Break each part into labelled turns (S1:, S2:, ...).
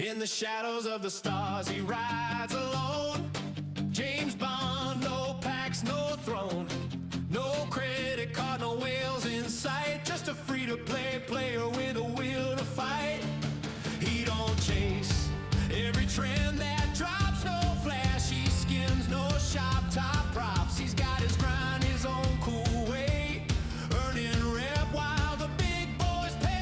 S1: In the shadows of the stars he rides alone. James Bond, no packs, no throne. No credit card, no whales in sight. Just a free-to-play player with a will to fight. He don't chase every trend that drops. No flashy skins, no shop top props. He's got his grind, his own cool way, earning rep while the big boys pay.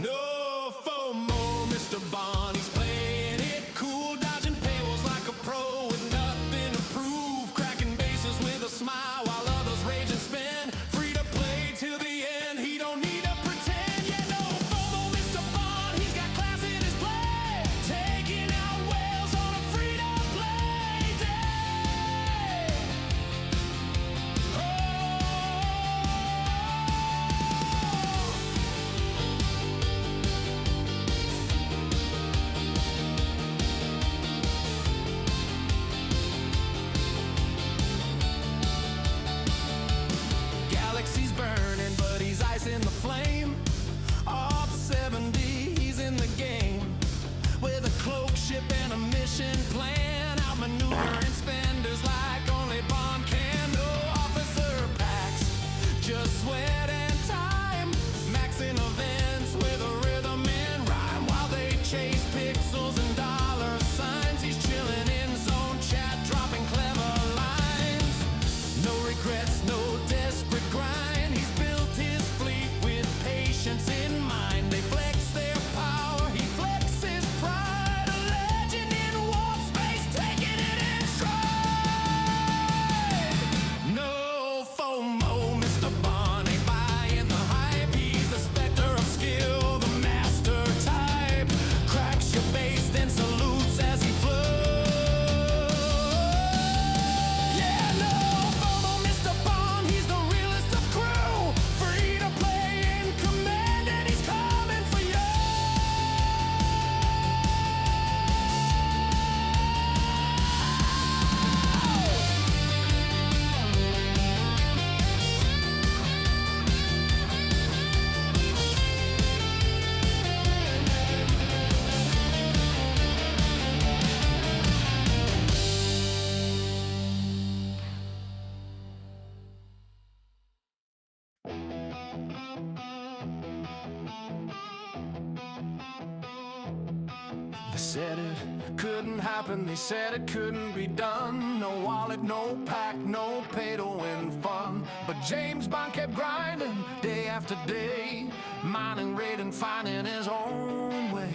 S1: No FOMO, Mr. Bond, he's playing it cool, dodging paywalls like a pro with nothing to prove, cracking bases with a smile while others rage and spend. Free to play till the end, he don't need to pretend. Yeah, no FOMO, Mr. Bond, he's got class in his play, taking out whales on a free to play day. Galaxy's burning, but he's ice in the flame. Up 70, he's in the game with a cloak ship and a mission plan. Outmaneuvering spenders like only Bond can. No officer packs, just sweat and time. Maxing events with a rhythm and rhyme while they chase pixels and dollar signs. He's chilling in zone chat, dropping clever lines. No regrets, no desperate grind. He's built his fleet with patience in mind. They flex their power, he flexes pride. A legend in warp space, taking it in stride. No FOMO, Mr. Bond, ain't buying the hype. He's the specter of skill, the master type. Cracks your base, then salutes as he flows. Yeah, no FOMO, Mr. Bond, he's the realest of crew. Free to play in command, and he's coming for you. They said it couldn't happen, they said it couldn't be done. No wallet, no pack, no pay to win fun. But James Bond kept grinding day after day, mining, raiding, finding his own way.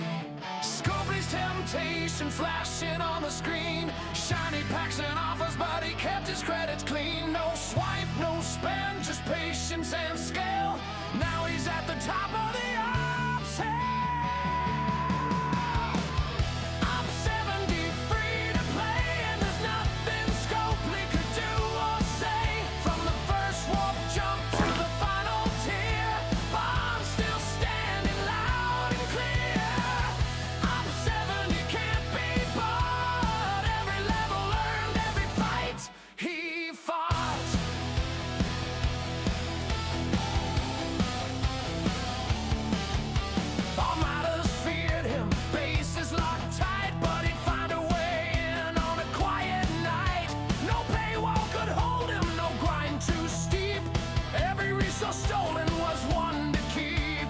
S1: Scopely's temptation flashing on the screen, shiny packs and offers, but he kept his credits clean. No swipe, no spend, just patience and scale. Now he's at the top of the ops hill. Op 70 free to play, and there's nothing Scopely could do or say. From the first warp jump to the final tier, Bond's still standing loud and clear. Op 70 can't be bought, every level earned, every fight he fought. Armadas feared him, bases locked tight, but he'd find a way in on a quiet night. No paywall could hold him, no grind too steep. Every resource stolen was one to keep.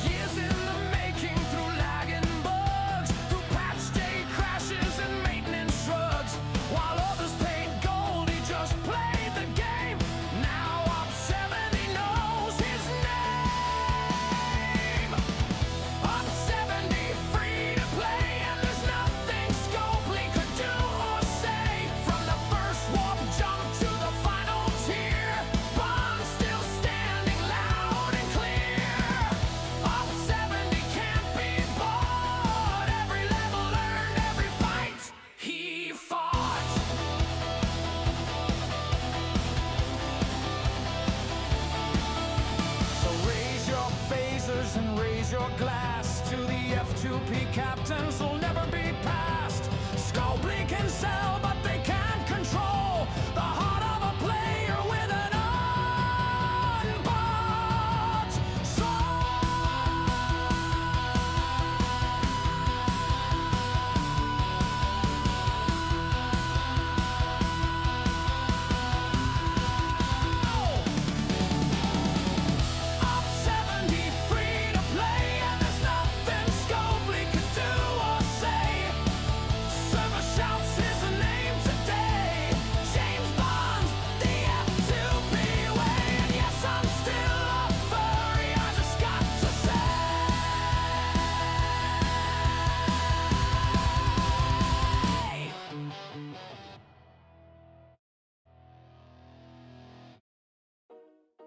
S1: Years in the making, through lag and bugs, through patch day crashes and maintenance shrugs. While others paid gold, he just played the game. Now Op 70 knows his name. Op 70 free to play, and there's nothing Scopely could do or say. From the first warp jump to the final tier, Bond's still standing loud and clear. Op 70 can't be bought, every level earned, every fight he fought. So raise your phasers and raise your glass to the F2P captains who'll never be passed. Scopely can sell, but they can't control the heart of a player with an unbought soul.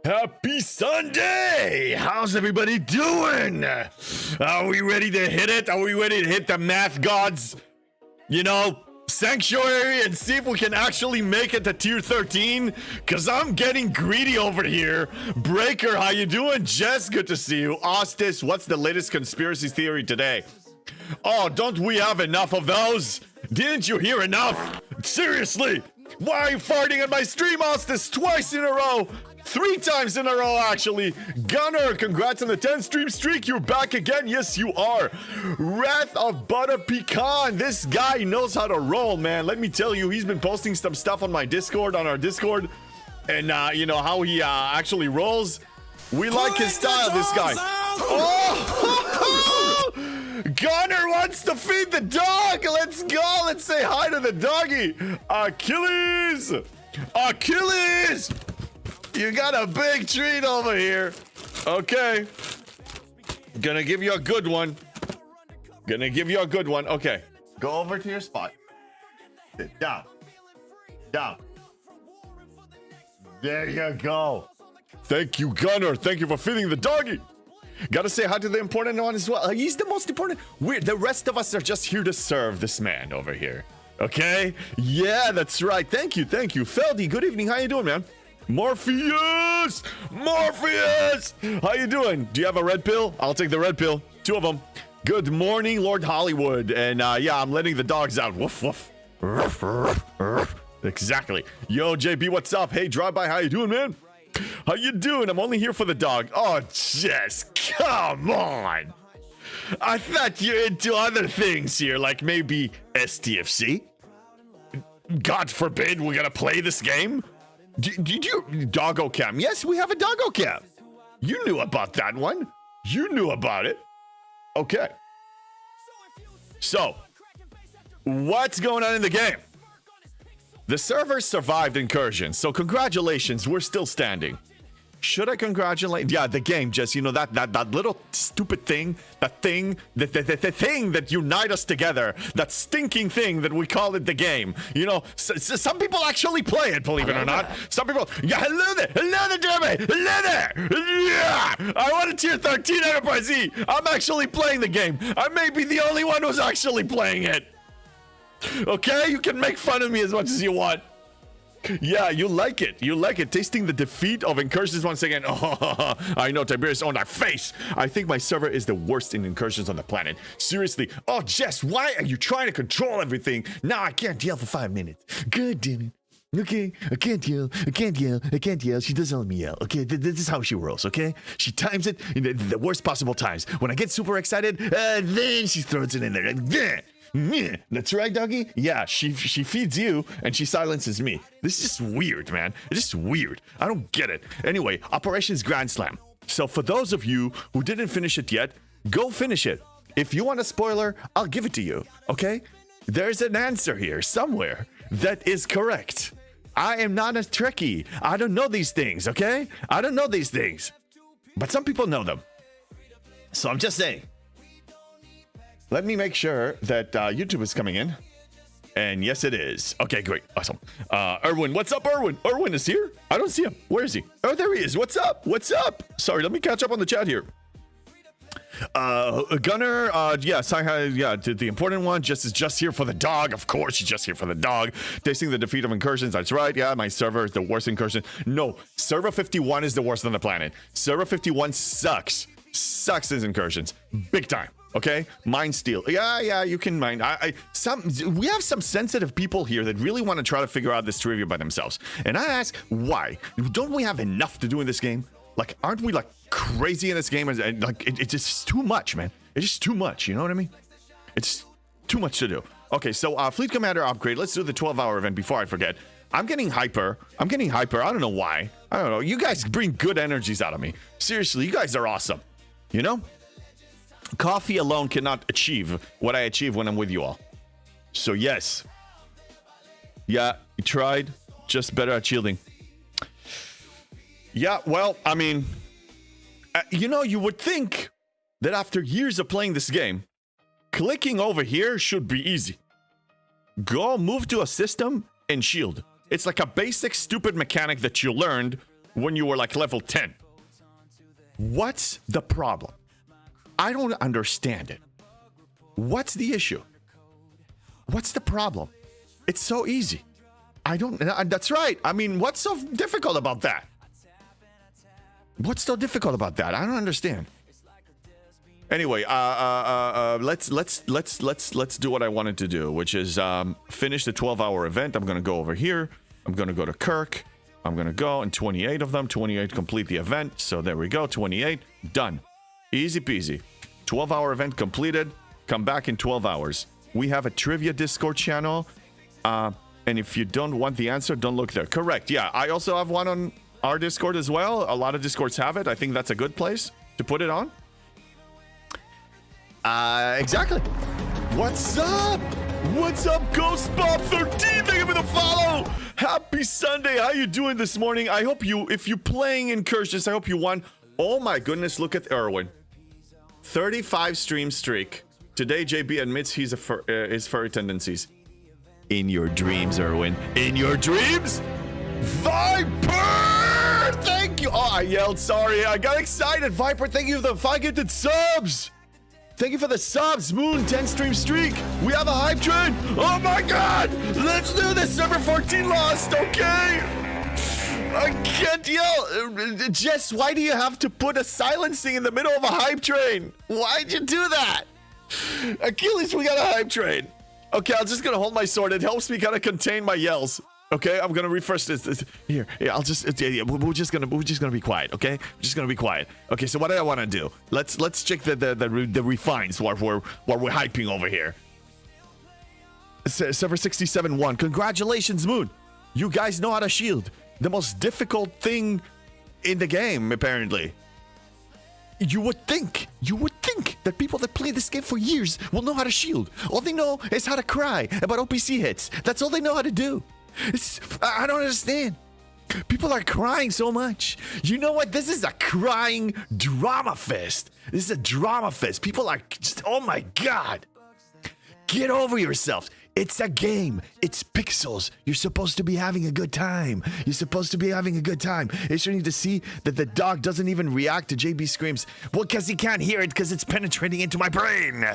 S2: Happy Sunday! How's everybody doing? Are we ready to hit it? Are we ready to hit the math gods, sanctuary and see if we can actually make it to tier 13? Because I'm getting greedy over here. Breaker, how you doing? Jess, good to see you. Ostis, what's the latest conspiracy theory today? Oh, don't we have enough of those? Didn't you hear enough? Seriously? Why are you farting on my stream, Ostis? Twice in a row. 3 times in a row, actually. Gunner, congrats on the 10 stream streak. You're back again. Yes, you are. Wrath of Butter Pecan. This guy knows how to roll, man. Let me tell you, he's been posting some stuff on my Discord, on our Discord. And, you know, how he actually rolls. We like his style, this guy. Oh! Gunner wants to feed the dog. Let's go. Let's say hi to the doggy. Achilles. Achilles. You got a big treat over here. Okay. Gonna give you a good one. Gonna give you a good one. Okay. Go over to your spot. Sit down. Down. There you go. Thank you, Gunner. Thank you for feeding the doggy. Gotta say hi to the important one as well. He's the most important. The rest of us are just here to serve this man over here. Okay? Yeah, that's right. Thank you. Thank you. Feldy, good evening. How you doing, man? Morpheus! Morpheus! How you doing? Do you have a red pill? I'll take the red pill. 2 of them. Good morning, Lord Hollywood. And yeah, I'm letting the dogs out. Woof, woof. Ruff, ruff, ruff. Exactly. Yo, JB, what's up? Hey, drive by. How you doing, man? How you doing? I'm only here for the dog. Oh, Jess, come on. I thought you're into other things here, like maybe STFC. God forbid we're gonna play this game. Did you doggo cam? Yes, we have a doggo cam. You knew about that one. You knew about it. Okay. So, what's going on in the game? The servers survived incursions, so congratulations, we're still standing. Should I congratulate? Yeah, the game, just, you know, that little stupid thing, the thing that unite us together, that stinking thing that we call it the game. You know, some people actually play it, believe it or not. Some people, yeah, hello there, Jeremy, hello there. Yeah, I want a tier 13 Enterprise E. I'm actually playing the game. I may be the only one who's actually playing it. Okay, you can make fun of me as much as you want. Yeah, you like it. You like it. Tasting the defeat of incursions once again. Oh, I know, Tiberius on our face. I think my server is the worst in incursions on the planet. Seriously. Oh, Jess, why are you trying to control everything? Now I can't yell for 5 minutes. God damn it. Okay, I can't yell. I can't yell. I can't yell. She doesn't let me yell. Okay, this is how she rolls, okay? She times it in the worst possible times. When I get super excited, then she throws it in there. That's right, doggy. Yeah, she feeds you and she silences me. This is just weird, man. It's just weird. I don't get it. Anyway, Operations Grand Slam. So for those of you who didn't finish it yet, go finish it. If you want a spoiler, I'll give it to you, okay? There's an answer here somewhere that is correct. I am not a Trekkie. I don't know these things, okay? I don't know these things. But some people know them. So I'm just saying. Let me make sure that YouTube is coming in. And yes, it is. Okay, great. Awesome. Erwin, what's up, Erwin? Erwin is here? I don't see him. Where is he? Oh, there he is. What's up? What's up? Sorry, let me catch up on the chat here. Gunner, yes, the important one is just here for the dog. Of course, she's just here for the dog. Tasting the defeat of incursions. That's right. Yeah, my server is the worst incursion. No, server 51 is the worst on the planet. Server 51 sucks. Sucks as incursions. Big time. Okay, mind steal. Yeah, you can mind. We have some sensitive people here that really want to try to figure out this trivia by themselves. And I ask, why? Don't we have enough to do in this game? Like, aren't we like crazy in this game? Like, it's just too much, man. It's just too much. You know what I mean? It's too much to do. Okay, so Fleet Commander upgrade. Let's do the 12-hour event before I forget. I'm getting hyper. I don't know why. I don't know. You guys bring good energies out of me. Seriously, you guys are awesome. You know? Coffee alone cannot achieve what I achieve when I'm with you all. So yes. Yeah, you tried. Just better at shielding. Yeah, well, I mean, you know, you would think that after years of playing this game, clicking over here should be easy. Go move to a system and shield. It's like a basic stupid mechanic that you learned when you were like level 10. What's the problem? I don't understand it. What's the issue? What's the problem? It's so easy. That's right. I mean, what's so difficult about that? What's so difficult about that? I don't understand. Anyway, let's do what I wanted to do, which is finish the 12-hour event. I'm gonna go over here. I'm gonna go to Kirk. I'm gonna go and 28 of them. 28 complete the event. So there we go. 28 done. Easy peasy. 12-hour event completed. Come back in 12 hours. We have a trivia Discord channel. And if you don't want the answer, don't look there. Correct. Yeah, I also have one on our Discord as well. A lot of Discords have it. I think that's a good place to put it on. Exactly. What's up? What's up, Ghost Bob 13? Thank you for the follow. Happy Sunday. How you doing this morning? I hope you, if you're playing Incursions, I hope you won. Oh my goodness, look at Erwin. 35 stream streak. Today, JB admits his furry tendencies. In your dreams, Erwin. In your dreams? Viper! Thank you. Oh, I yelled. Sorry. I got excited. Viper, thank you for the 5 gifted subs. Thank you for the subs. Moon, 10 stream streak. We have a hype train. Oh my God. Let's do this. Server 14 lost. Okay. I can't yell. Jess, why do you have to put a silencing in the middle of a hype train? Why'd you do that? Achilles, we got a hype train. Okay, I'm just gonna hold my sword. It helps me kind of contain my yells. Okay, I'm gonna refresh this. Here. I'll just. We're just gonna be quiet. Okay, we're just gonna be quiet. Okay, so what do I want to do? Let's check the refines while we're hyping over here. Server 67-1. Congratulations, Moon. You guys know how to shield. The most difficult thing in the game, apparently. You would think that people that play this game for years will know how to shield. All they know is how to cry about OPC hits. That's all they know how to do. I don't understand. People are crying so much. You know what? This is a crying drama fest. This is a drama fest. People are just, oh my God. Get over yourselves. It's a game. It's pixels. You're supposed to be having a good time. You're supposed to be having a good time. It's really to see that the dog doesn't even react to JB screams. Well, because he can't hear it because it's penetrating into my brain.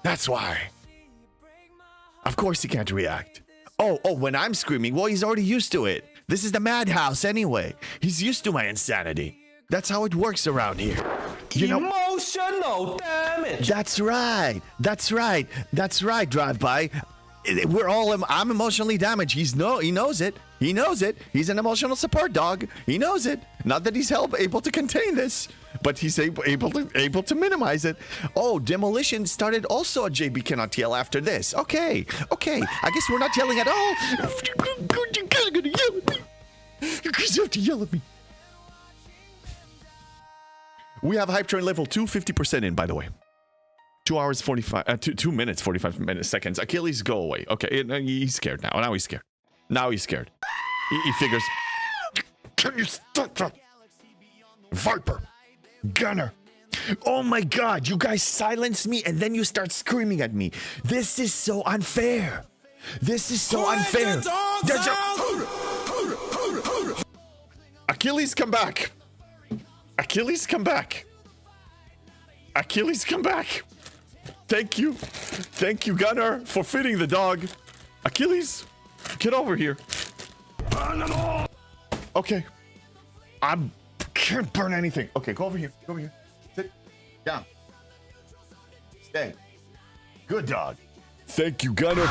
S2: That's why. Of course he can't react. Oh, when I'm screaming, well, he's already used to it. This is the madhouse anyway. He's used to my insanity. That's how it works around here. You know, emotional damage. That's right. Drive-by. I'm emotionally damaged. He knows it. He's an emotional support dog. He knows it. Not that he's able to contain this, but he's able to minimize it. Oh, demolition started also a JB cannot yell after this. Okay. I guess we're not yelling at all. You're gonna yell at me. You guys have to yell at me. We have hype train level 2, 50% in, by the way. 2 hours 45, 2 minutes 45 seconds. Achilles, go away. Okay, he's scared now. Now he's scared. He figures. Can you stop that? Viper, Gunner. Oh my God! You guys silence me and then you start screaming at me. This is so unfair. Achilles, come back. Achilles, come back. Thank you, Gunner, for feeding the dog. Achilles, get over here. Okay. I can't burn anything. Okay, go over here. Sit down. Stay. Good dog. Thank you, Gunner.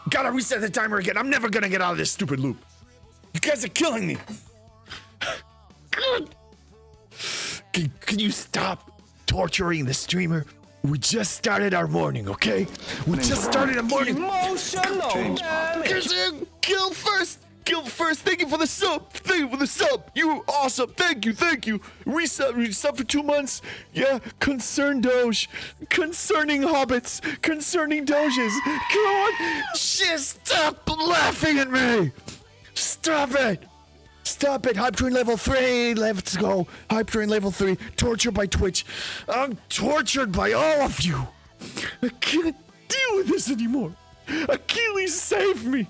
S2: Gotta reset the timer again. I'm never gonna get out of this stupid loop. You guys are killing me. Can you stop torturing the streamer? We just started our morning, okay? We just started our morning. Emotional damage. Kill first. Thank you for the sub. You were awesome. Thank you. Resub for 2 months. Yeah. Concerned Doge. Concerning hobbits. Concerning Doges. Come on. Just stop laughing at me. Stop it. Hype train level 3. Let's go. Hype train level 3. Tortured by Twitch. I'm tortured by all of you. I can't deal with this anymore. Achilles, save me.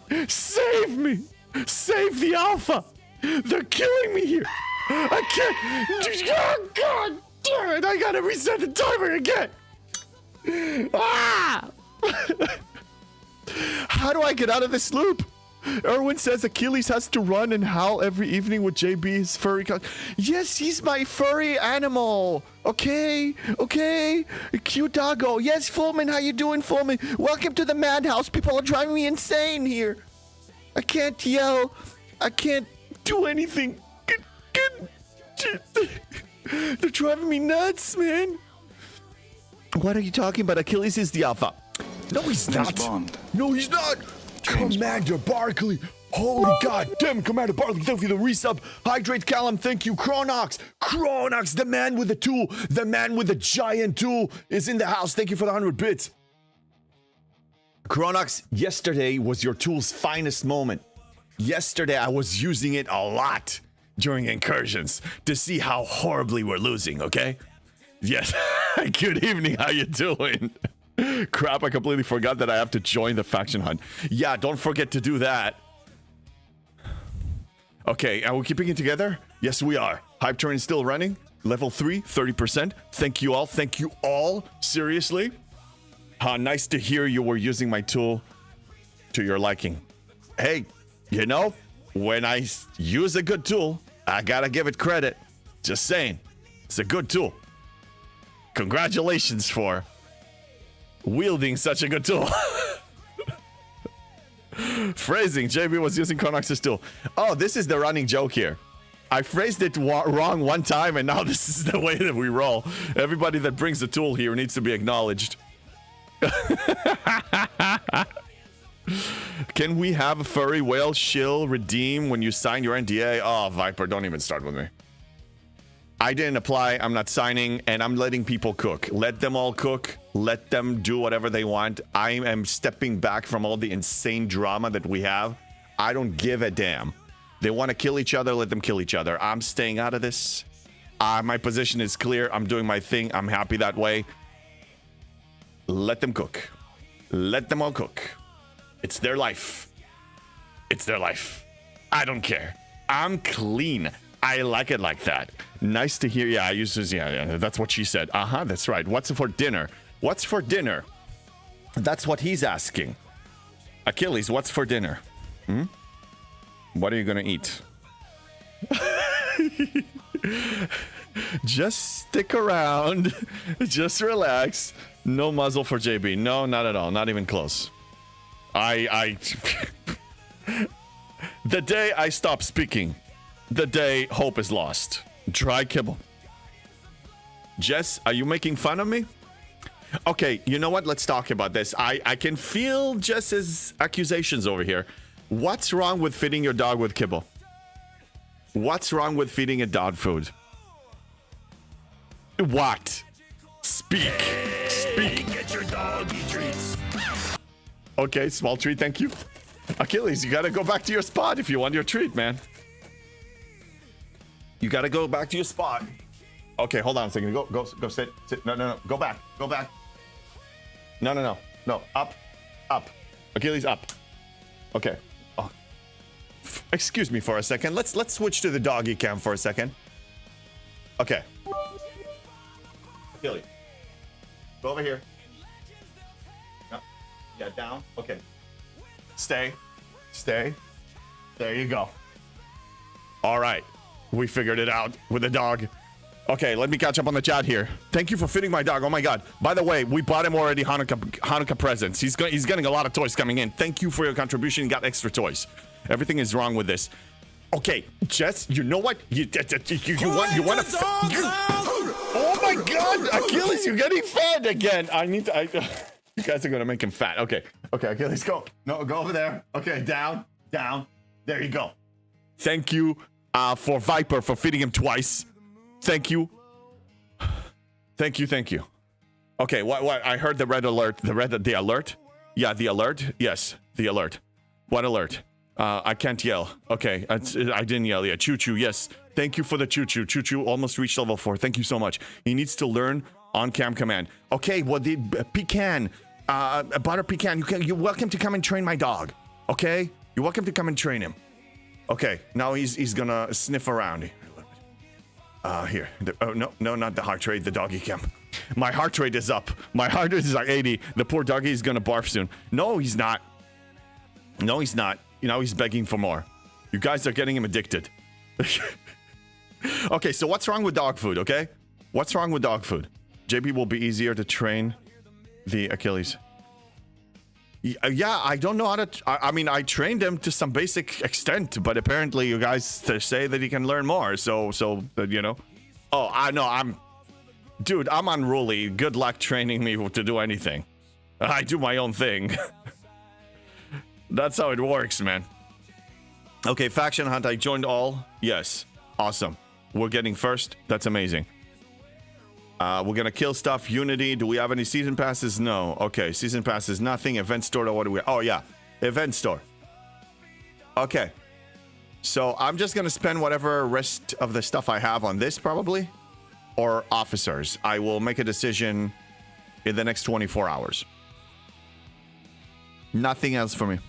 S2: Save the alpha. They're killing me here. I can't. Oh, God damn it. I gotta reset the timer again. Ah! How do I get out of this loop? Erwin says Achilles has to run and howl every evening with JB's furry Yes, he's my furry animal. Okay. Cute doggo. Yes, Fullman, how you doing, Fullman? Welcome to the madhouse. People are driving me insane here. I can't yell. I can't do anything. They're driving me nuts, man. What are you talking about? Achilles is the alpha. No, he's not. No, he's not. Commander Barkley. Holy God damn, Commander Barkley. Thank you for the resub. Hydrate Callum. Thank you. Chronox, the man with the tool. The man with the giant tool is in the house. Thank you for the 100 bits. Chronox, yesterday was your tool's finest moment. Yesterday, I was using it a lot during incursions to see how horribly we're losing, okay? Yes. Good evening. How you doing? Crap, I completely forgot that I have to join the faction hunt. Yeah, don't forget to do that. Okay, are we keeping it together? Yes, we are. Hype train is still running. Level 3, 30%. Thank you all. Thank you all. Seriously. Nice to hear you were using my tool to your liking. Hey, you know, when I use a good tool, I gotta give it credit. Just saying. It's a good tool. Congratulations for wielding such a good tool. Phrasing. JB was using Chronox's tool. Oh, this is the running joke here. I phrased it wrong one time, and now this is the way that we roll. Everybody that brings the tool here needs to be acknowledged. Can we have a furry whale shill redeem when you sign your NDA? Oh, Viper, don't even start with me. I didn't apply, I'm not signing, and I'm letting people cook. Let them all cook. Let them do whatever they want. I am stepping back from all the insane drama that we have. I don't give a damn. They want to kill each other, let them kill each other. I'm staying out of this. My position is clear. I'm doing my thing. I'm happy that way. Let them cook. Let them all cook. It's their life. It's their life. I don't care. I'm clean. I like it like that. Nice to hear. Yeah, I used to. Yeah, that's what she said. That's right. What's for dinner? What's for dinner? That's what he's asking. Achilles, what's for dinner? What are you gonna eat? Just stick around. Just relax. No muzzle for JB. No, not at all. Not even close. The day I stop speaking, the day hope is lost. Dry kibble. Jess, are you making fun of me? Okay, you know what? Let's talk about this. I can feel Jess's accusations over here. What's wrong with feeding your dog with kibble? What's wrong with feeding a dog food? What? Speak. Speak. Get your doggy treats. Okay, small treat, thank you. Achilles, you gotta go back to your spot if you want your treat, man. You gotta go back to your spot. Okay, hold on a second. Go sit. No. Go back. No. Up. Achilles, up. Okay. Oh. Excuse me for a second. Let's switch to the doggy cam for a second. Okay. Achilles, go over here. No. Yeah, down. Okay. Stay. There you go. All right. We figured it out with the dog. Okay, let me catch up on the chat here. Thank you for fitting my dog. Oh my God. By the way, we bought him already Hanukkah presents. He's getting a lot of toys coming in. Thank you for your contribution. He got extra toys. Everything is wrong with this. Okay, Jess, you know what? You want to... Oh my God, Achilles, you're getting fed again. You guys are going to make him fat. Okay, Achilles, go. No, go over there. Okay, down. There you go. Thank you for Viper for feeding him twice. Thank you. Okay, what? I heard the red alert. The alert? Yeah, the alert. Yes, the alert. What alert? I can't yell. Okay, I didn't yell. Yeah, Choo-Choo, yes. Thank you for the Choo-Choo. Choo-Choo almost reached level 4. Thank you so much. He needs to learn on-cam command. Okay, well, the Pecan, Butter Pecan, you're welcome to come and train my dog. Okay? You're welcome to come and train him. Okay, now he's gonna sniff around. Here. Oh, no, not the heart rate, the doggy cam. My heart rate is up. My heart rate is like 80. The poor doggy is gonna barf soon. No, he's not. No, he's not. You know, he's begging for more. You guys are getting him addicted. Okay, so what's wrong with dog food, okay? What's wrong with dog food? JB will be easier to train the Achilles. Yeah, I don't know how to... I mean, I trained him to some basic extent, but apparently you guys say that he can learn more, so you know. Oh, I know, Dude, I'm unruly. Good luck training me to do anything. I do my own thing. That's how it works, man. Okay, faction hunt, I joined all. Yes, awesome. We're getting first. That's amazing. We're gonna kill stuff. Unity. Do we have any season passes? No. Okay, season passes, nothing. Event store. What do we? Oh yeah, event store. Okay. So I'm just gonna spend whatever rest of the stuff I have on this probably, or officers. I will make a decision in the next 24 hours. Nothing else for me.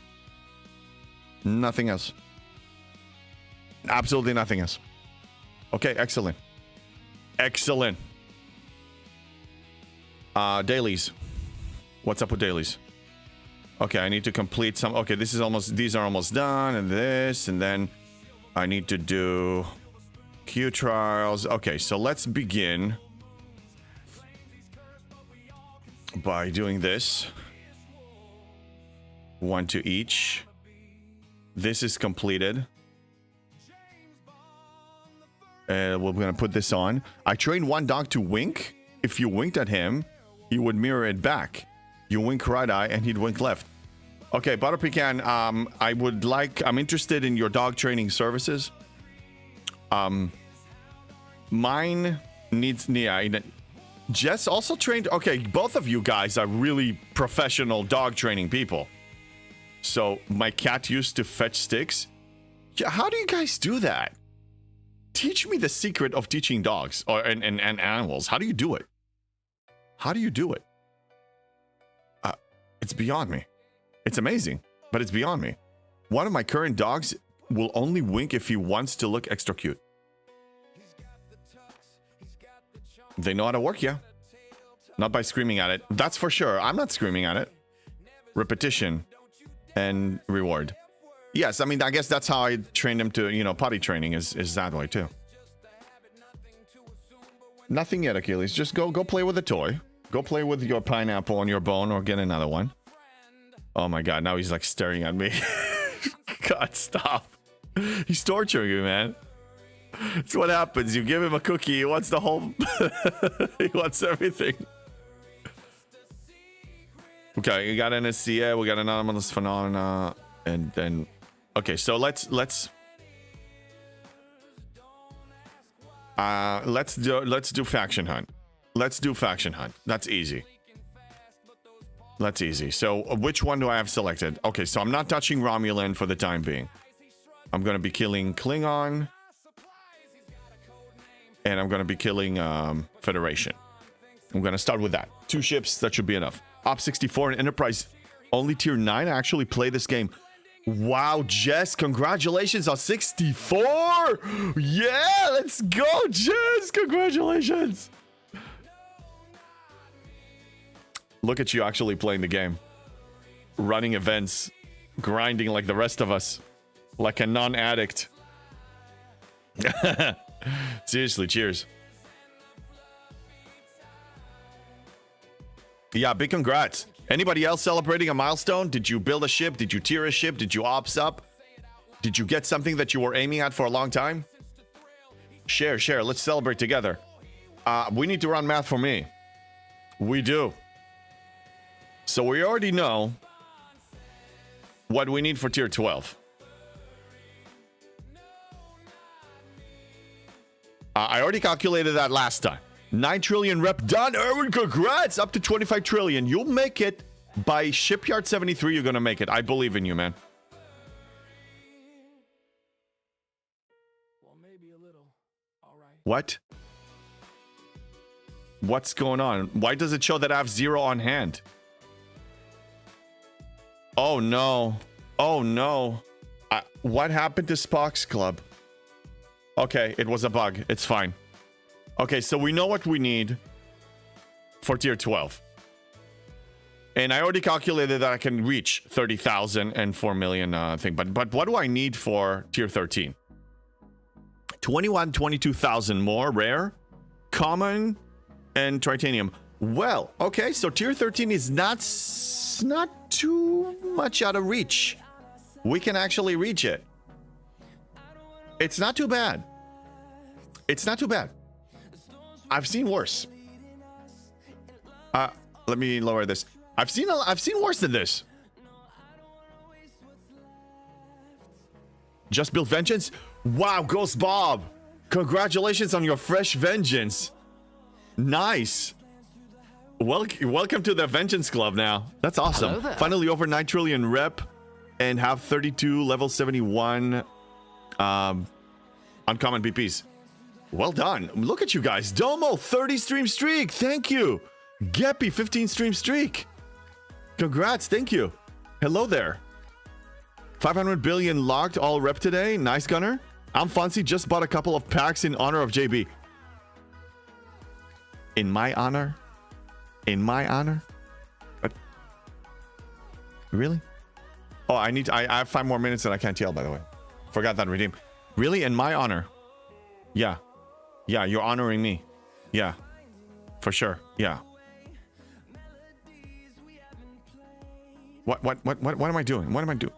S2: Nothing else. Absolutely nothing else. Okay, excellent. Excellent. Dailies. What's up with dailies? Okay, I need to complete some. Okay, these are almost done, and this, and then I need to do Q trials. Okay, so let's begin by doing this. 1 to each. This is completed. We're gonna put this on. I trained one dog to wink. If you winked at him, he would mirror it back. You wink right eye and he'd wink left. Okay, Butter Pecan, I'm interested in your dog training services. Mine needs, Jess also trained, okay, both of you guys are really professional dog training people. So my cat used to fetch sticks. Yeah, how do you guys do that? Teach me the secret of teaching dogs and animals. How do you do it? How do you do it? It's beyond me. It's amazing, but it's beyond me. One of my current dogs will only wink if he wants to look extra cute. They know how to work, yeah. Not by screaming at it. That's for sure. I'm not screaming at it. Repetition and reward. Yes, I mean, I guess that's how I trained him to, you know, potty training is that way too. Nothing yet, Achilles. Just go play with a toy. Go play with your pineapple on your bone or get another one. Oh my god, now he's like staring at me. God, stop. He's torturing you, man. It's what happens. You give him a cookie, he wants the whole... he wants everything. Okay, we got NSCA, we got anomalous phenomena, and then... Okay, so let's do faction hunt. Let's do faction hunt. That's easy. That's easy. So which one do I have selected? Okay, so I'm not touching Romulan for the time being. I'm going to be killing Klingon. And I'm going to be killing Federation. I'm going to start with that. 2 ships, that should be enough. Op 64 and Enterprise, only tier 9. I actually play this game. Wow, Jess, congratulations on 64. Yeah, let's go, Jess. Congratulations. Look at you actually playing the game. Running events. Grinding like the rest of us. Like a non-addict. Seriously, cheers. Yeah, big congrats. Anybody else celebrating a milestone? Did you build a ship? Did you tier a ship? Did you ops up? Did you get something that you were aiming at for a long time? Share. Let's celebrate together. We need to run math for me. We do. So we already know what we need for tier 12. I already calculated that last time. 9 trillion rep done. Erwin, congrats. Up to 25 trillion. You'll make it. By Shipyard 73, you're going to make it. I believe in you, man.
S1: Well, maybe a little. All right.
S2: What? What's going on? Why does it show that I have 0 on hand? Oh, no. Oh, no. What happened to Spock's club? Okay, it was a bug. It's fine. Okay, so we know what we need for tier 12. And I already calculated that I can reach 30,000 and 4 million thing. But what do I need for tier 13? 22,000 more rare, common, and titanium. Well, okay, so tier 13 is not too much out of reach. We can actually reach it. It's not too bad. It's not too bad. I've seen worse. Let me lower this. I've seen worse than this. Just built vengeance. Wow, Ghost Bob. Congratulations on your fresh vengeance. Nice. Welcome to the Vengeance Club now. That's awesome. Finally over 9 trillion rep and have 32 level 71 uncommon BPs. Well done. Look at you guys. Domo 30 stream streak. Thank you. Geppy 15 stream streak. Congrats. Thank you. Hello there. 500 billion locked all rep today. Nice, Gunner. I'm Fancy. Just bought a couple of packs in honor of JB. In my honor? In my honor? What? Really? Oh, I have 5 more minutes and I can't yell, by the way. Forgot that redeem. Really? In my honor? Yeah. Yeah, you're honoring me. Yeah. For sure. Yeah. What am I doing? What am I doing?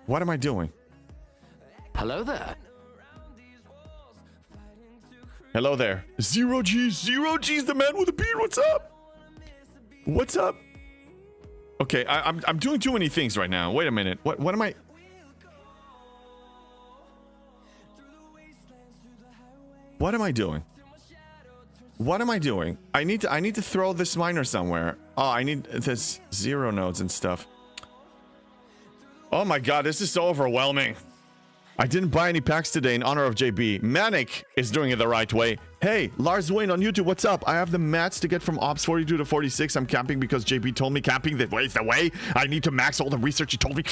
S2: What am I doing?
S3: Hello there.
S2: Hello there. Zero G's the man with a beard. What's up? What's up? Okay, I'm doing too many things right now. Wait a minute. What am I? What am I doing? What am I doing? I need to throw this miner somewhere. Oh, I need this 0 nodes and stuff. Oh my god, this is so overwhelming. I didn't buy any packs today in honor of JB. Manic is doing it the right way. Hey, Lars Wayne on YouTube, what's up? I have the mats to get from Ops 42 to 46. I'm camping because JB told me camping that way is the way. I need to max all the research he told me.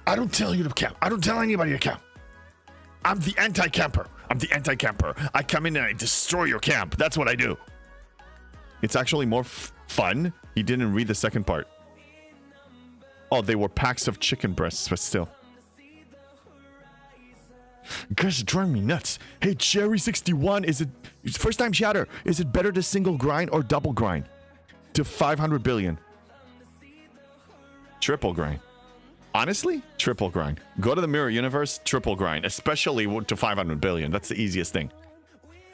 S2: I don't tell you to camp. I don't tell anybody to camp. I'm the anti-camper. I'm the anti-camper. I come in and I destroy your camp. That's what I do. It's actually more fun. He didn't read the second part. Oh, they were packs of chicken breasts, but still. You guys are driving me nuts. Hey, Cherry61, is it first time chatter? Is it better to single grind or double grind? To 500 billion. Triple grind. Honestly, triple grind. Go to the mirror universe, triple grind, especially to 500 billion. That's the easiest thing.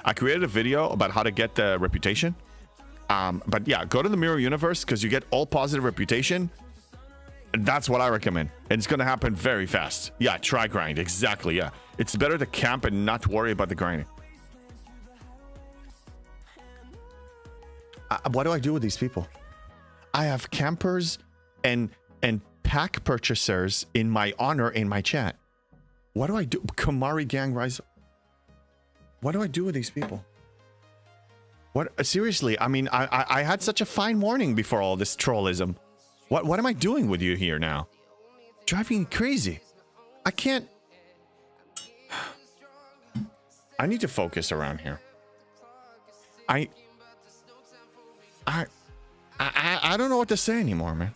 S2: I created a video about how to get the reputation. But yeah, go to the mirror universe because you get all positive reputation. That's what I recommend. And it's going to happen very fast. Yeah, try grind. Exactly, yeah. It's better to camp and not worry about the grinding. What do I do with these people? I have campers and pack purchasers in my honor in my chat. What do I do? Kamari gang rise. What do I do with these people? What? Seriously, I mean, I had such a fine morning before all this trollism. What am I doing with you here now? Driving me crazy. I can't. I need to focus around here. I don't know what to say anymore, man.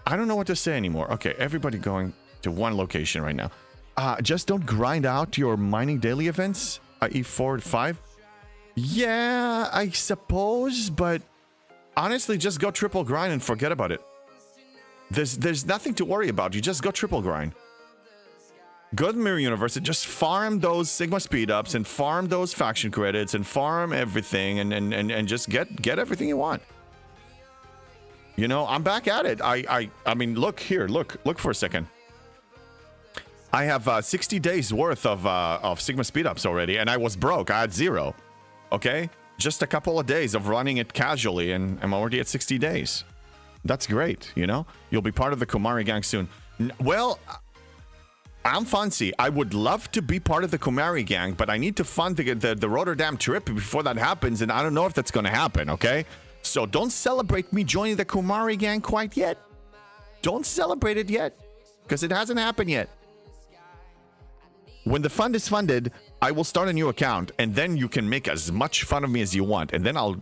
S2: I don't know what to say anymore. Okay, everybody going to one location right now. Just don't grind out your mining daily events, i.e. 4 to 5. Yeah, I suppose, but honestly, just go triple grind and forget about it. There's nothing to worry about. You just go triple grind. Go to the Mirror Universe and just farm those Sigma speed ups and farm those faction credits and farm everything and just get everything you want. You know, I'm back at it. I mean, look here, look for a second. I have 60 days worth of Sigma speed ups already, and I was broke. I had 0. Okay, just a couple of days of running it casually, and I'm already at 60 days. That's great. You know, you'll be part of the Kumari gang soon. Well, I'm fancy. I would love to be part of the Kumari gang, but I need to fund the Rotterdam trip before that happens, and I don't know if that's going to happen. Okay. So don't celebrate me joining the Kumari gang quite yet. Don't celebrate it yet, because it hasn't happened yet. When the fund is funded, I will start a new account, and then you can make as much fun of me as you want, and then I'll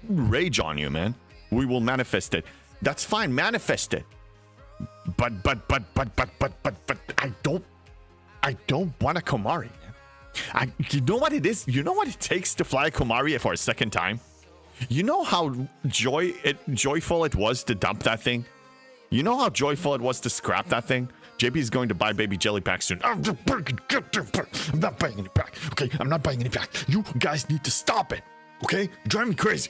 S2: rage on you, man. We will manifest it. That's fine, manifest it. But I don't want a Komari. You know what it is? You know what it takes to fly a Komari for a second time? You know how joyful it was to dump that thing? You know how joyful it was to scrap that thing? JP is going to buy baby jelly packs soon. I'm not buying any pack. Okay, I'm not buying any pack. You guys need to stop it. Okay, you drive me crazy.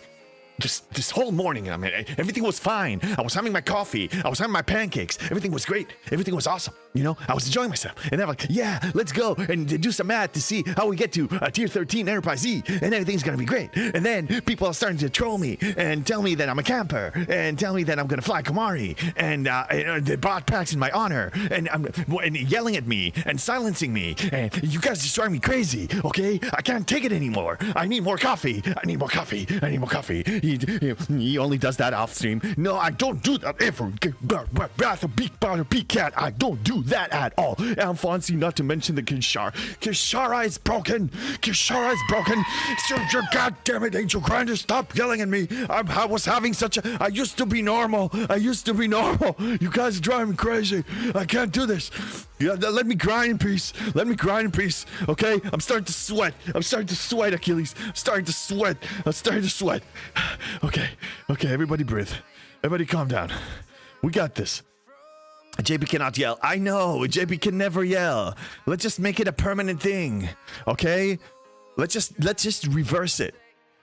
S2: This whole morning, I mean, everything was fine. I was having my coffee. I was having my pancakes. Everything was great. Everything was awesome. You know, I was enjoying myself. And I'm like, yeah, let's go and do some math to see how we get to a tier 13 Enterprise E. And everything's going to be great. And then people are starting to troll me and tell me that I'm a camper and tell me that I'm going to fly Komari. And they bought packs in my honor and yelling at me and silencing me. And you guys just drive me crazy, okay? I can't take it anymore. I need more coffee. I need more coffee. I need more coffee. He only does that off stream. No, I don't do that ever. Big cat. I don't do that at all. Alfonsi, not to mention the Kishara. Kishara is broken. Kishara is broken. God damn it, Angel Grinder, stop yelling at me. I was having such a... I used to be normal. You guys drive me crazy. I can't do this. Yeah, let me grind in peace. Okay? I'm starting to sweat. Achilles. I'm starting to sweat. Okay, everybody breathe. Everybody calm down. We got this. JP cannot yell. I know, JP can never yell. Let's just make it a permanent thing, okay? Let's just reverse it.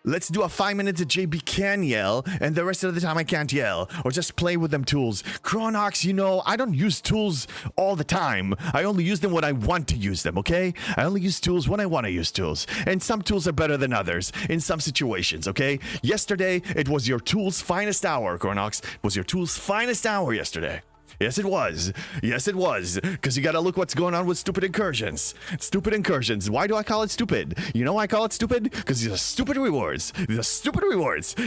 S2: Let's do a 5 minutes that JB can yell, and the rest of the time I can't yell. Or just play with them tools. Chronox, you know, I don't use tools all the time. I only use them when I want to use them, okay? I only use tools when I want to use tools. And some tools are better than others in some situations, okay? Yesterday, it was your tool's finest hour, Chronox. It was your tool's finest hour yesterday. Yes, it was. Because you gotta look what's going on with stupid incursions. Why do I call it stupid? You know why I call it stupid? Because these are stupid rewards.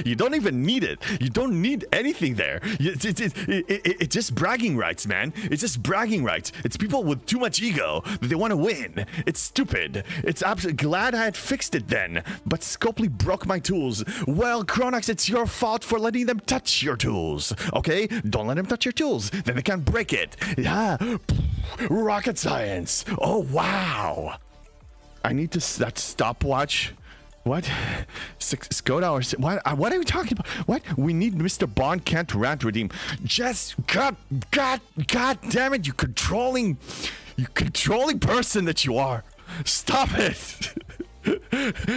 S2: You don't even need it. You don't need anything there. It's just bragging rights, man. It's just bragging rights. It's people with too much ego that they want to win. It's stupid. It's absolutely glad I had fixed it then. But Scopely broke my tools. Well, Chronox, it's your fault for letting them touch your tools. Okay? Don't let them touch your tools. Then they can't break it. Yeah. Rocket science. Oh, wow. I need to... That stopwatch. What? Skoda or... What are we talking about? What? We need Mr. Bond can't rant redeem. Just... God damn it, you controlling person that you are. Stop it.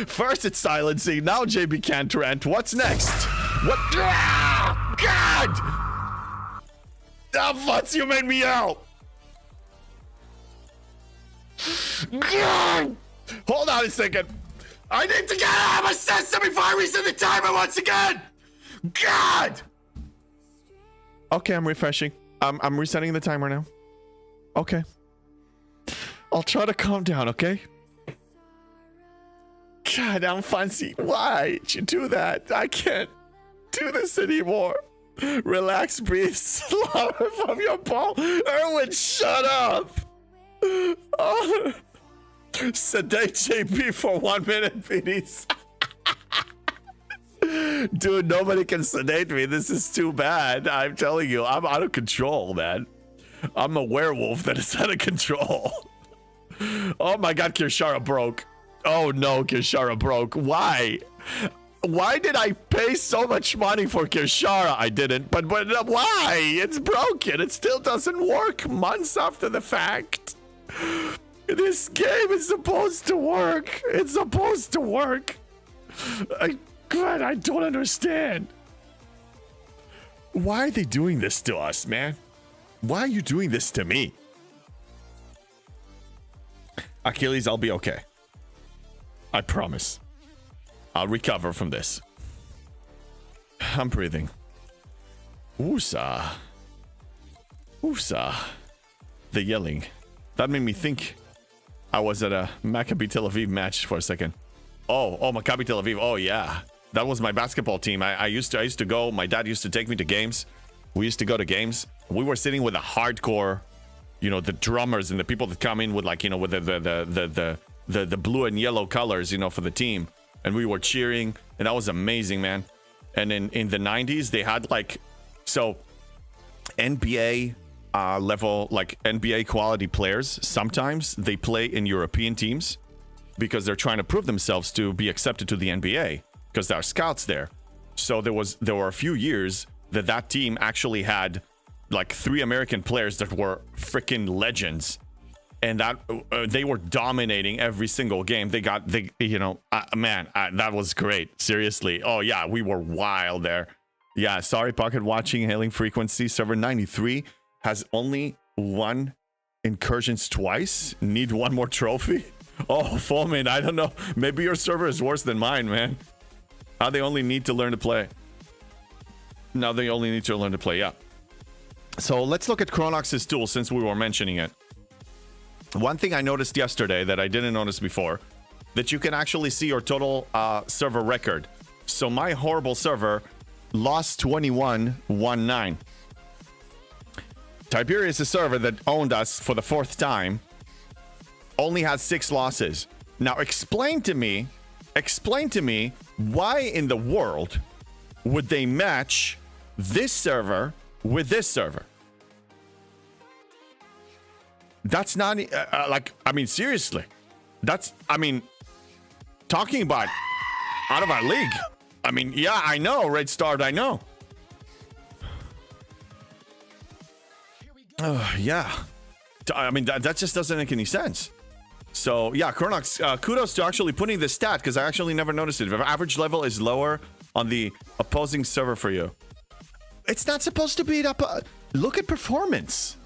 S2: First it's silencing. Now JB can't rant. What's next? What? Ah, God! Alphonse, you made me yell! God! Hold on a second. I need to get out of my system before I reset the timer once again! God! Okay, I'm refreshing. I'm resetting the timer now. Okay. I'll try to calm down, okay? God, Alphonse, why did you do that? I can't do this anymore. Relax, breathe, slaughter from your ball. Erwin, shut up. Oh. Sedate JP for 1 minute, please. Dude, nobody can sedate me. This is too bad. I'm telling you, I'm out of control, man. I'm a werewolf that is out of control. Oh my God, Kirshara broke. Oh no, Kirshara broke. Why? Why did I pay so much money for Kirshara? I didn't, but why? It's broken. It still doesn't work months after the fact. This game is supposed to work. It's supposed to work. God, I don't understand. Why are they doing this to us, man? Why are you doing this to me? Achilles, I'll be okay. I promise. I'll recover from this. I'm breathing. Woosa. Woosa. The yelling. That made me think I was at a Maccabi Tel Aviv match for a second. Oh, Maccabi Tel Aviv. Oh, yeah. That was my basketball team. I used to go. My dad used to take me to games. we used to go to games. We were sitting with a hardcore, you know, the drummers and the people that come in with like, you know, with the blue and yellow colors, you know, for the team. And we were cheering, and that was amazing, man. And in the 90s, they had like, so NBA level, like NBA quality players, sometimes they play in European teams because they're trying to prove themselves to be accepted to the NBA because there are scouts there. So there were a few years that team actually had like 3 American players that were freaking legends, and that they were dominating every single game. That was great. Seriously. Oh yeah, we were wild there. Yeah, sorry, Pocket Watching, hailing frequency. Server 93 has only won incursions twice. Need one more trophy. Oh, Foreman, I don't know. Maybe your server is worse than mine, man. Now they only need to learn to play. Now they only need to learn to play, yeah. So let's look at Chronox's tool since we were mentioning it. One thing I noticed yesterday that I didn't notice before, that you can actually see your total server record. So my horrible server lost 21-19. Tiberius, a server that owned us for the 4th time, only had 6 losses. Now explain to me why in the world would they match this server with this server? That's not seriously. Talking about out of our league. I mean, yeah, I know, Red Starred, I know. Yeah. I mean, that just doesn't make any sense. So, yeah, Chronox, kudos to actually putting this stat, because I actually never noticed it. If average level is lower on the opposing server for you, it's not supposed to beat up. Look at performance.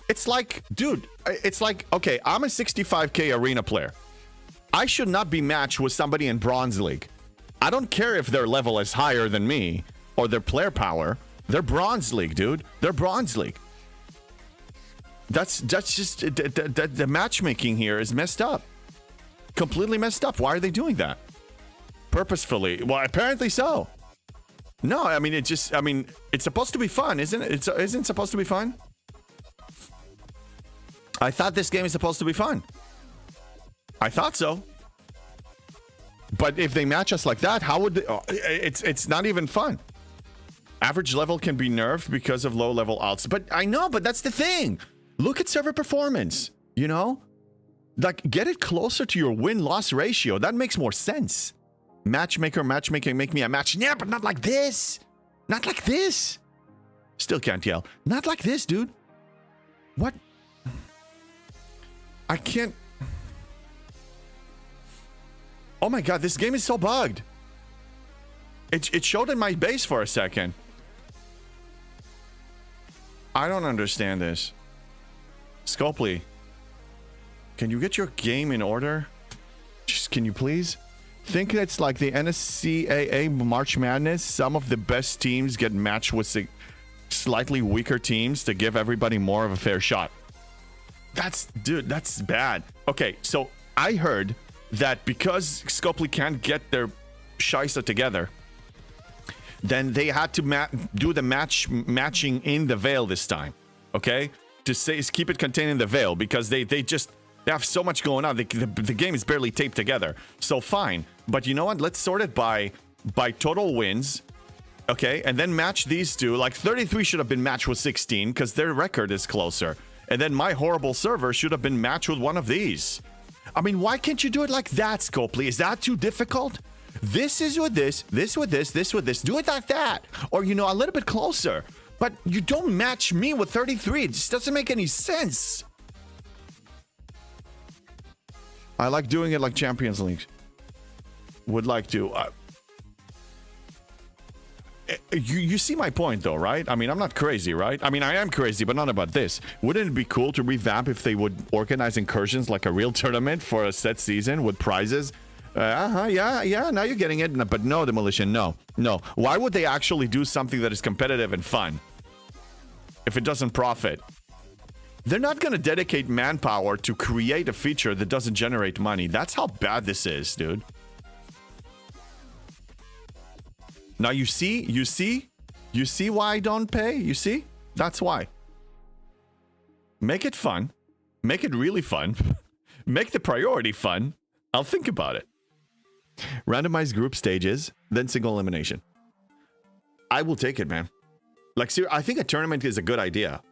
S2: It's like, dude, it's like, okay, I'm a 65k arena player. I should not be matched with somebody in Bronze League. I don't care if their level is higher than me or their player power. They're Bronze League, dude. They're Bronze League. That's just the matchmaking here is messed up. Completely messed up. Why are they doing that? Purposefully? Well, apparently so. No, I mean, it's supposed to be fun, isn't it? Isn't it supposed to be fun? I thought this game is supposed to be fun. I thought so. But if they match us like that, how would they, it's not even fun. Average level can be nerfed because of low level alts. But I know, but that's the thing. Look at server performance, you know? Like, get it closer to your win-loss ratio. That makes more sense. Matchmaking, make me a match. Yeah, but not like this. Not like this. Still can't yell. Not like this, dude. What? I can't. Oh my god, this game is so bugged. It showed in my base for a second. I don't understand this. Scopely, can you get your game in order? Just, can you please? Think it's like the NSCAA March Madness. Some of the best teams get matched with slightly weaker teams to give everybody more of a fair shot. Dude, that's bad. Okay, so I heard that because Scopely can't get their Shisa together, then they had to do the matching in the Veil this time. Okay? To say keep it contained in the Veil, because they have so much going on. The game is barely taped together. So fine. But you know what? Let's sort it by total wins. Okay? And then match these two. Like 33 should have been matched with 16 because their record is closer. And then my horrible server should have been matched with one of these. I mean, why can't you do it like that, Scopely? Is that too difficult? This is with this, this with this, this with this. Do it like that. Or, you know, a little bit closer. But you don't match me with 33. It just doesn't make any sense. I like doing it like Champions League. Would like to. You see my point, though, right? I mean, I'm not crazy, right? I mean, I am crazy, but not about this. Wouldn't it be cool to revamp if they would organize incursions like a real tournament for a set season with prizes? Yeah, now you're getting it. But no, Demolition, no. Why would they actually do something that is competitive and fun if it doesn't profit? They're not going to dedicate manpower to create a feature that doesn't generate money. That's how bad this is, dude. Now you see, You see why I don't pay? You see? That's why. Make it fun. Make it really fun. Make the priority fun. I'll think about it. Randomized group stages, then single elimination. I will take it, man. Like, I think a tournament is a good idea.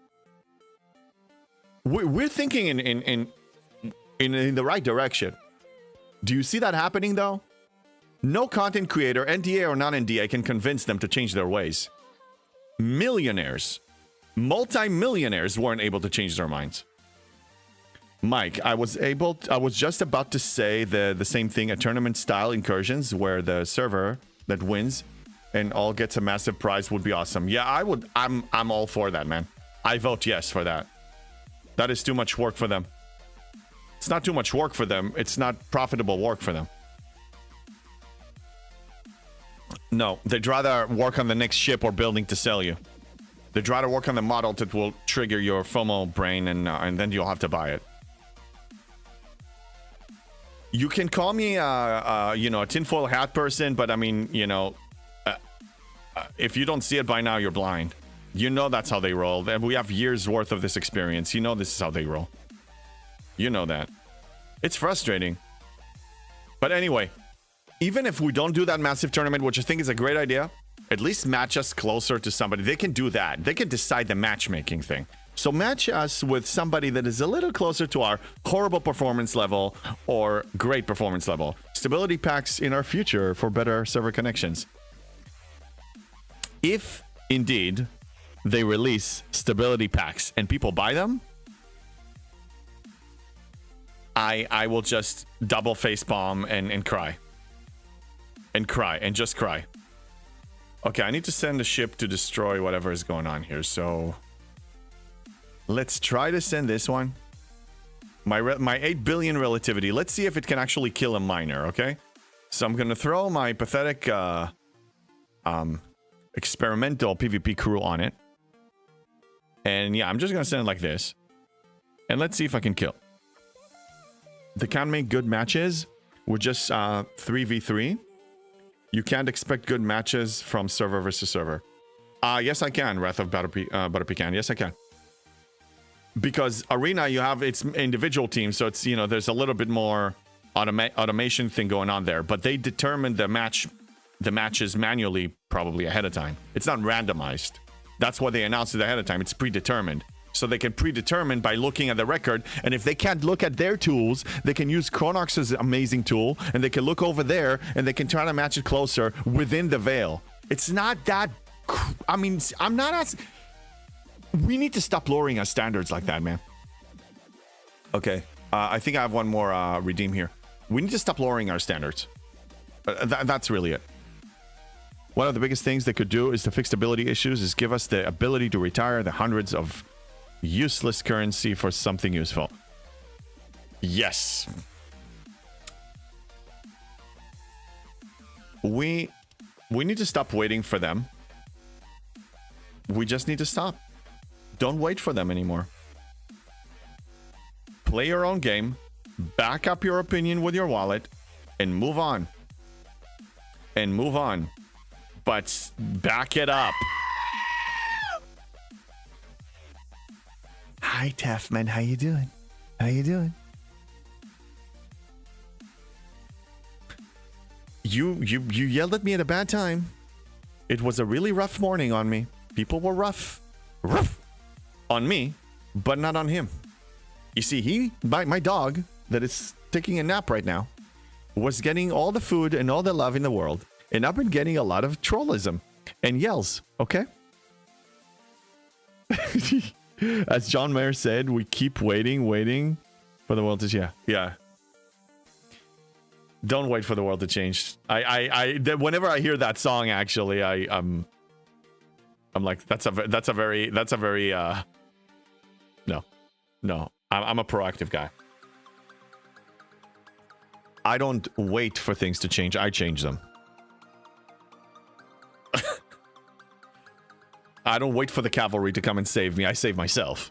S2: We're thinking in the right direction. Do you see that happening, though? No content creator, Ent-E or non-Ent-E, can convince them to change their ways. Millionaires, multi-millionaires weren't able to change their minds. Mike, I was just about to say the same thing. A tournament style incursions where the server that wins and all gets a massive prize would be awesome. Yeah, I would. I'm all for that, man. I vote yes for that. That is too much work for them. It's not too much work for them. It's not profitable work for them. No, they'd rather work on the next ship or building to sell you. They'd rather work on the model that will trigger your FOMO brain and then you'll have to buy it. You can call me, a tinfoil hat person, but I mean, if you don't see it by now, you're blind. You know that's how they roll. And we have years worth of this experience. You know this is how they roll. You know that. It's frustrating. But anyway, even if we don't do that massive tournament, which I think is a great idea, at least match us closer to somebody. They can do that. They can decide the matchmaking thing. So match us with somebody that is a little closer to our horrible performance level or great performance level. Stability packs in our future for better server connections. If indeed they release stability packs and people buy them, I will just double facepalm and cry. And cry and just cry. Okay, I need to send a ship to destroy whatever is going on here. So let's try to send this one. My 8 billion relativity. Let's see if it can actually kill a miner, okay? So I'm going to throw my pathetic experimental PvP crew on it. And yeah, I'm just going to send it like this. And let's see if I can kill. They can't make good matches with just 3v3. You can't expect good matches from server versus server. Yes, I can, Wrath of Butterpecan. Yes, I can. Because Arena, you have its individual teams, so it's, there's a little bit more automation thing going on there. But they determine the matches manually, probably ahead of time. It's not randomized. That's why they announced it ahead of time. It's predetermined. So they can predetermine by looking at the record. And if they can't look at their tools, they can use Chronox's amazing tool. And they can look over there and they can try to match it closer within the veil. It's not that... I mean, I'm not as... We need to stop lowering our standards like that, man. Okay. I think I have one more redeem here. We need to stop lowering our standards. That's really it. One of the biggest things they could do is to fix stability issues, is give us the ability to retire the hundreds of useless currency for something useful. Yes. We need to stop waiting for them. We just need to stop. Don't wait for them anymore. Play your own game, back up your opinion with your wallet, and move on. And move on. But back it up. Hi, Taffman. How you doing? How you doing? You yelled at me at a bad time. It was a really rough morning on me. People were rough on me, but not on him. You see, my dog that is taking a nap right now was getting all the food and all the love in the world, and I've been getting a lot of trollism and yells. Okay. As John Mayer said, we keep waiting for the world to yeah. Don't wait for the world to change. Whenever I hear that song, actually, I'm like, that's a very no. I'm a proactive guy. I don't wait for things to change. I change them. I don't wait for the cavalry to come and save me. I save myself.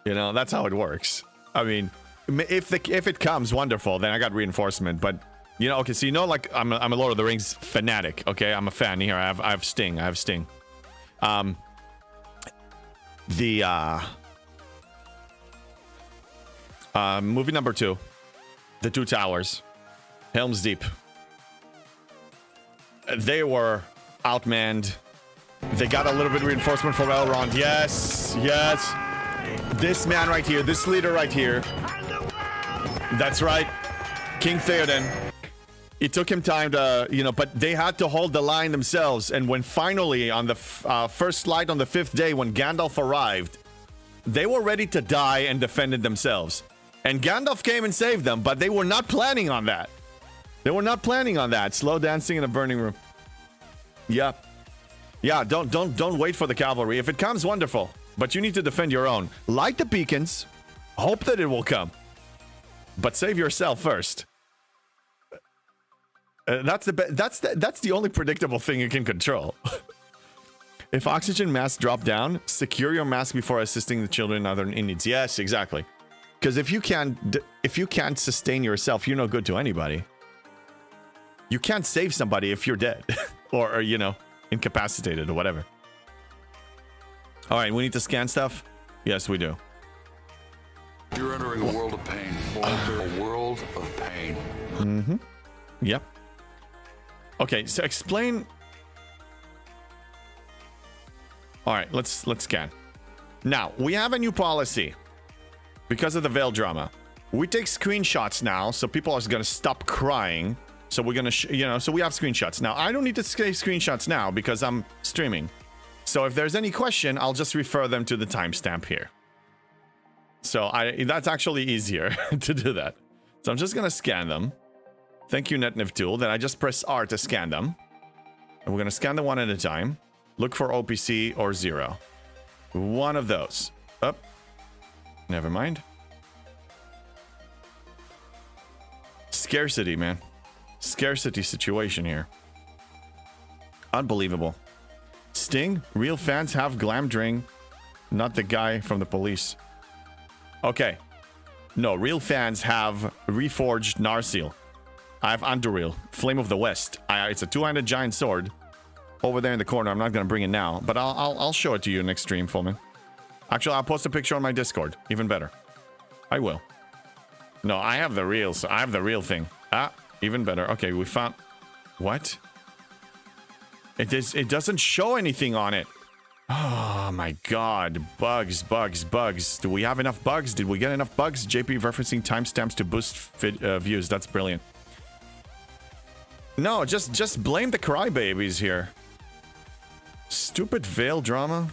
S2: That's how it works. I mean, if it comes, wonderful. Then I got reinforcement. But okay. So like I'm a Lord of the Rings fanatic. Okay, I'm a fan here. I have Sting. Movie number 2, The Two Towers, Helm's Deep. They were outmanned. They got a little bit of reinforcement from Elrond. Yes, yes. This man right here, this leader right here. That's right, King Theoden. It took him time to, but they had to hold the line themselves. And when finally, on the first light on the 5th day, when Gandalf arrived, they were ready to die and defended themselves. And Gandalf came and saved them, but they were not planning on that. They were not planning on that. Slow dancing in a burning room. Yeah. Yeah, don't wait for the cavalry. If it comes, wonderful. But you need to defend your own. Light the beacons. Hope that it will come. But save yourself first. That's the only predictable thing you can control. If oxygen masks drop down, secure your mask before assisting the children and other in needs. Yes, exactly. Because if you can't sustain yourself, you're no good to anybody. You can't save somebody if you're dead or incapacitated or whatever. All right, we need to scan stuff. Yes, we do.
S4: You're entering a world of pain, Walter. A world of pain.
S2: Mm-hmm. Yep. Okay, so explain. All right, let's scan. Now, we have a new policy because of the veil drama. We take screenshots now, so people are going to stop crying. So we're going to, so we have screenshots. Now, I don't need to take screenshots now because I'm streaming. So if there's any question, I'll just refer them to the timestamp here. So that's actually easier to do that. So I'm just going to scan them. Thank you, NetNiv tool. Then I just press R to scan them. And we're going to scan them one at a time. Look for OPC or 0. One of those. Up. Never mind. Scarcity, man. Scarcity situation here. Unbelievable. Sting, real fans have Glamdring, not the guy from the police. Okay. No, real fans have Reforged Narsil. I have Anduril, Flame of the West. It's a 2-handed giant sword. Over there in the corner. I'm not going to bring it now, but I'll show it to you next stream, Fullman. Actually, I'll post a picture on my Discord. Even better. I will. No, I have the real. So I have the real thing. Even better. Okay, we found. What? It doesn't show anything on it. Oh my god. Bugs. Do we have enough bugs? Did we get enough bugs? JP referencing timestamps to boost views. That's brilliant. No, just blame the crybabies here. Stupid veil drama.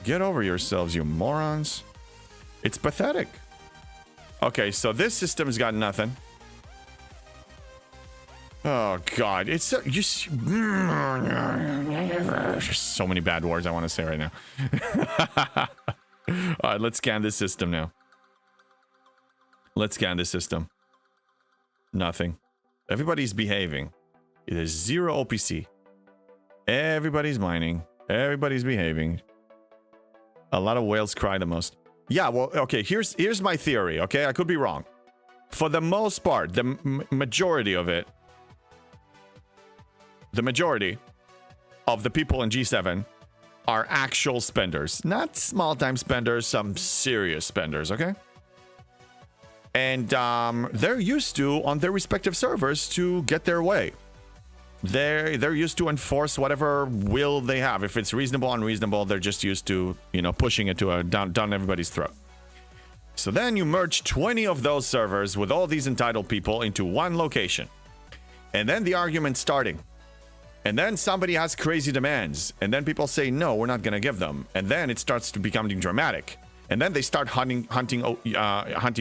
S2: Get over yourselves, you morons. It's pathetic. Okay, so this system's got nothing. Oh god, it's just so many bad words I want to say right now. All right, let's scan this system now. Let's scan this system. Nothing. Everybody's behaving. There's 0 OPC. Everybody's mining. Everybody's behaving. A lot of whales cry the most. Yeah, well, okay, here's my theory, okay? I could be wrong. For the most part, the majority of it, the majority of the people in G7 are actual spenders. Not small-time spenders, some serious spenders, okay? And they're used to, on their respective servers, to get their way. They're used to enforce whatever will they have. If it's reasonable, unreasonable, they're just used to, pushing it to down everybody's throat. So then you merge 20 of those servers with all these entitled people into one location. And then the argument's starting. And then somebody has crazy demands. And then people say, no, we're not going to give them. And then it starts to becoming dramatic. And then they start hunting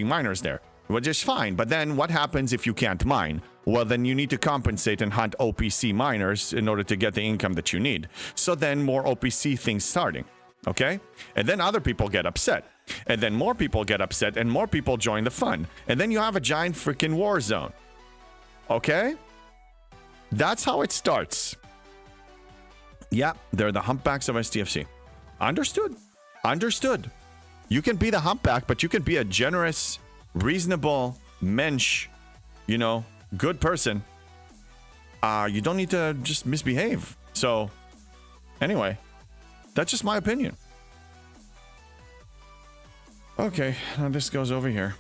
S2: miners there, which is fine. But then what happens if you can't mine? Well, then you need to compensate and hunt OPC miners in order to get the income that you need. So then more OPC things starting, okay? And then other people get upset. And then more people get upset and more people join the fun. And then you have a giant freaking war zone, okay? That's how it starts. Yeah, they're the humpbacks of STFC. Understood. Understood. You can be the humpback, but you can be a generous, reasonable, mensch, good person. You don't need to just misbehave. So Anyway, that's just my opinion. Okay, now this goes over here.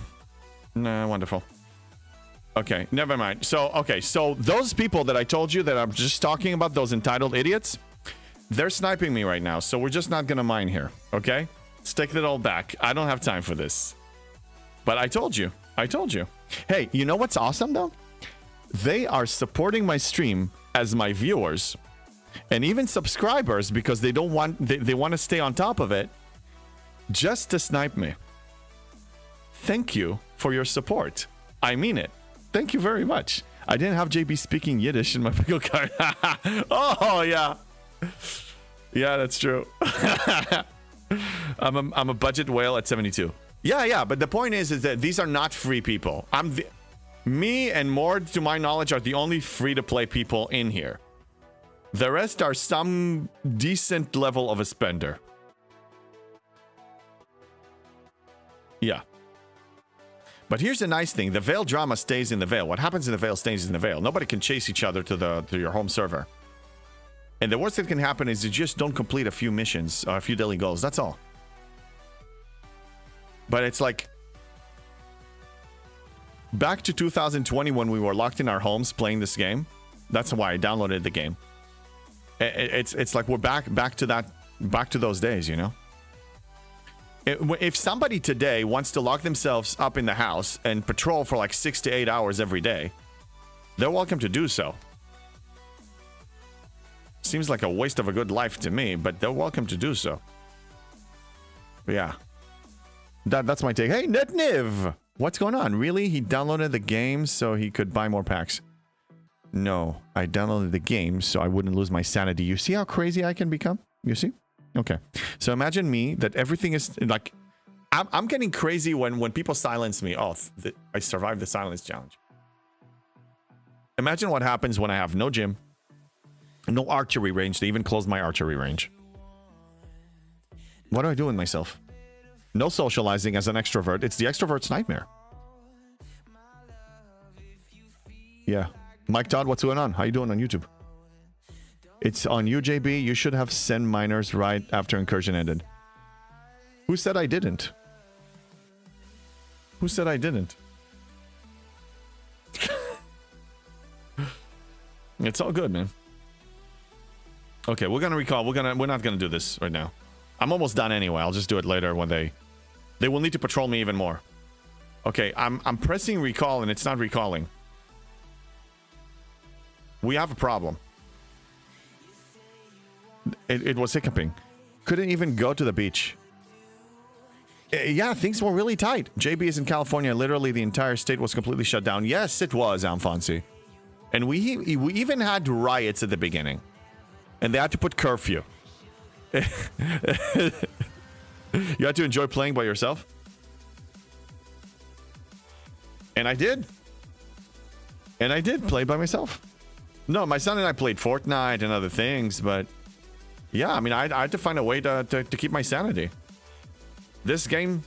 S2: Nah, wonderful. Okay, never mind. So, okay, so those people that I told you that I'm just talking about, those entitled idiots, they're sniping me right now, so we're just not gonna mine here, okay? Let's take it all back. I don't have time for this. But I told you. I told you. Hey, you know what's awesome, though? They are supporting my stream as my viewers and even subscribers because they don't want they want to stay on top of it just to snipe me. Thank you for your support. I mean it. Thank you very much. I didn't have JB speaking Yiddish in my pickle card. Oh, yeah. Yeah, that's true. I'm a budget whale at 72. Yeah, but the point is that these are not free people. Me and more, to my knowledge, are the only free-to-play people in here. The rest are some decent level of a spender. Yeah. But here's the nice thing. The Veil drama stays in the Veil. What happens in the Veil stays in the Veil. Nobody can chase each other to your home server. And the worst that can happen is you just don't complete a few missions, a few daily goals. That's all. But it's like back to 2020 when we were locked in our homes playing this game. That's why I downloaded the game. It's like we're back to those days, you know. If somebody today wants to lock themselves up in the house and patrol for like 6 to 8 hours every day, they're welcome to do so. Seems like a waste of a good life to me, but they're welcome to do so. Yeah. That's my take. Hey, Netniv! What's going on? Really? He downloaded the game so he could buy more packs. No, I downloaded the game so I wouldn't lose my sanity. You see how crazy I can become? You see? Okay. So imagine me that everything is like... I'm getting crazy when people silence me. Oh, I survived the silence challenge. Imagine what happens when I have no gym, no archery range. They even closed my archery range. What do I do with myself? No socializing as an extrovert. It's the extrovert's nightmare. Yeah. Mike Todd, what's going on? How you doing on YouTube? It's on UJB. You should have sent miners right after incursion ended. Who said I didn't? Who said I didn't? It's all good, man. Okay, we're gonna recall. We're not gonna do this right now. I'm almost done anyway. I'll just do it later when they will need to patrol me even more. Okay, I'm pressing recall and it's not recalling. We have a problem. It was hiccuping. Couldn't even go to the beach. Yeah, things were really tight. JB is in California. Literally, the entire state was completely shut down. Yes, it was, Alfonsi. And we even had riots at the beginning. And they had to put curfew. You had to enjoy playing by yourself. And I did. And I did play by myself. No, my son and I played Fortnite and other things, but yeah, I mean, I had to find a way to keep my sanity. This game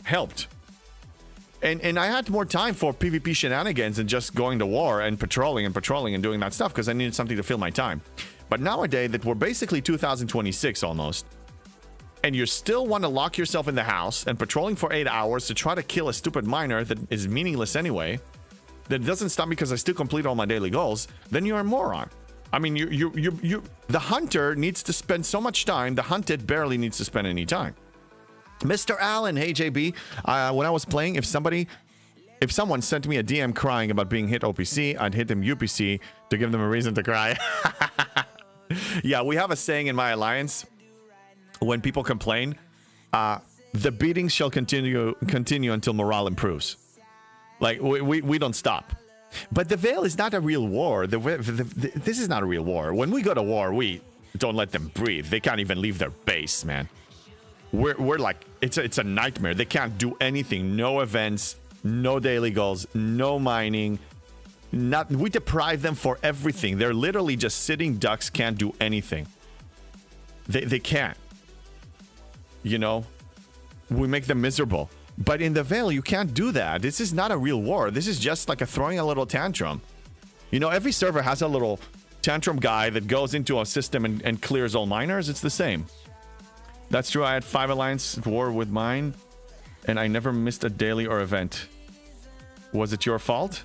S2: helped. And I had more time for PvP shenanigans and just going to war and patrolling and doing that stuff because I needed something to fill my time. But nowadays that we're basically 2026 almost, and you still want to lock yourself in the house and patrolling for 8 hours to try to kill a stupid miner that is meaningless anyway, that doesn't stop because I still complete all my daily goals, then you're a moron. I mean, the hunter needs to spend so much time, the hunted barely needs to spend any time. Mr. Allen, hey JB, when I was playing, if someone sent me a DM crying about being hit OPC, I'd hit them UPC to give them a reason to cry. Yeah, we have a saying in my alliance, when people complain, the beatings shall continue until morale improves. Like, we don't stop. But the Veil is not a real war. This is not a real war. When we go to war, we don't let them breathe. They can't even leave their base, man. We're like, it's a nightmare. They can't do anything. No events, no daily goals, no mining. We deprive them for everything. They're literally just sitting ducks, can't do anything. They can't. You know? We make them miserable. But in the Veil, you can't do that. This is not a real war. This is just like throwing a little tantrum. You know, every server has a little tantrum guy that goes into a system and clears all miners. It's the same. That's true. I had 5 alliance at war with mine, and I never missed a daily or event. Was it your fault?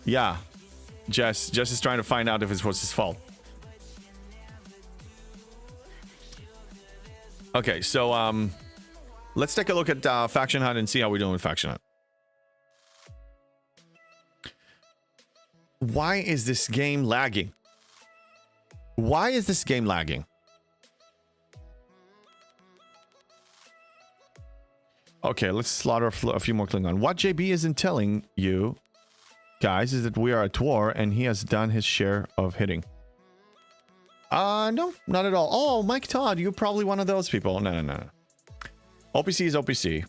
S2: Yeah. Jess is trying to find out if it was his fault. Okay, so let's take a look at Faction Hunt and see how we're doing with Faction Hunt. Why is this game lagging? Why is this game lagging? Okay, let's slaughter a few more Klingon. What JB isn't telling you, guys, is that we are at war and he has done his share of hitting. No, not at all. Oh, Mike Todd, you're probably one of those people. No. OPC is OPC.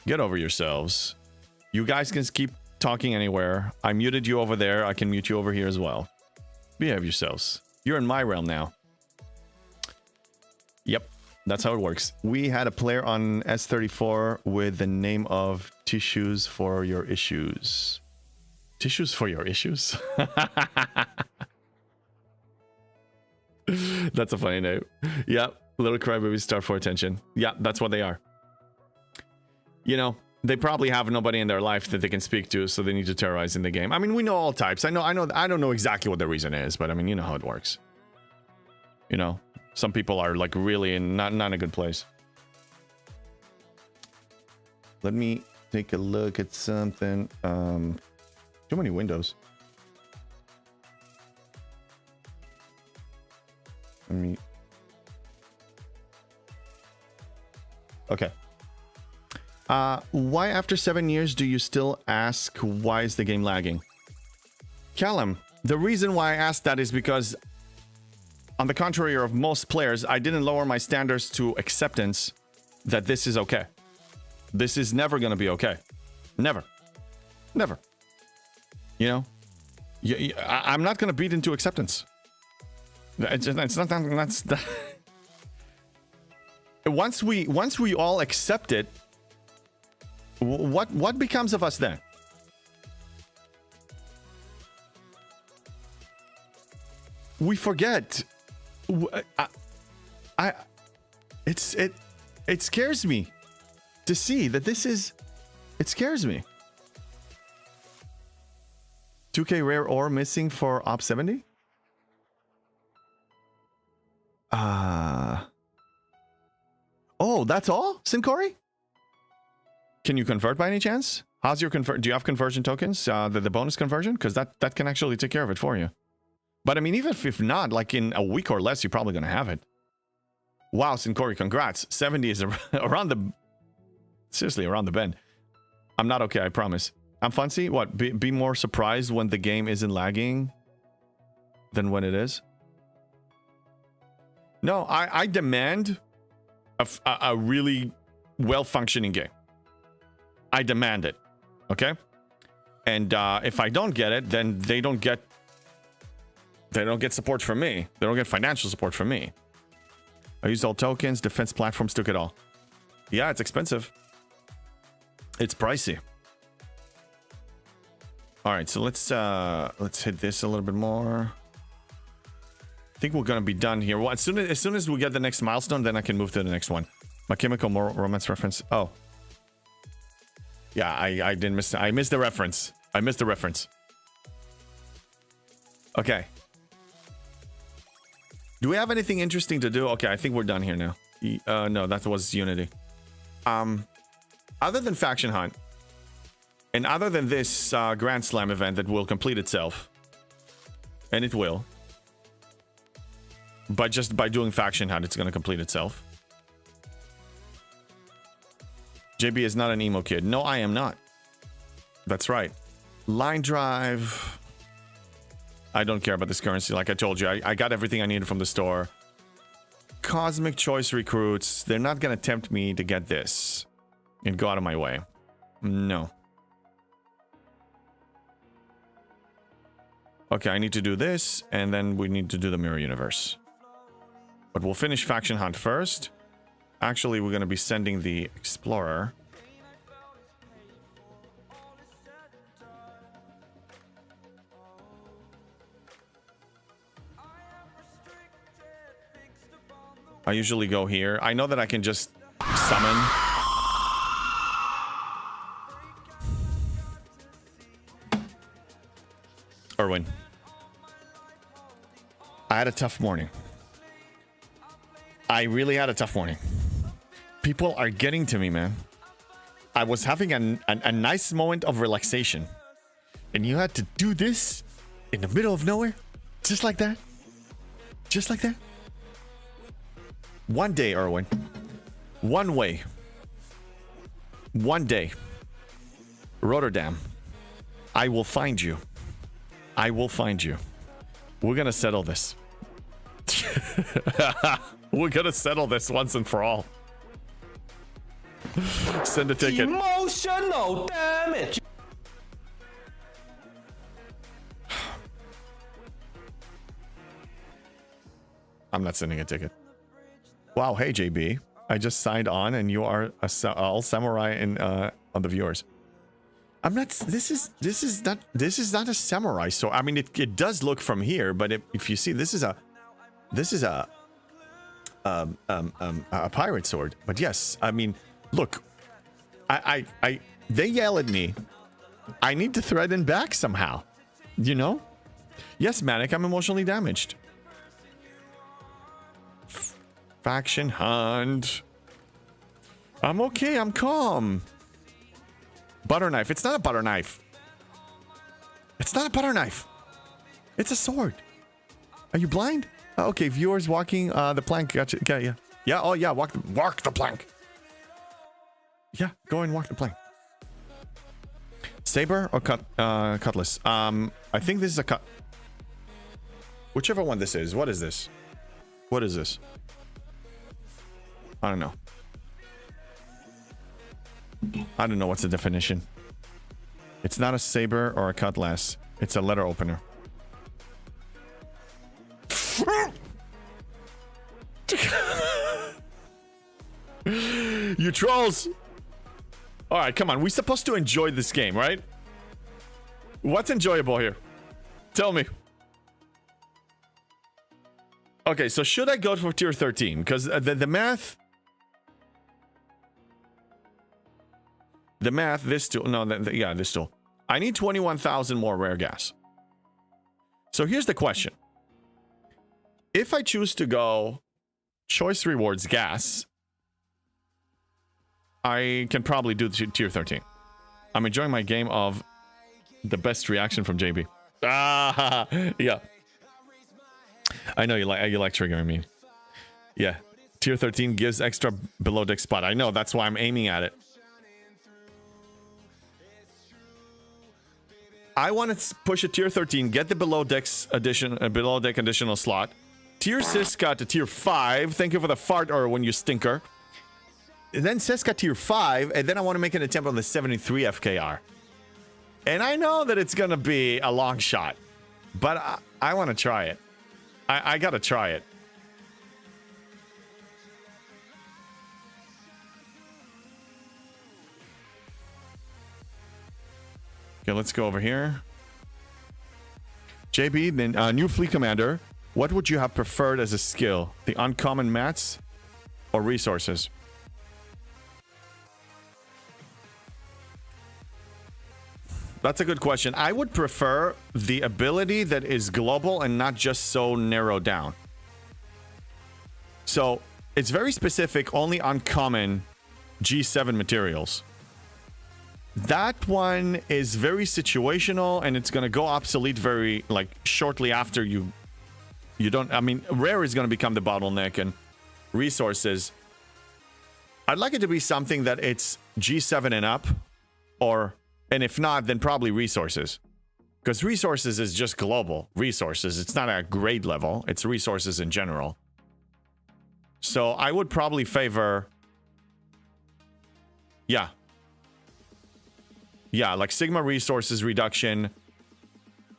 S2: Get over yourselves. You guys can keep talking anywhere. I muted you over there. I can mute you over here as well. Behave yourselves. You're in my realm now. Yep, that's how it works. We had a player on S34 with the name of Tissues for Your Issues. Tissues for Your Issues? That's a funny name. Yeah, little crybabies start for attention. Yeah, that's what they are. You know, they probably have nobody in their life that they can speak to, so they need to terrorize in the game. I mean, we know all types. I don't know exactly what the reason is, but I mean, you know how it works. You know, some people are like really in not a good place. Let me take a look at something. Too many windows. Let me. Okay. Why after 7 years do you still ask why is the game lagging? Callum, the reason why I asked that is because on the contrary of most players, I didn't lower my standards to acceptance that this is okay. This is never going to be okay. Never. Never. You know? I'm not going to beat into acceptance. It's not that's the once we all accept it, what becomes of us then? We forget. It scares me to see that this is. It scares me. 2K rare ore missing for Op 70. Oh, that's all, Sincori? Can you convert by any chance? How's your convert? Do you have conversion tokens? The bonus conversion, because that can actually take care of it for you. But I mean, even if not, like in a week or less, you're probably gonna have it. Wow, Sincori, congrats! 70 is around the seriously around the bend. I'm not okay, I promise. I'm fancy. What? Be more surprised when the game isn't lagging than when it is. No, I demand a really well-functioning game. I demand it, okay? And if I don't get it, then they don't get support from me. They don't get financial support from me. I used all tokens. Defense platforms took it all. Yeah, it's expensive. It's pricey. All right, so let's hit this a little bit more. I think we're gonna be done here. Well, as soon as we get the next milestone, then I can move to the next one. My Chemical Romance reference. Oh, yeah, I didn't miss. I missed the reference. I missed the reference. Okay. Do we have anything interesting to do? Okay, I think we're done here now. No, that was Unity. Other than Faction Hunt, and other than this Grand Slam event that will complete itself, and it will. But just by doing Faction Hunt, it's going to complete itself. JB is not an emo kid. No, I am not. That's right. Line drive. I don't care about this currency. Like I told you, I got everything I needed from the store. Cosmic Choice recruits. They're not going to tempt me to get this and go out of my way. No. Okay, I need to do this, and then we need to do the Mirror Universe. But we'll finish Faction Hunt first. Actually, we're going to be sending the Explorer. I usually go here. I know that I can just summon. Erwin. I had a tough morning. I really had a tough morning. People are getting to me, man. I was having a nice moment of relaxation. And you had to do this in the middle of nowhere? Just like that? Just like that? One day, Erwin. One way. One day. Rotterdam. I will find you. I will find you. We're gonna settle this. We're gonna settle this once and for all. Send a ticket.
S5: Emotional damage.
S2: I'm not sending a ticket. Wow, hey JB. I just signed on and you are all samurai in on the viewers. I'm not this is not a samurai sword. I mean it does look from here, but if you see this is a pirate sword. But yes, I mean look, I they yell at me. I need to threaten back somehow. You know? Yes, Manic, I'm emotionally damaged. Faction hunt. I'm okay, I'm calm. Butter knife. It's not a butter knife. It's not a butter knife. It's a sword. Are you blind? Okay, viewers walking the plank. Gotcha. Okay, yeah. Yeah, oh yeah, walk the plank. Yeah, go and walk the plank. Saber or cutlass? I think this is a cut. Whichever one this is. What is this? What is this? I don't know. I don't know what's the definition. It's not a saber or a cutlass. It's a letter opener. You trolls! Alright, come on. We're supposed to enjoy this game, right? What's enjoyable here? Tell me. Okay, so should I go for tier 13? Because the math... The math, this tool... No, yeah, this tool. I need 21,000 more rare gas. So here's the question. If I choose to go choice rewards gas, I can probably do tier 13. I'm enjoying my game of the best reaction from JB. Ah, yeah. I know you like triggering me. Yeah. Tier 13 gives extra below deck spot. I know, that's why I'm aiming at it. I want to push a tier 13, get the below deck additional slot. Tier Siska to tier 5. Thank you for the fart or when you stinker. And then Siska tier 5, and then I want to make an attempt on the 73 FKR. And I know that it's gonna be a long shot, but I want to try it. I gotta try it. Okay, let's go over here. JB, then new fleet commander. What would you have preferred as a skill? The uncommon mats or resources? That's a good question. I would prefer the ability that is global and not just so narrowed down. So it's very specific, only uncommon G7 materials. That one is very situational and it's going to go obsolete very like shortly after you don't. I mean, rare is going to become the bottleneck and resources. I'd like it to be something that it's G7 and up, and if not, then probably resources. Because resources is just global resources. It's not a grade level. It's resources in general. So I would probably favor... Yeah. Yeah, like Sigma resources reduction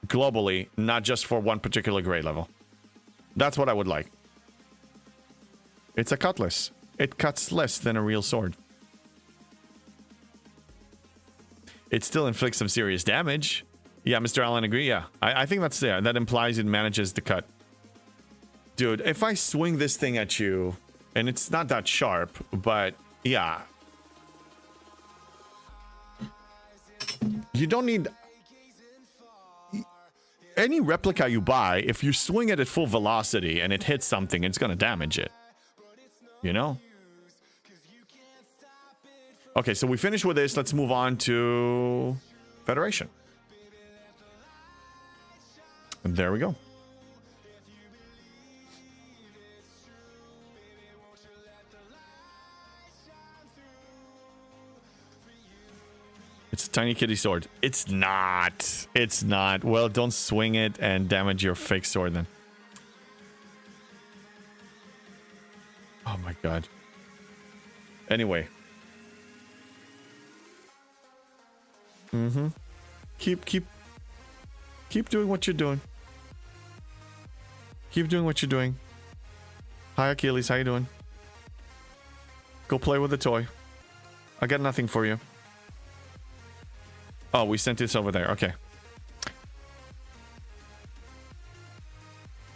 S2: globally, not just for one particular grade level. That's what I would like. It's a cutlass. It cuts less than a real sword. It still inflicts some serious damage. Yeah, Mr. Allen, agree. Yeah, I think that's there. That implies it manages the cut. Dude, if I swing this thing at you, And it's not that sharp, but yeah. You don't need any replica you buy. If you swing it at full velocity and it hits something, it's going to damage it. You know? Okay, so we finished with this. Let's move on to Federation. And there we go. It's a tiny kitty sword. It's not. It's not. Well, don't swing it and damage your fake sword then. Oh my god. Anyway. Keep doing what you're doing. Keep doing what you're doing. Hi Achilles, how you doing? Go play with the toy. I got nothing for you. Oh, we sent this over there. Okay.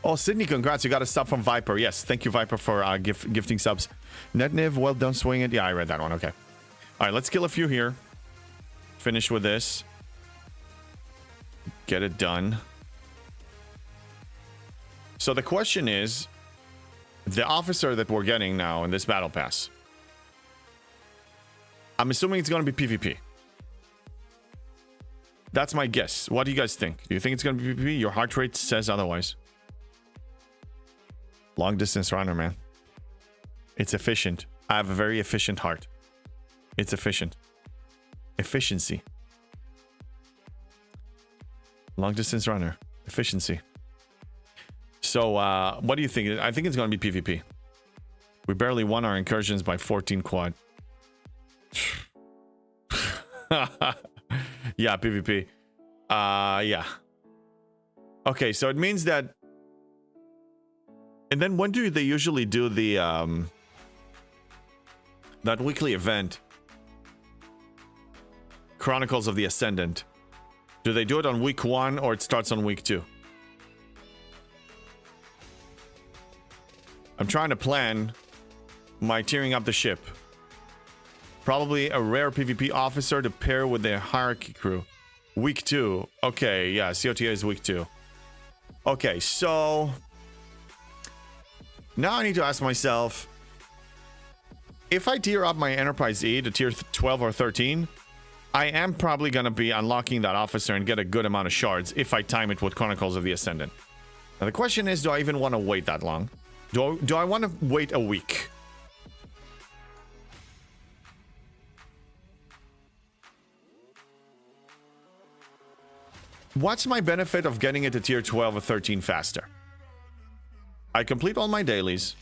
S2: Oh, Sydney, congrats. You got a sub from Viper. Yes, thank you, Viper, for gifting subs. Netniv, well done, swing it. Yeah, I read that one. Okay. All right, let's kill a few here. Finish with this. Get it done. So the question is, the officer that we're getting now in this battle pass, I'm assuming it's going to be PvP. That's my guess. What do you guys think? Do you think it's going to be PvP? Your heart rate says otherwise. Long distance runner, man. It's efficient. I have a very efficient heart. It's efficient. Efficiency. Long distance runner. Efficiency. So, what do you think? I think it's going to be PvP. We barely won our incursions by 14 quad. Yeah, PvP. Yeah. Okay, so it means that... And then when do they usually do the, that weekly event? Chronicles of the Ascendant. Do they do it on week 1 or it starts on week 2? I'm trying to plan my tearing up the ship. Probably a rare PvP officer to pair with the hierarchy crew. Week 2. Okay, yeah, COTA is week 2. Okay, so... Now I need to ask myself, if I tier up my Enterprise E to tier 12 or 13, I am probably going to be unlocking that officer and get a good amount of shards if I time it with Chronicles of the Ascendant. Now the question is, do I even want to wait that long? Do I want to wait a week? What's my benefit of getting it to tier 12 or 13 faster? I complete all my dailies.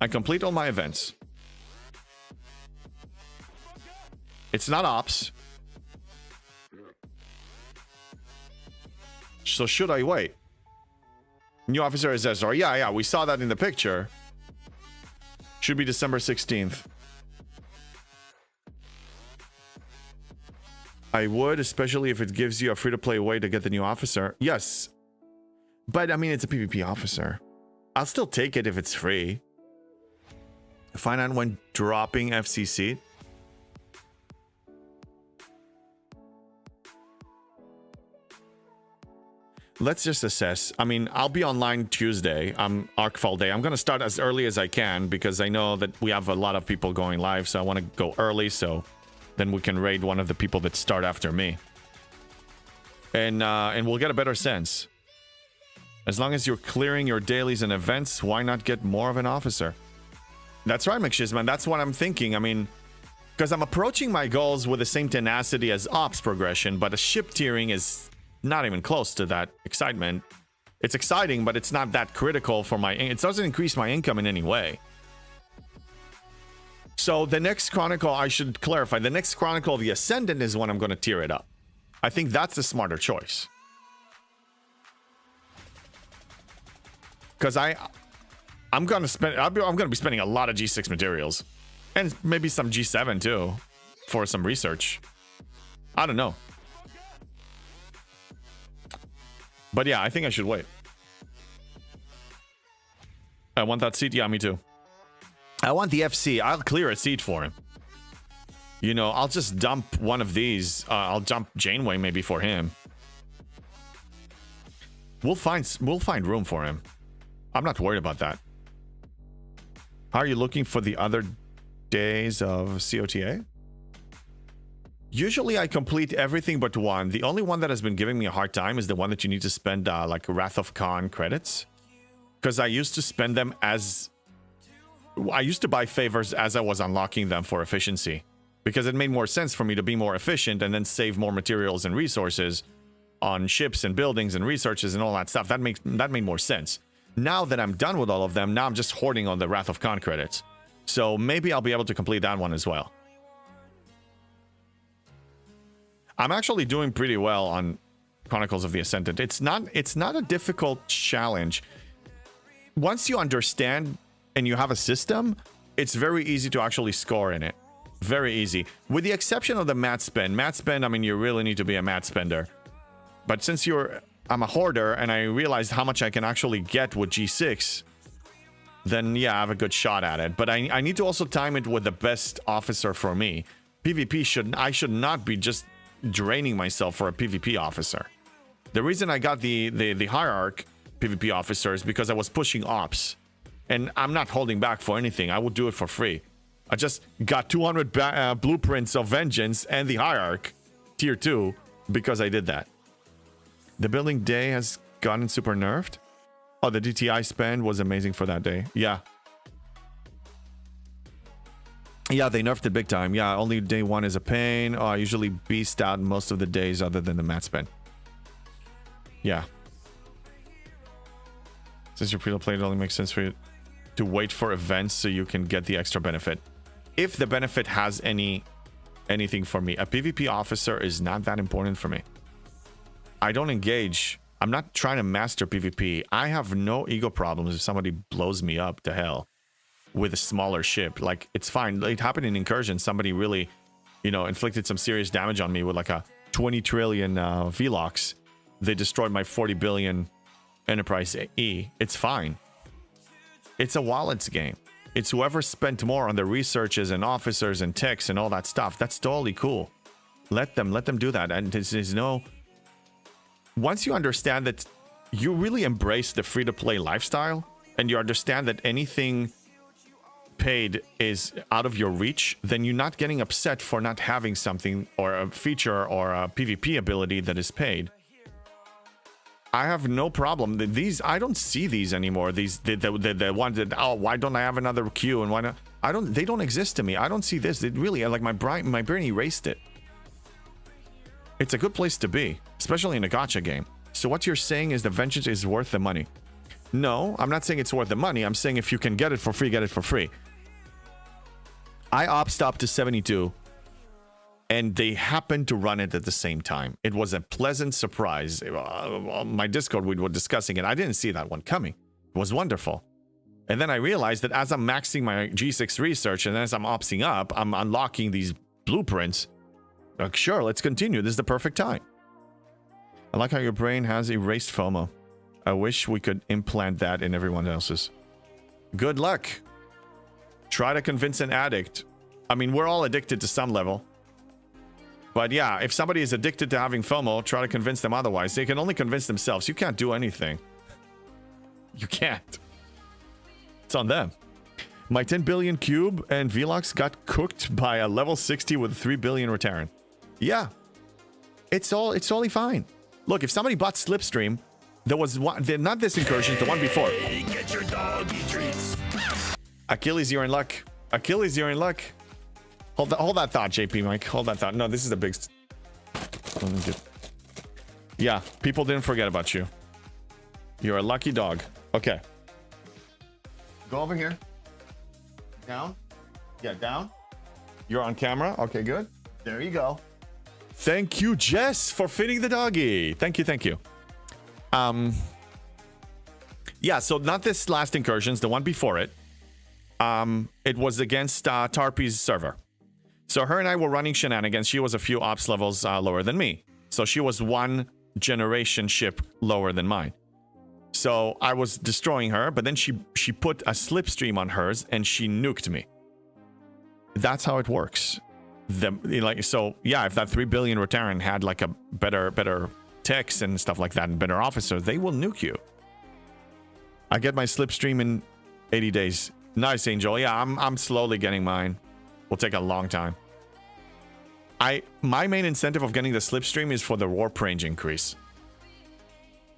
S2: I complete all my events. It's not ops. So should I wait? New officer is SR. Yeah, we saw that in the picture. Should be December 16th. I would, especially if it gives you a free-to-play way to get the new officer. Yes. But, I mean, it's a PvP officer. I'll still take it if it's free. Find out when dropping FCC. Let's just assess. I mean, I'll be online Tuesday. I'm Arcfall Day. I'm going to start as early as I can because I know that we have a lot of people going live. So I want to go early so then we can raid one of the people that start after me. And we'll get a better sense. As long as you're clearing your dailies and events, why not get more of an officer? That's right, McShizman. That's what I'm thinking. I mean, because I'm approaching my goals with the same tenacity as ops progression, but a ship tiering is not even close to that excitement. It's exciting, but it's not that critical for my... It doesn't increase my income in any way. So the next Chronicle, I should clarify, the next Chronicle of the Ascendant is when I'm going to tier it up. I think that's the smarter choice. Because I'm going to spend... I'm going to be spending a lot of G6 materials. And maybe some G7 too. For some research. I don't know. But yeah, I think I should wait. I want that seat. Yeah, me too. I want the FC. I'll clear a seat for him. You know, I'll just dump one of these. I'll dump Janeway maybe for him. We'll find room for him. I'm not worried about that. How are you looking for the other days of COTA? Usually I complete everything but one. The only one that has been giving me a hard time is the one that you need to spend like Wrath of Khan credits. Because I used to spend them as... I used to buy favors as I was unlocking them for efficiency. Because it made more sense for me to be more efficient and then save more materials and resources on ships and buildings and researches and all that stuff. That made more sense. Now that I'm done with all of them, now I'm just hoarding on the Wrath of Khan credits. So maybe I'll be able to complete that one as well. I'm actually doing pretty well on Chronicles of the Ascendant. It's not a difficult challenge. Once you understand and you have a system, it's very easy to actually score in it. Very easy. With the exception of the mat spend. Mat spend, I mean, you really need to be a mat spender. But since I'm a hoarder and I realized how much I can actually get with G6, then yeah, I have a good shot at it. But I need to also time it with the best officer for me. PvP I should not be just draining myself for a PvP officer. The reason I got the hierarch PvP officer is because I was pushing ops. And I'm not holding back for anything. I would do it for free. I just got 200 blueprints of vengeance and the hierarch tier 2 because I did that. The building day has gotten super nerfed. Oh, the DTI spend was amazing for that day. Yeah. Yeah, they nerfed it big time. Yeah, only day 1 is a pain. Oh, I usually beast out most of the days other than the mat spend. Yeah. Since you're free-to-play, it only makes sense for you to wait for events so you can get the extra benefit. If the benefit has anything for me. A PvP officer is not that important for me. I don't engage. I'm not trying to master PvP. I have no ego problems if somebody blows me up to hell with a smaller ship. Like, it's fine. It happened in Incursion. Somebody really, inflicted some serious damage on me with like a 20 trillion VLOX. They destroyed my 40 billion Enterprise E. It's fine. It's a wallets game. It's whoever spent more on the researches and officers and techs and all that stuff. That's totally cool. Let them do that. And there's no... Once you understand that you really embrace the free-to-play lifestyle and you understand that anything paid is out of your reach, then you're not getting upset for not having something or a feature or a PvP ability that is paid. I have no problem. These, I don't see these anymore. These, the ones that, oh, why don't I have another queue and why not? They don't exist to me. I don't see this. It really, like my brain erased it. It's a good place to be, especially in a gacha game. So what you're saying is the vengeance is worth the money. No, I'm not saying it's worth the money. I'm saying if you can get it for free, get it for free. I opted up to 72. And they happened to run it at the same time. It was a pleasant surprise. On my Discord, we were discussing it. I didn't see that one coming. It was wonderful. And then I realized that as I'm maxing my G6 research and as I'm opting up, I'm unlocking these blueprints. Like, sure, let's continue. This is the perfect time. I like how your brain has erased FOMO. I wish we could implant that in everyone else's. Good luck. Try to convince an addict. I mean, we're all addicted to some level. But yeah, if somebody is addicted to having FOMO, try to convince them otherwise. They can only convince themselves. You can't do anything. You can't. It's on them. My 10 billion cube and VLOX got cooked by a level 60 with 3 billion return. Yeah. It's totally fine. Look, if somebody bought Slipstream, there was one, not this incursion, the one before.
S1: Get your doggy treats.
S2: Achilles, you're in luck. Achilles, you're in luck. Hold that thought, JP Mike. Hold that thought. No, this is a big... Yeah, people didn't forget about you. You're a lucky dog. Okay. Go over here. Down. Yeah, down. You're on camera. Okay, good. There you go. Thank you, Jess, for fitting the doggy. Thank you, thank you. Yeah, so not this last incursions, the one before it. It was against Tarpy's server. So her and I were running shenanigans. She was a few ops levels lower than me. So she was one generation ship lower than mine. So I was destroying her, but then she put a slipstream on hers and she nuked me. That's how it works. So yeah, if that 3 billion Rotarian had like a better techs and stuff like that and better officers, they will nuke you. I get my slipstream in 80 days. Nice, Angel. Yeah, I'm slowly getting mine. Will take a long time. My main incentive of getting the slipstream is for the warp range increase.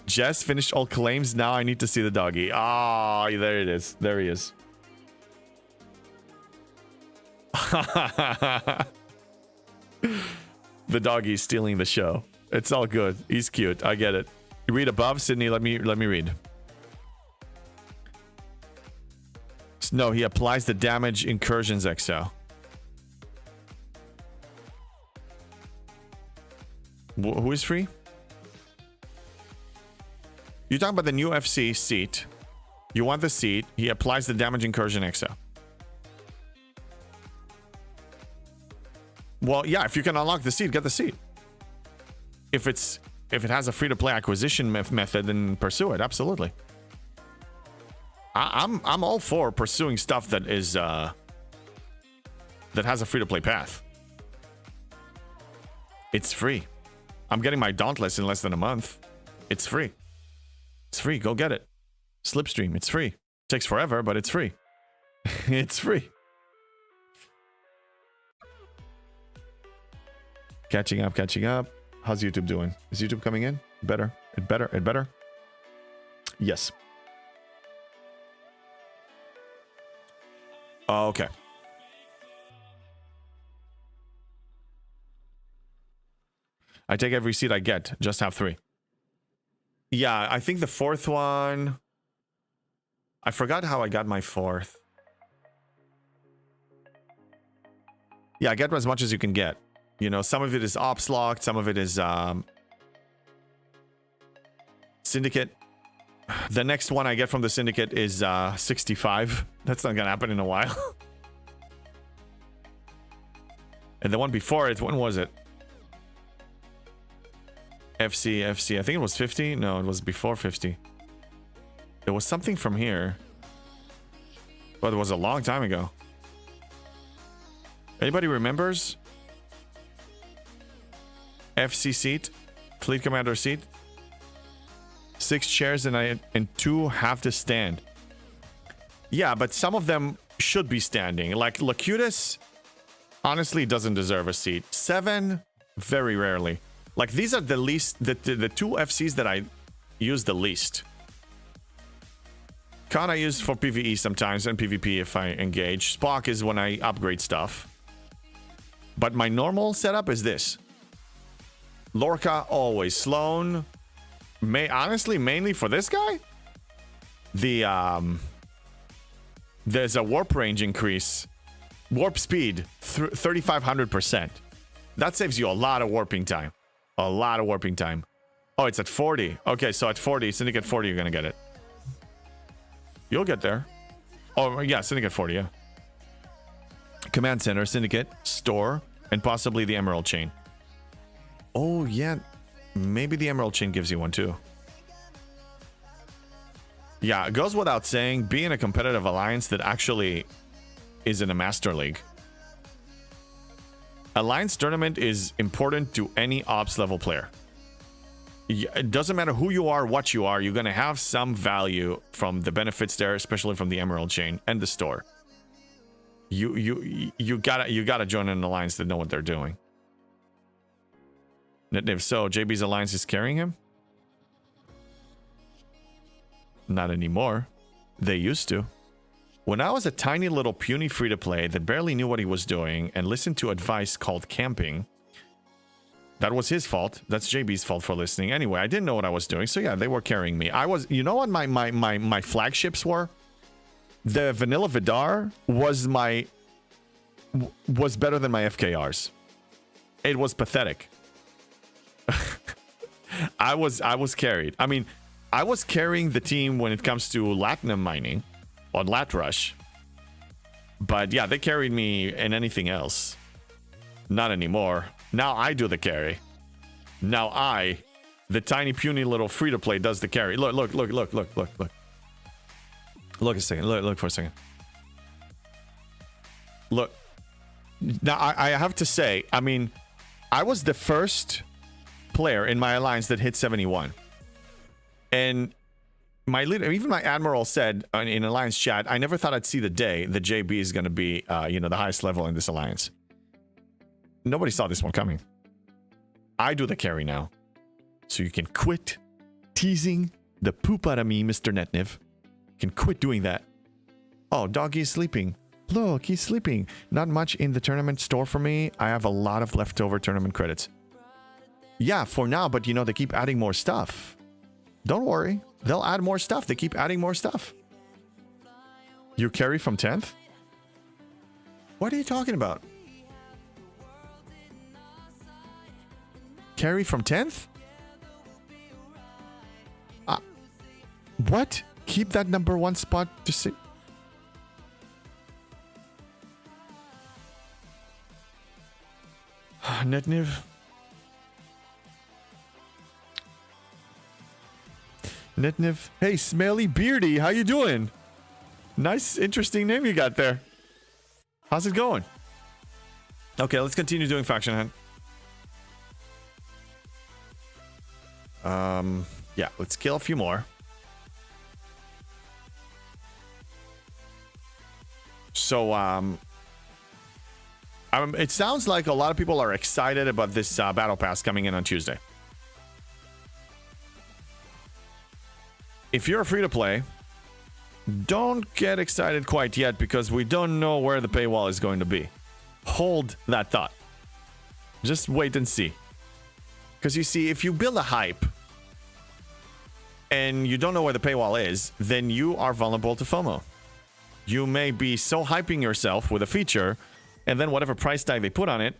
S2: Jess finished all claims. Now I need to see the doggy. Ah, there it is. There he is. The doggy's stealing the show. It's all good. He's cute. I get it. You read above, Sydney. Let me read. No, he applies the damage incursions XL. Who is free? You're talking about the new FC seat. You want the seat. He applies the damage incursion XL. Well, yeah, if you can unlock the seat, get the seat. If it has a free-to-play acquisition method, then pursue it. Absolutely. I'm all for pursuing stuff that is that has a free-to-play path. It's free. I'm getting my Dauntless in less than a month. It's free. It's free. Go get it. Slipstream. It's free. Takes forever, but it's free. It's free. Catching up. How's YouTube doing? Is YouTube coming in? Better. It better. Yes. Okay. I take every seat I get. Just have 3. Yeah, I think the 4th one... I forgot how I got my 4th. Yeah, get as much as you can get. You know, some of it is ops locked, some of it is Syndicate. The next one I get from the Syndicate is 65. That's not gonna happen in a while. And the one before it, when was it? FC. I think it was 50. No, it was before 50. There was something from here, but it was a long time ago. Anybody remembers? FC seat, fleet commander seat. 6 chairs and 2 have to stand. Yeah, but some of them should be standing. Like Locutus, honestly, doesn't deserve a seat. 7, very rarely. Like these are the least, the 2 FCs that I use the least. Khan I use for PvE sometimes and PvP if I engage. Spock is when I upgrade stuff. But my normal setup is this. Lorca always. Sloan, honestly, mainly for this guy. There's a warp range increase. Warp speed, 3,500%. That saves you a lot of warping time. A lot of warping time. Oh, it's at 40. Okay, so at 40, Syndicate 40, you're gonna get it. You'll get there. Oh, yeah, Syndicate 40, yeah. Command Center, Syndicate, Store, and possibly the Emerald Chain. Oh, yeah. Maybe the Emerald Chain gives you one, too. Yeah, it goes without saying, be in a competitive alliance that actually is in a Master League. Alliance tournament is important to any ops level player. It doesn't matter who you are, what you are, you're going to have some value from the benefits there, especially from the Emerald Chain and the store. You gotta join an alliance that know what they're doing. And if so, JB's alliance is carrying him? Not anymore. They used to. When I was a tiny little puny free-to-play that barely knew what he was doing and listened to advice called camping, that was his fault. That's JB's fault for listening. Anyway, I didn't know what I was doing, so yeah, they were carrying me. I was, you know what my flagships were? The Vanilla Vidar was better than my FKRs. It was pathetic. I was carried. I mean, I was carrying the team when it comes to Latinum mining on Latrush. But yeah, they carried me in anything else. Not anymore. Now I do the carry. Now I The tiny puny little free-to-play does the carry. Look. Look a second. Look for a second. Look. Now, I have to say, I mean, I was the first player in my alliance that hit 71. And my leader, even my admiral said in alliance chat, I never thought I'd see the day that JB is going to be, the highest level in this alliance. Nobody saw this one coming. I do the carry now. So you can quit teasing the poop out of me, Mr. Netniv. You can quit doing that. Oh, doggy is sleeping. Look, he's sleeping. Not much in the tournament store for me. I have a lot of leftover tournament credits. Yeah, for now, but they keep adding more stuff. Don't worry. They'll add more stuff. They keep adding more stuff. You carry from 10th? What are you talking about? Carry from 10th? What? Keep that number 1 spot to see. Netniv. Netniv. Hey, Smelly Beardy, how you doing? Nice, interesting name you got there. How's it going? Okay, let's continue doing faction hunt. Yeah, let's kill a few more. So, it sounds like a lot of people are excited about this battle pass coming in on Tuesday. If you're free to play, don't get excited quite yet because we don't know where the paywall is going to be. Hold that thought. Just wait and see. Because you see, if you build a hype and you don't know where the paywall is, then you are vulnerable to FOMO. You may be so hyping yourself with a feature, and then whatever price tag they put on it,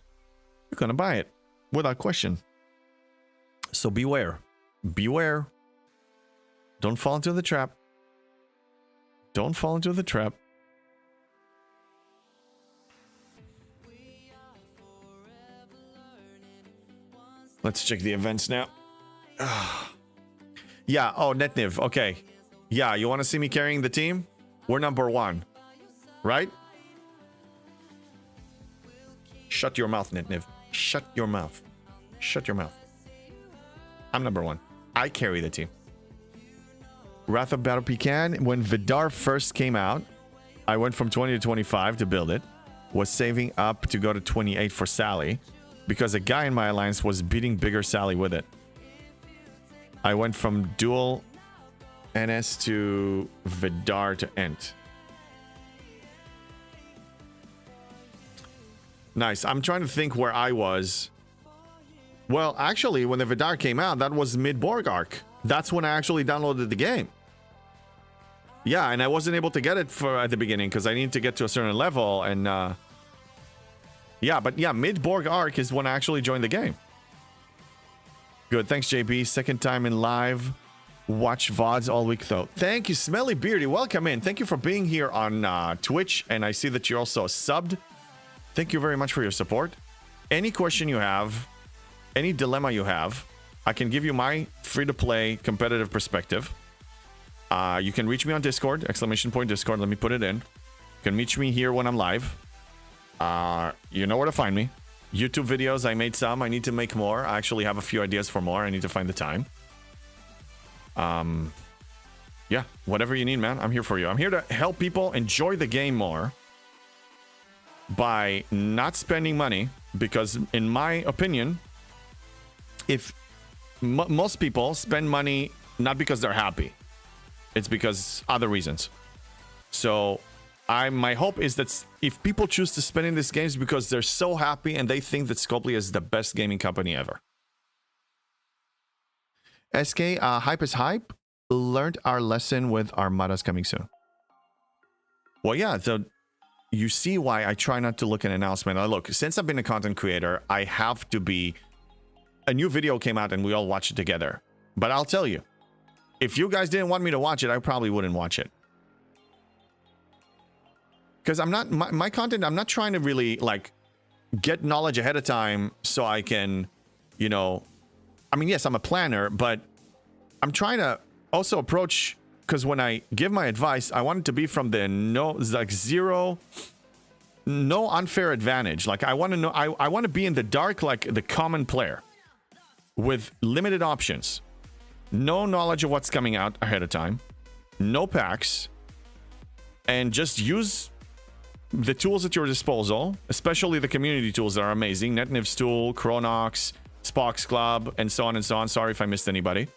S2: you're going to buy it without question. So beware. Beware. Don't fall into the trap. Don't fall into the trap. Let's check the events now. Yeah, oh, Netniv, okay. Yeah, you want to see me carrying the team? We're number 1, right? Shut your mouth, Netniv. Shut your mouth. Shut your mouth. I'm number 1. I carry the team. Wrath of Battle Pecan, when Vidar first came out, I went from 20 to 25 to build it. Was saving up to go to 28 for Sally, because a guy in my alliance was beating bigger Sally with it. I went from dual NS to Vidar to Ent. Nice. I'm trying to think where I was. Well, actually, when the Vidar came out, that was mid-Borg arc. That's when I actually downloaded the game. Yeah, and I wasn't able to get it at the beginning because I needed to get to a certain level. And yeah, but yeah, mid-Borg arc is when I actually joined the game. Good. Thanks, JB. Second time in live. Watch VODs all week, though. Thank you, Smelly Beardy. Welcome in. Thank you for being here on Twitch. And I see that you're also subbed. Thank you very much for your support. Any question you have, any dilemma you have, I can give you my free-to-play competitive perspective. You can reach me on Discord, !Discord. Let me put it in. You can reach me here when I'm live. You know where to find me. YouTube videos, I made some. I need to make more. I actually have a few ideas for more. I need to find the time. Yeah, whatever you need, man. I'm here for you. I'm here to help people enjoy the game more by not spending money, because in my opinion, if most people spend money not because they're happy, it's because other reasons. So my hope is that if people choose to spend in these games because they're so happy and they think that Scopely is the best gaming company ever. SK, hype is hype. Learned our lesson with Armadas coming soon. Well, yeah, so you see why I try not to look at announcement. Look, since I've been a content creator, I have to be... A new video came out and we all watched it together. But I'll tell you, if you guys didn't want me to watch it, I probably wouldn't watch it. Because I'm not... My content, I'm not trying to really, like, get knowledge ahead of time so I can, you know, I mean, yes, I'm a planner, but I'm trying to also approach, because when I give my advice, I want it to be from the zero, no unfair advantage. Like, I want to know, I want to be in the dark like the common player with limited options, no knowledge of what's coming out ahead of time, no packs, and just use the tools at your disposal, especially the community tools that are amazing. NetNiv's tool, Chronox, Spock's Club, and so on and so on. Sorry if I missed anybody.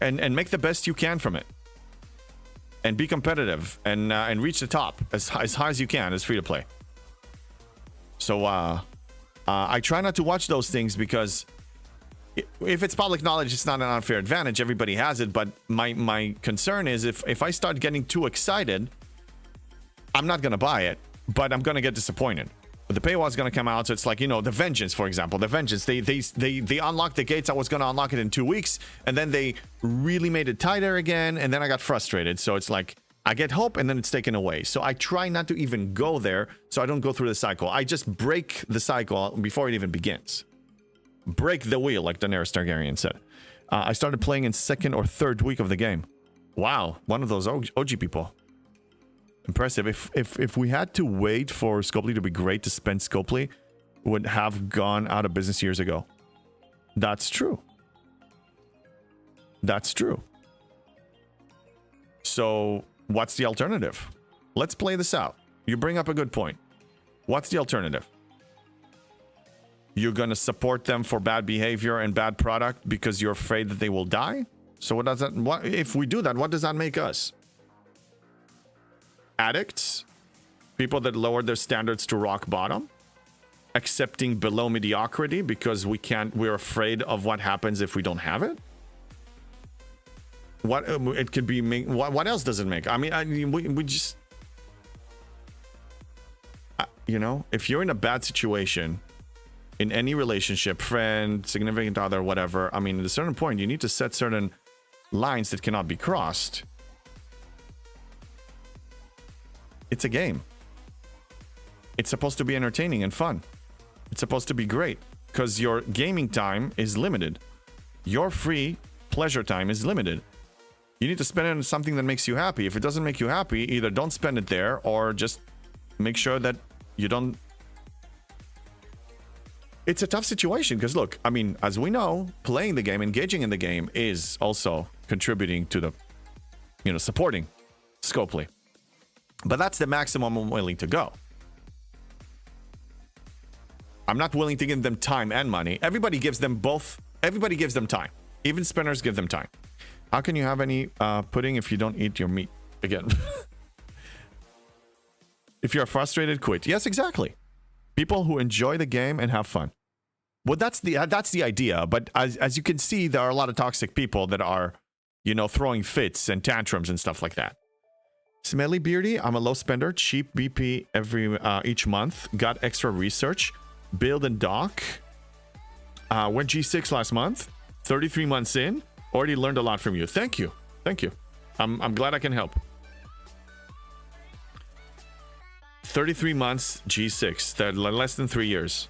S2: And make the best you can from it. And be competitive and reach the top as high as you can as free to play. So I try not to watch those things because if it's public knowledge, it's not an unfair advantage. Everybody has it. But my concern is if I start getting too excited, I'm not going to buy it, but I'm going to get disappointed. But the paywall is going to come out, so it's like, you know, the Vengeance, for example. The Vengeance, they unlocked the gates. I was going to unlock it in 2 weeks, and then they really made it tighter again, and then I got frustrated. So it's like, I get hope, and then it's taken away. So I try not to even go there, so I don't go through the cycle. I just break the cycle before it even begins. Break the wheel, like Daenerys Targaryen said. I started playing in 2nd or 3rd week of the game. Wow, one of those OG people. Impressive. If we had to wait for Scopely to be great to spend Scopely, would have gone out of business years ago. That's true. That's true. So what's the alternative? Let's play this out. You bring up a good point. What's the alternative? You're going to support them for bad behavior and bad product because you're afraid that they will die? So what does that, what if we do that, what does that make us? Addicts? People that lowered their standards to rock bottom? Accepting below mediocrity because we're afraid of what happens if we don't have it? What it could be, what else does it make? I mean, we just, you know, if you're in a bad situation in any relationship, friend, significant other, whatever, I mean, at a certain point, you need to set certain lines that cannot be crossed. It's a game. It's supposed to be entertaining and fun. It's supposed to be great because your gaming time is limited. Your free pleasure time is limited. You need to spend it on something that makes you happy. If it doesn't make you happy, either don't spend it there or just make sure that you don't. It's a tough situation because look, I mean, as we know, playing the game, engaging in the game is also contributing to the, you know, supporting Scopely. But that's the maximum I'm willing to go. I'm not willing to give them time and money. Everybody gives them both. Everybody gives them time. Even spinners give them time. How can you have any pudding if you don't eat your meat? Again. If you're frustrated, quit. Yes, exactly. People who enjoy the game and have fun. Well, that's the idea. But as you can see, there are a lot of toxic people that are, you know, throwing fits and tantrums and stuff like that. Smelly Beardy, I'm a low spender, cheap BP each month, got extra research, build and dock. Went G6 last month, 33 months in, already learned a lot from you. Thank you. Thank you. I'm glad I can help. 33 months G6, that less than 3 years.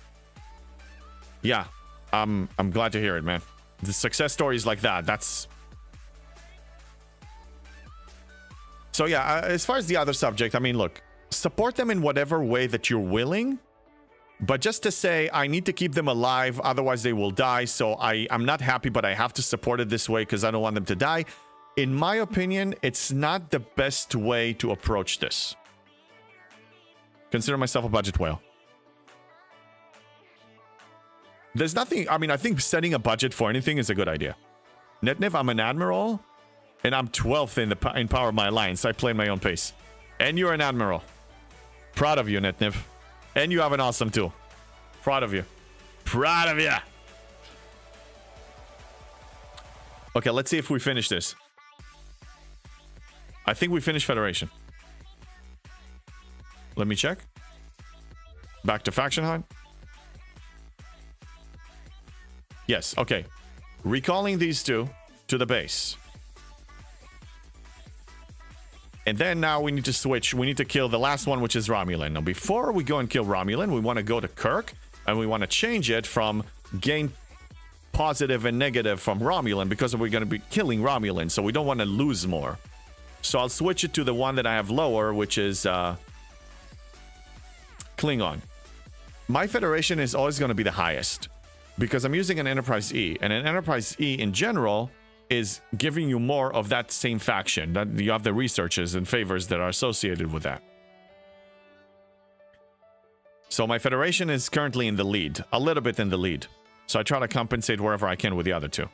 S2: Yeah, I'm glad to hear it, man. The success stories like that, that's... So yeah, as far as the other subject, I mean, look, support them in whatever way that you're willing, but just to say, I need to keep them alive, otherwise they will die, so I'm not happy, but I have to support it this way because I don't want them to die. In my opinion, it's not the best way to approach this. Consider myself a budget whale. There's nothing, I mean, I think setting a budget for anything is a good idea. Netniv, I'm an admiral. And I'm 12th in Power of My Alliance. I play my own pace. And you're an admiral. Proud of you, Netniv. And you have an awesome tool. Proud of you. Proud of you. Okay, let's see if we finish this. I think we finished Federation. Let me check. Back to Faction Hunt. Yes, okay. Recalling these two to the base. And then now we need to switch. We need to kill the last one, which is Romulan. Now, before we go and kill Romulan, we want to go to Kirk, and we want to change it from gain positive and negative from Romulan because we're going to be killing Romulan, so we don't want to lose more. So I'll switch it to the one that I have lower, which is Klingon. My Federation is always going to be the highest because I'm using an Enterprise E, and an Enterprise E in general is giving you more of that same faction. That you have the researches and favors that are associated with that. So my Federation is currently in the lead, a little bit in the lead. So I try to compensate wherever I can with the other two.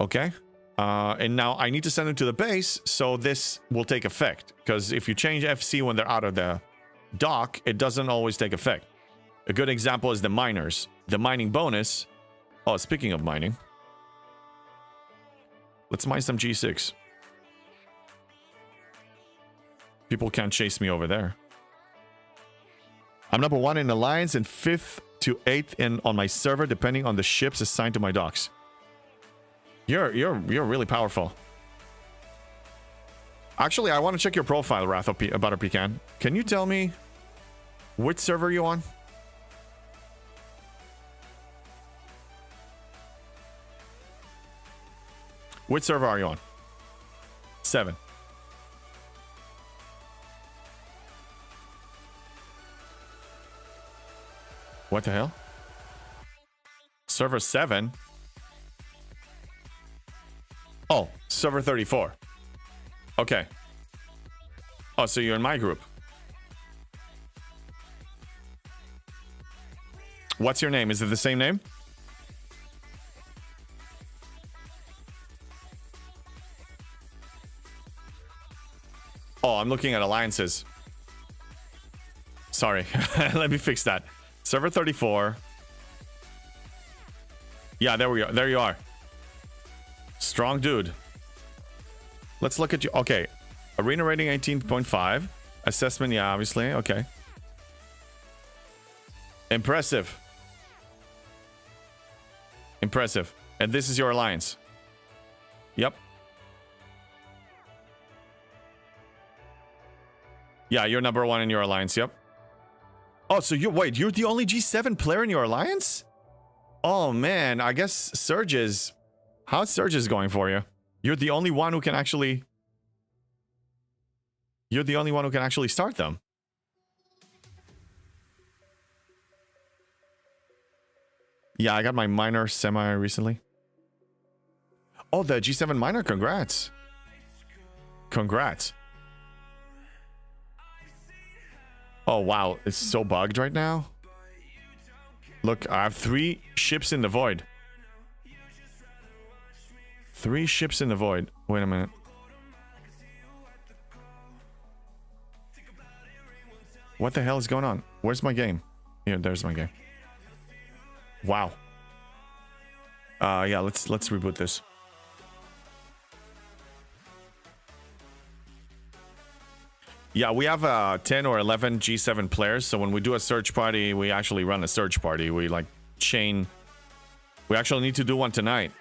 S2: Okay. And now I need to send them to the base, so this will take effect. Because if you change FC when they're out of the dock, it doesn't always take effect. A good example is the miners. The mining bonus. Oh, speaking of mining. Let's mine some G6. People can't chase me over there. I'm number 1 in Alliance and 5th to 8th in on my server, depending on the ships assigned to my docks. You're really powerful. Actually, I want to check your profile, Wrath of Butter Pecan. Can you tell me which server you're on? Which server are you on? 7. What the hell? Server 7? Oh, server 34. Okay. Oh, so you're in my group. What's your name? Is it the same name? Oh, I'm looking at alliances. Sorry. Let me fix that. Server 34. Yeah, there we are. There you are. Strong dude. Let's look at you. Okay. Arena rating 18.5. Assessment, yeah, obviously. Okay. Impressive. Impressive. And this is your alliance. Yep. Yeah, you're number 1 in your alliance. Yep. Oh, so you're the only G7 player in your alliance? Oh man, I guess Surge is... How's Surge going for you? You're the only one who can actually... You're the only one who can actually start them. Yeah, I got my minor semi recently. Oh, the G7 minor, congrats. Congrats. Oh, wow. It's so bugged right now. Look, I have 3 ships in the void. 3 ships in the void. Wait a minute. What the hell is going on? Where's my game? Here, there's my game. Wow. Yeah, let's reboot this. Yeah, we have 10 or 11 G7 players, so when we do a search party, we actually run a search party. We like chain. We actually need to do one tonight.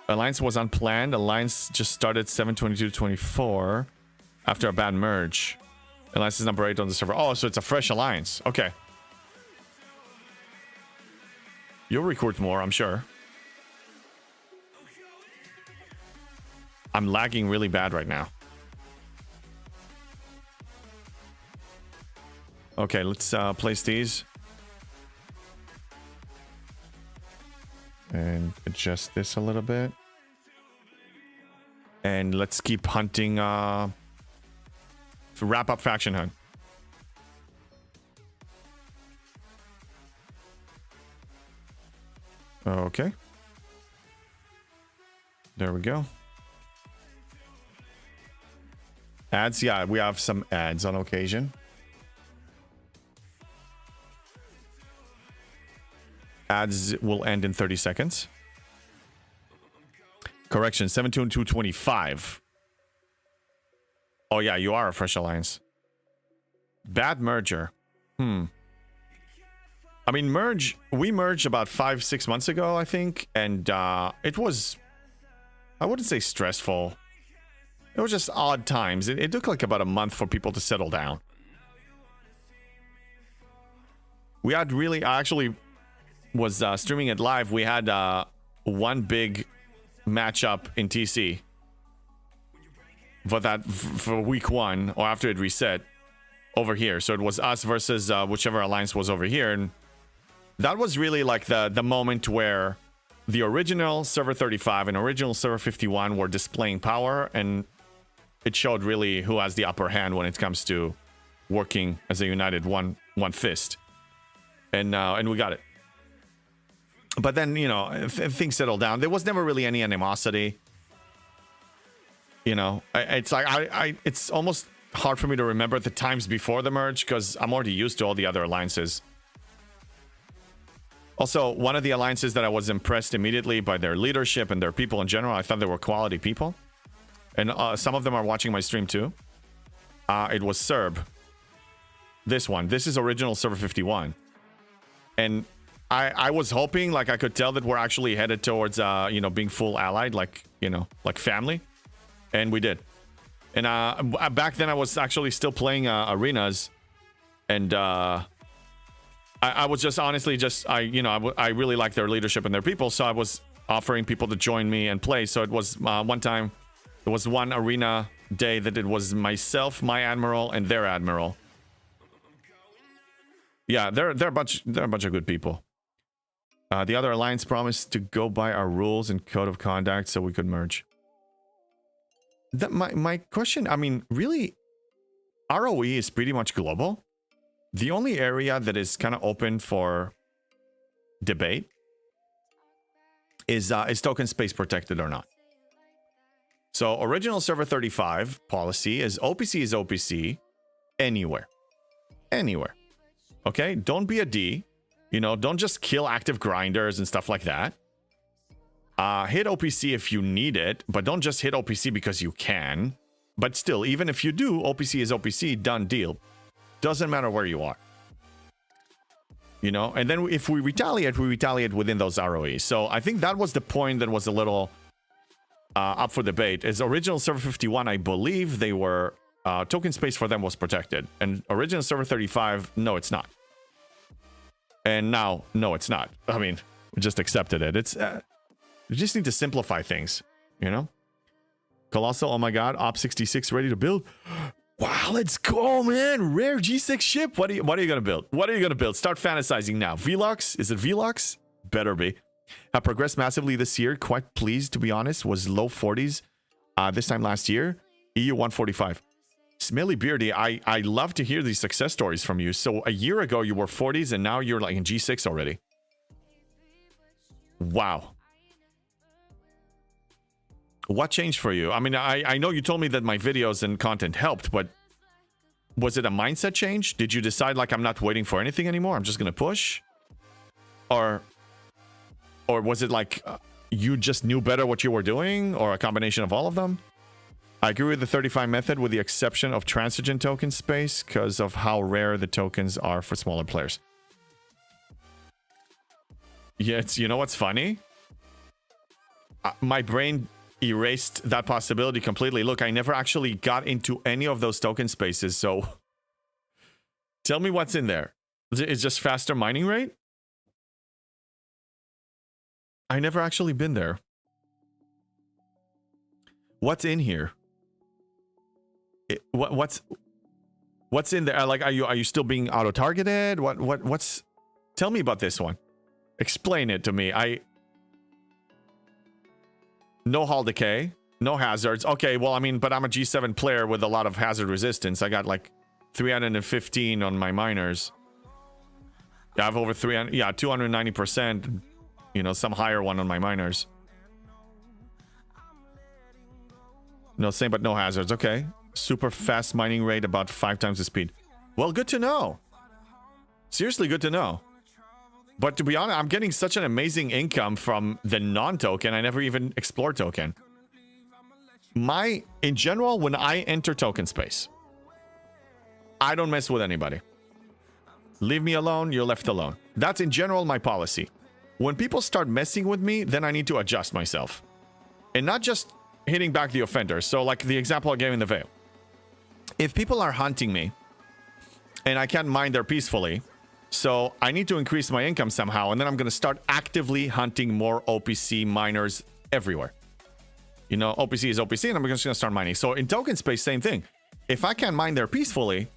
S2: Alliance was unplanned. Alliance just started 7/22/24 after a bad merge. Alliance is number 8 on the server. Oh, so it's a fresh alliance. Okay. You'll recruit more, I'm sure. I'm lagging really bad right now. Okay, let's place these. And adjust this a little bit. And let's keep hunting, wrap up faction hunt. Okay. There we go. Ads, yeah, we have some ads on occasion. Ads will end in 30 seconds. Correction, 7/22/25. Oh yeah, you are a fresh alliance. Bad merger. I mean, we merged about 5-6 months ago, I think, and it was, I wouldn't say stressful. It was just odd times. It took like about a month for people to settle down. We had really, actually, was streaming it live, we had one big matchup in TC for week 1 or after it reset over here. So it was us versus whichever alliance was over here, and that was really like the moment where the original server 35 and original server 51 were displaying power, and it showed really who has the upper hand when it comes to working as a united one fist, and we got it. But then, you know, things settled down. There was never really any animosity. You know, it's like it's almost hard for me to remember the times before the merge because I'm already used to all the other alliances. Also, one of the alliances that I was impressed immediately by their leadership and their people in general, I thought they were quality people. And some of them are watching my stream too. It was Serb. This one. This is original server 51. And I was hoping, like, I could tell that we're actually headed towards, you know, being full allied, like, you know, like family. And we did. And back then I was actually still playing arenas. And I was just honestly just, I really like their leadership and their people. So I was offering people to join me and play. So it was one time, there was one arena day that it was myself, my admiral, and their admiral. Yeah, they're a bunch of good people. The other alliance promised to go by our rules and code of conduct so we could merge. My question, I mean, really, ROE is pretty much global. The only area that is kind of open for debate is token space protected or not. So original server 35 policy is OPC anywhere. Anywhere. Okay? Don't be a D. You know, don't just kill active grinders and stuff like that. Hit OPC if you need it, but don't just hit OPC because you can. But still, even if you do, OPC is OPC, done deal. Doesn't matter where you are. You know, and then if we retaliate within those ROEs. So I think that was the point that was a little up for debate. Is original server 51, I believe they were, token space for them was protected. And original server 35, no, it's not. And now, no, it's not. I mean, we just accepted it. It's, we just need to simplify things, you know? Colossal, oh my god, Op 66 ready to build. Wow, let's go, man. Rare G6 ship. What are you gonna build? What are you gonna build? Start fantasizing now. Velux? Is it Velux? Better be. Have progressed massively this year. Quite pleased, to be honest. Was low 40s this time last year. EU 145. Smelly Beardy, I love to hear these success stories from you. So a year ago you were 40s and now you're like in G6 already. Wow. What changed for you? I mean, I know you told me that my videos and content helped, but was it a mindset change? Did you decide like I'm not waiting for anything anymore? I'm just gonna push? Or was it like you just knew better what you were doing, or a combination of all of them? I agree with the 35 method with the exception of transigen token space because of how rare the tokens are for smaller players. Yeah, it's, you know what's funny? My brain erased that possibility completely. Look, I never actually got into any of those token spaces, so tell me what's in there. It's just faster mining rate? I never actually been there. What's in here? What's in there? Like, are you still being auto targeted? What's? Tell me about this one. Explain it to me. No hull decay, no hazards. Okay, well, I mean, but I'm a G7 player with a lot of hazard resistance. I got like 315 on my miners. Yeah, I have over 300. Yeah, 290%. You know, some higher one on my miners. No, same, but no hazards. Okay. Super fast mining rate, about 5 times the speed. Well, good to know. Seriously, good to know. But to be honest, I'm getting such an amazing income from the non-token. I never even explored token. In general, when I enter token space, I don't mess with anybody. Leave me alone, you're left alone. That's in general my policy. When people start messing with me, then I need to adjust myself. And not just hitting back the offenders. So like the example I gave in the Veil. If people are hunting me and I can't mine there peacefully, So I need to increase my income somehow, and then I'm going to start actively hunting more OPC miners everywhere. You know, OPC is OPC, and I'm just going to start mining. So in token space, same thing. If I can't mine there peacefully,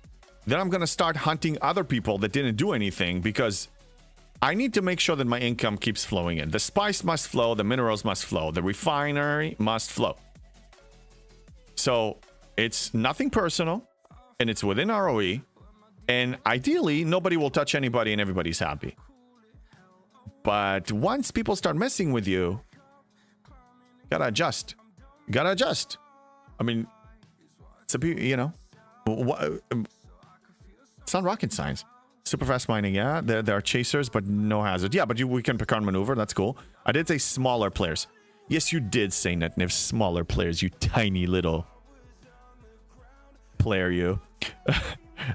S2: then I'm going to start hunting other people that didn't do anything, because I need to make sure that my income keeps flowing in. The spice must flow, the minerals must flow, the refinery must flow. So it's nothing personal, and it's within ROE. And ideally, nobody will touch anybody and everybody's happy. But once people start messing with you, gotta adjust. Gotta adjust. I mean, it's a, you know, it's not rocket science. Super fast mining, yeah. There are chasers, but no hazard. Yeah, but we can Picard maneuver. That's cool. I did say smaller players. Yes, you did say Netniv, smaller players, you tiny little player, you.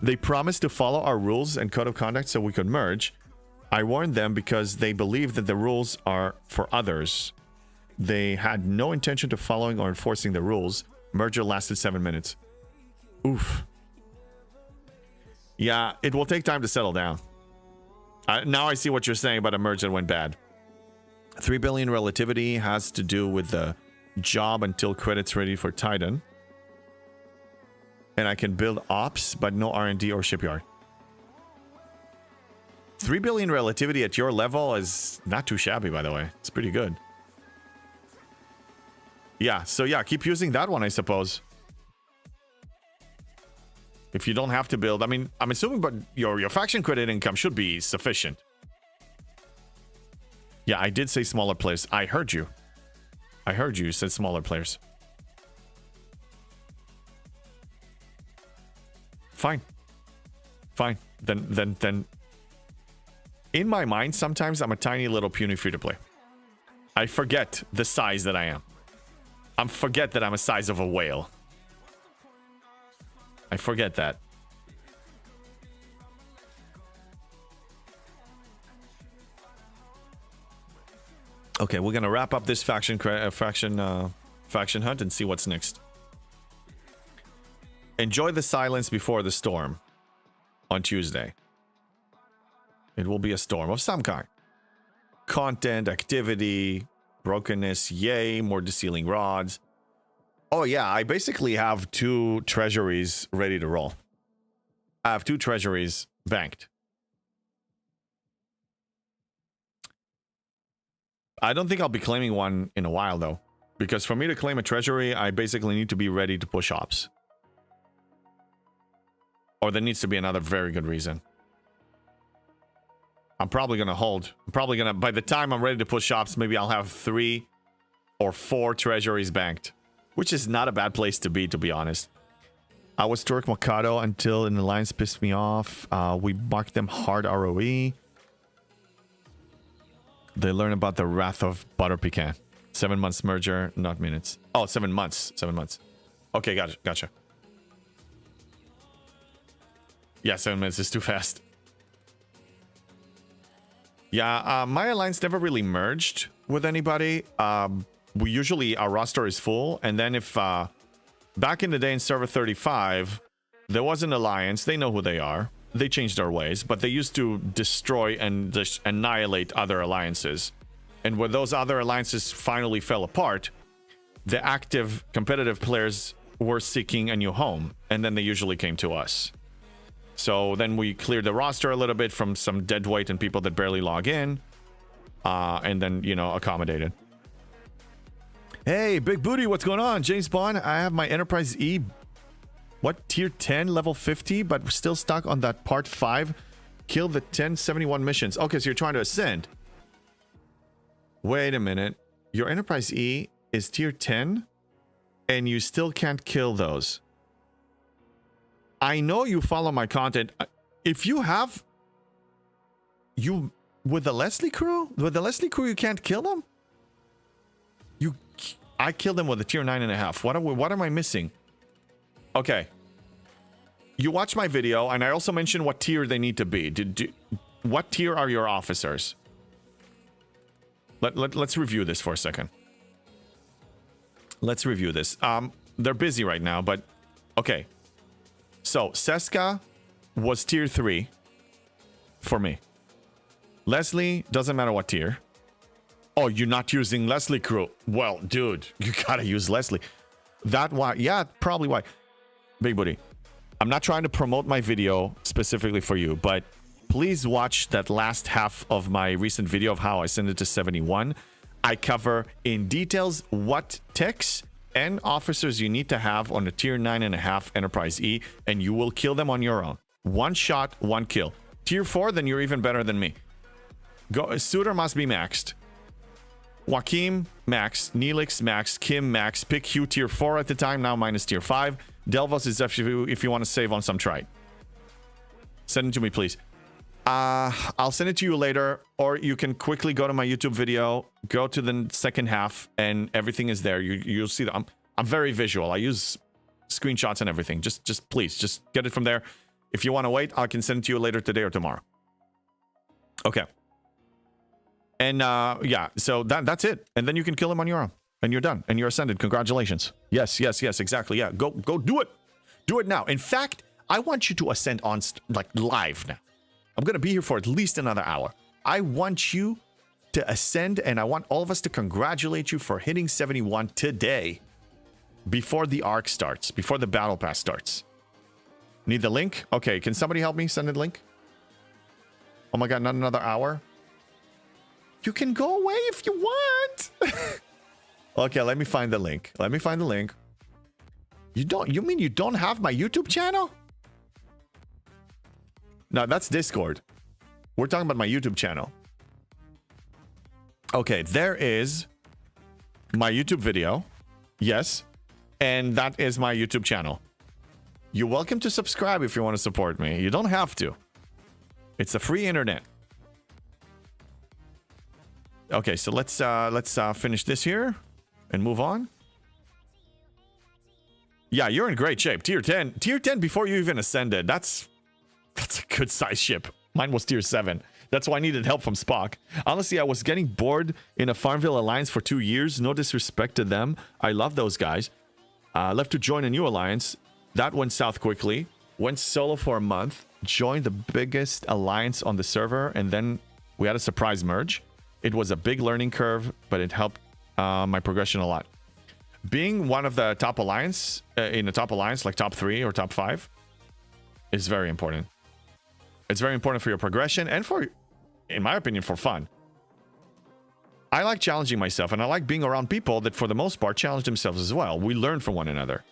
S2: They promised to follow our rules and code of conduct so we could merge. I warned them because they believe that the rules are for others. They had no intention of following or enforcing the rules. Merger lasted 7 minutes. Oof. Yeah, it will take time to settle down. Now I see what you're saying about a merge that went bad. 3 billion relativity has to do with the job until credits ready for Titan. And I can build ops, but no R&D or shipyard. 3 billion relativity at your level is not too shabby, by the way. It's pretty good. Yeah, so yeah, keep using that one, I suppose. If you don't have to build, I mean, I'm assuming, but your faction credit income should be sufficient. Yeah, I did say smaller players. I heard you. I heard you said smaller players. Fine. Fine. Then in my mind, sometimes I'm a tiny little puny free-to-play. I forget the size that I am. I forget that I'm a size of a whale. I forget that. Okay, we're gonna wrap up this faction hunt and see what's next. Enjoy the silence before the storm on Tuesday. It will be a storm of some kind. Content, activity, brokenness, yay, more desealing rods. Oh yeah, I basically have 2 treasuries ready to roll. I have 2 treasuries banked. I don't think I'll be claiming one in a while though, because for me to claim a treasury, I basically need to be ready to push ops. Or there needs to be another very good reason. I'm probably going to hold. I'm probably going to, by the time I'm ready to push ops, maybe I'll have 3 or 4 treasuries banked. Which is not a bad place to be honest. I was Turk Mikado until an alliance pissed me off. We marked them hard ROE. They learn about the wrath of Butter Pecan. 7 months merger, not minutes. Oh, 7 months. 7 months. Okay, gotcha. Yeah, 7 minutes is too fast. Yeah, my alliance never really merged with anybody. We usually, our roster is full. And then if, back in the day in server 35, there was an alliance. They know who they are. They changed their ways, but they used to destroy and just annihilate other alliances. And when those other alliances finally fell apart, the active competitive players were seeking a new home. And then they usually came to us. So then we cleared the roster a little bit from some deadweight and people that barely log in. And then, you know, accommodated. Hey, Big Booty, what's going on? James Bond, I have my Enterprise E, what, tier 10, level 50, but we're still stuck on that part 5. Kill the 1071 missions. Okay, so you're trying to ascend. Wait a minute. Your Enterprise E is tier 10, and you still can't kill those. I know you follow my content. If you have... You... With the Leslie crew? With the Leslie crew, you can't kill them? I killed them with a tier 9.5. What am I missing? Okay. You watch my video, and I also mentioned what tier they need to be. What tier are your officers? Let's review this for a second. Let's review this. They're busy right now, but... Okay. So, Seska was tier 3. for me. Leslie, doesn't matter what tier. Oh, you're not using Leslie crew. Well, dude, you gotta use Leslie. That why? Yeah, probably why. Big Booty. I'm not trying to promote my video specifically for you, but please watch that last half of my recent video of how I sent it to 71. I cover in details what techs and officers you need to have on the tier 9.5 Enterprise E, and you will kill them on your own. One shot, one kill. Tier 4, then you're even better than me. Suitor must be maxed. Joaquim, max. Neelix, max. Kim, max. Pick Hugh, tier 4 at the time, now minus tier 5. Delvos is if you want to save on some trite. Send it to me, please. I'll send it to you later, or you can quickly go to my YouTube video, go to the second half, and everything is there. You'll see that I'm very visual. I use screenshots and everything. Just please, just get it from there. If you want to wait, I can send it to you later today or tomorrow. Okay. And yeah, so that's it. And then you can kill him on your own. And you're done. And you're ascended. Congratulations. Yes, exactly. Yeah, go do it. Do it now. In fact, I want you to ascend on like live now. I'm going to be here for at least another hour. I want you to ascend, and I want all of us to congratulate you for hitting 71 today before the arc starts, before the battle pass starts. Need the link? Okay, can somebody help me send the link? Oh my god, not another hour? You can go away if you want. Okay, let me find the link. You mean you don't have my YouTube channel? No, that's Discord. We're talking about my YouTube channel. Okay, there is my YouTube video. Yes. And that is my YouTube channel. You're welcome to subscribe if you want to support me. You don't have to. It's a free internet. Okay, so let's finish this here and move on. Yeah, you're in great shape. Tier 10. Tier 10 before you even ascended. That's a good size ship. Mine was tier 7. That's why I needed help from Spock. Honestly, I was getting bored in a Farmville alliance for 2 years. No disrespect to them. I love those guys. Left to join a new alliance. That went south quickly. Went solo for a month. Joined the biggest alliance on the server. And then we had a surprise merge. It was a big learning curve, but it helped my progression a lot. Being one of the top alliance, in the top alliance, like top 3 or top 5, is very important. It's very important for your progression and for, in my opinion, for fun. I like challenging myself, and I like being around people that, for the most part, challenge themselves as well. We learn from one another.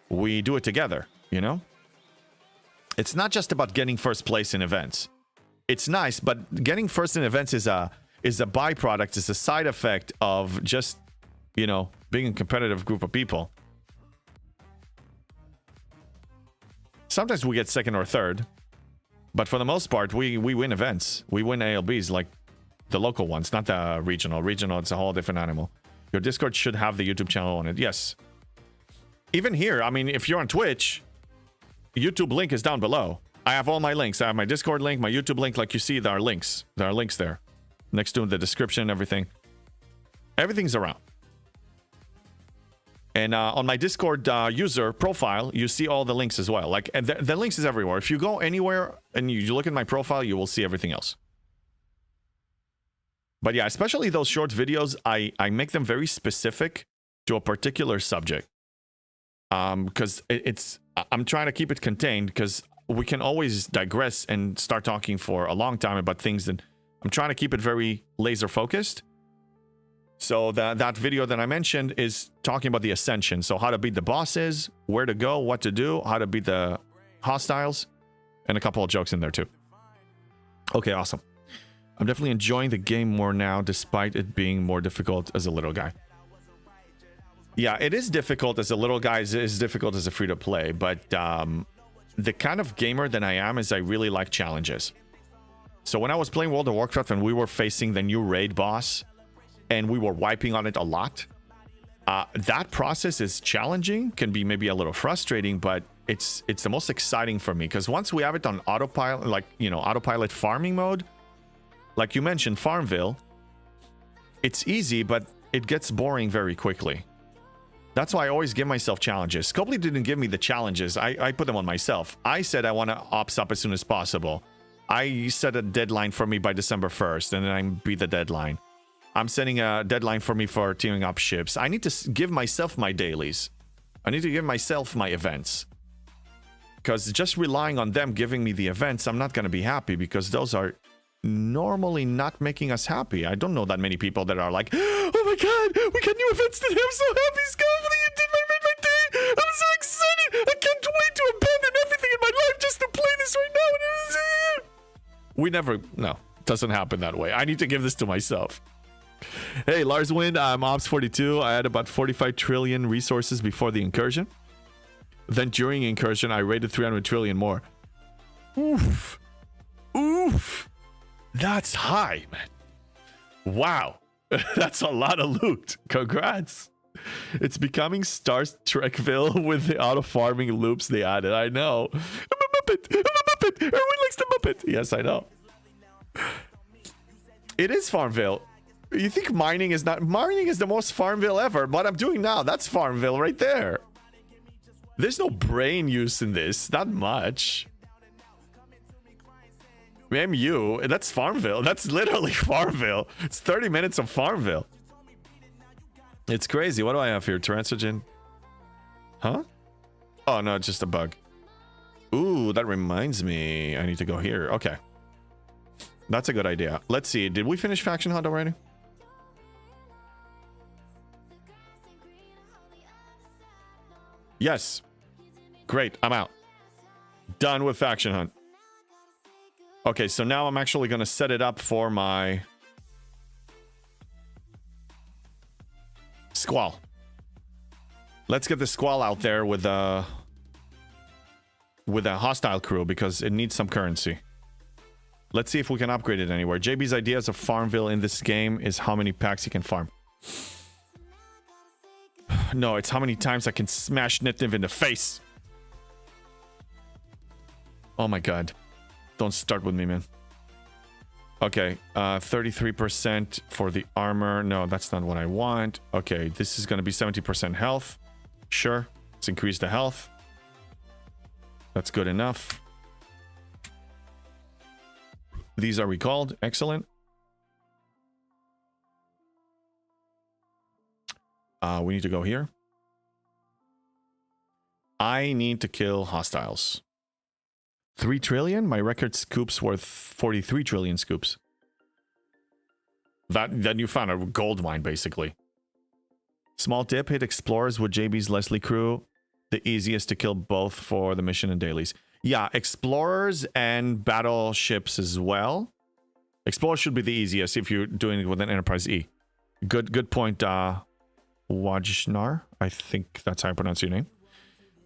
S2: We do it together, you know? It's not just about getting first place in events. It's nice, but getting first in events is a byproduct, is a side effect of just, you know, being a competitive group of people. Sometimes we get second or third, but for the most part, we win events. We win ALBs, like the local ones, not the regional. Regional, it's a whole different animal. Your Discord should have the YouTube channel on it. Yes. Even here, I mean, if you're on Twitch, YouTube link is down below. I have all my links. I have my Discord link, my YouTube link. Like you see, there are links. There are links there. Next to the description and everything. Everything's around. And on my Discord user profile, you see all the links as well. Like, and the links is everywhere. If you go anywhere and you look at my profile, you will see everything else. But yeah, especially those short videos, I make them very specific to a particular subject. Because I'm trying to keep it contained, because we can always digress and start talking for a long time about things that I'm trying to keep it very laser focused. So that video that I mentioned is talking about the ascension. So how to beat the bosses, where to go, what to do, how to beat the hostiles, and a couple of jokes in there too. Okay, awesome. I'm definitely enjoying the game more now, despite it being more difficult as a little guy. Yeah, it is difficult as a little guy. It is difficult as a free-to-play, but the kind of gamer that I am is I really like challenges. So when I was playing World of Warcraft and we were facing the new raid boss, and we were wiping on it a lot, that process is challenging, can be maybe a little frustrating, but it's the most exciting for me, because once we have it on autopilot, like, you know, autopilot farming mode, like you mentioned, Farmville, it's easy, but it gets boring very quickly. That's why I always give myself challenges. Scopely didn't give me the challenges. I put them on myself. I said I want to ops up as soon as possible. I set a deadline for me by December 1st, and then I beat the deadline. I'm setting a deadline for me for teaming up ships. I need to give myself my dailies. I need to give myself my events. Because just relying on them giving me the events, I'm not going to be happy, because those are normally not making us happy. I don't know that many people that are like, oh my god, we got new events today. I'm so happy, Scott. You did my day. I'm so excited. I can't wait to abandon everything in my life just to play this right now. We never, no, it doesn't happen that way. I need to give this to myself. Hey, Lars Wind, I'm Ops42. I had about 45 trillion resources before the incursion. Then during incursion, I raided 300 trillion more. Oof. Oof. That's high, man. Wow. That's a lot of loot. Congrats. It's becoming Star Trekville with the auto-farming loops they added. I know. I'm a Muppet. I'm a Muppet. Everyone likes the Muppet. Yes, I know. It is Farmville. You think mining is not... Mining is the most Farmville ever. What I'm doing now, that's Farmville right there. There's no brain use in this. Not much. MU, that's Farmville. That's literally Farmville. It's 30 minutes of Farmville. It's crazy. What do I have here? Transogen? Huh? Oh, no, it's just a bug. Ooh, that reminds me. I need to go here. Okay. That's a good idea. Let's see. Did we finish Faction Hunt already? Yes. Great. I'm out. Done with Faction Hunt. Okay, so now I'm actually going to set it up for my Squall. Let's get the Squall out there with a hostile crew, because it needs some currency. Let's see if we can upgrade it anywhere. JB's ideas of Farmville in this game is how many packs you can farm. No, it's how many times I can smash Nitniv in the face. Oh my god. Don't start with me, man. Okay, 33% for the armor. No, that's not what I want. Okay, this is going to be 70% health. Sure, let's increase the health. That's good enough. These are recalled. Excellent. We need to go here. I need to kill hostiles. 3 trillion? My record scoop's worth 43 trillion scoops. Then you found a gold mine, basically. Small tip, hit explorers with JB's Leslie crew. The easiest to kill both for the mission and dailies. Yeah, explorers and battleships as well. Explorers should be the easiest if you're doing it with an Enterprise E. Good point, Wajnar. I think that's how I pronounce your name.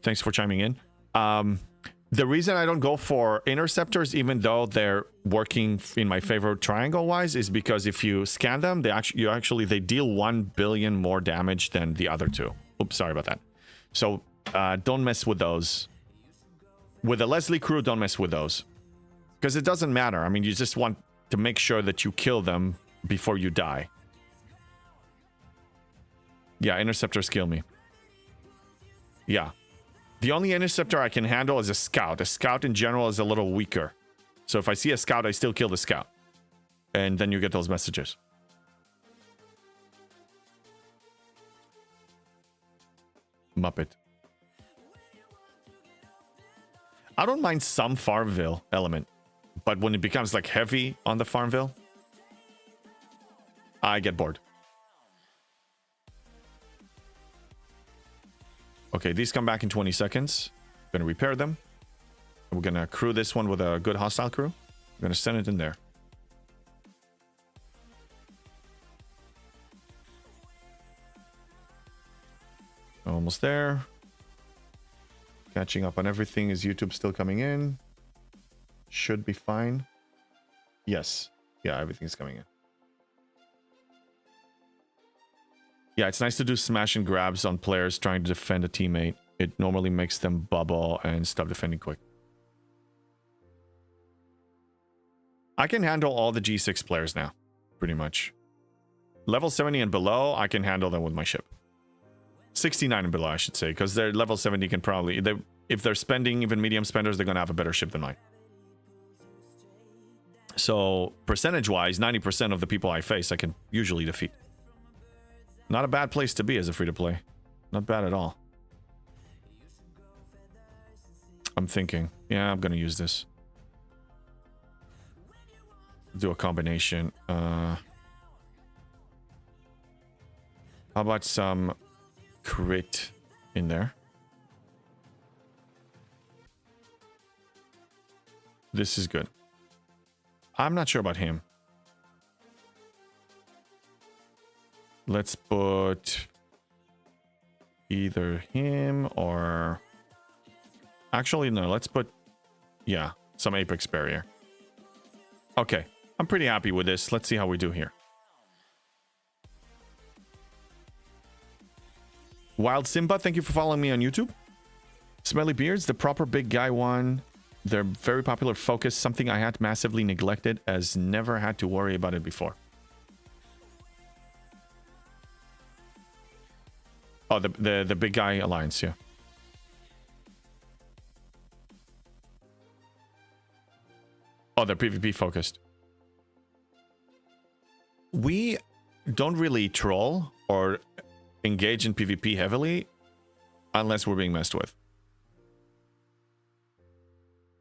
S2: Thanks for chiming in. The reason I don't go for interceptors, even though they're working in my favor triangle-wise, is because if you scan them, they deal 1 billion more damage than the other two. Oops, sorry about that. So don't mess with those. With the Leslie crew, don't mess with those. Because it doesn't matter. I mean, you just want to make sure that you kill them before you die. Yeah, interceptors kill me. Yeah. The only interceptor I can handle is a scout. A scout in general is a little weaker. So if I see a scout, I still kill the scout. And then you get those messages. Muppet. I don't mind some Farmville element. But when it becomes like heavy on the Farmville, I get bored. Okay, these come back in 20 seconds. I'm gonna repair them. We're gonna crew this one with a good hostile crew. I'm gonna send it in there. Almost there. Catching up on everything. Is YouTube still coming in? Should be fine. Yes. Yeah, everything's coming in. Yeah, it's nice to do smash and grabs on players trying to defend a teammate. It normally makes them bubble and stop defending quick. I can handle all the G6 players now, pretty much. Level 70 and below, I can handle them with my ship. 69 and below, I should say, because they're level 70 can probably... if they're spending, even medium spenders, they're going to have a better ship than mine. So percentage-wise, 90% of the people I face, I can usually defeat. Not a bad place to be as a free-to-play. Not bad at all. I'm thinking. Yeah, I'm gonna use this. Do a combination. How about some crit in there? This is good. I'm not sure about him. Let's put either him or... Actually, no, let's put... Yeah, some Apex Barrier. Okay, I'm pretty happy with this. Let's see how we do here. Wild Simba, thank you for following me on YouTube. Smelly Beards, the proper big guy one. They're very popular focus, something I had massively neglected as never had to worry about it before. Oh, the big guy alliance, yeah. Oh, they're PvP focused. We don't really troll or engage in PvP heavily unless we're being messed with.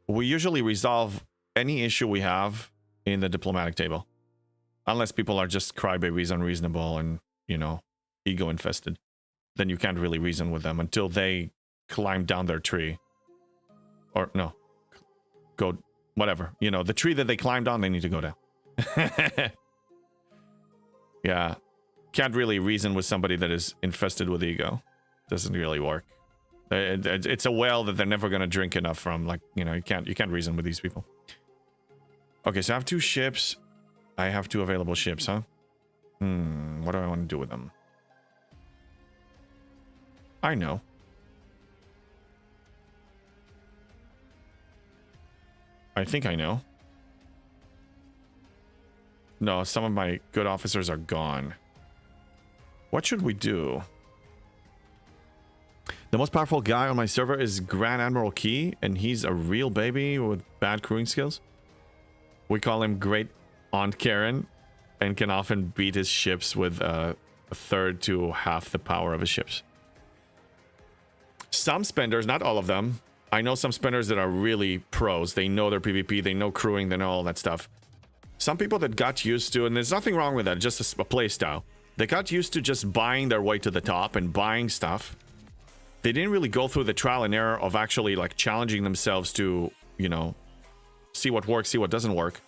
S2: We usually resolve any issue we have in the diplomatic table. Unless people are just crybabies, unreasonable, and, you know, ego infested. Then you can't really reason with them until they climb down their tree. Or, no. Go, whatever. You know, the tree that they climbed on, they need to go down. Yeah. Can't really reason with somebody that is infested with ego. Doesn't really work. It's a well that they're never going to drink enough from. Like, you know, you can't reason with these people. Okay, so I have 2 ships. I have 2 available ships, huh? What do I want to do with them? I know. I think I know. No, some of my good officers are gone. What should we do? The most powerful guy on my server is Grand Admiral Key, and he's a real baby with bad crewing skills. We call him Great Aunt Karen, and can often beat his ships with a third to half the power of his ships. Some spenders, not all of them. I know some spenders that are really pros. They know their PvP, they know crewing, they know all that stuff. Some people that got used to, and there's nothing wrong with that, just a play style. They got used to just buying their way to the top and buying stuff. They didn't really go through the trial and error of actually like challenging themselves to, you know, see what works, see what doesn't work.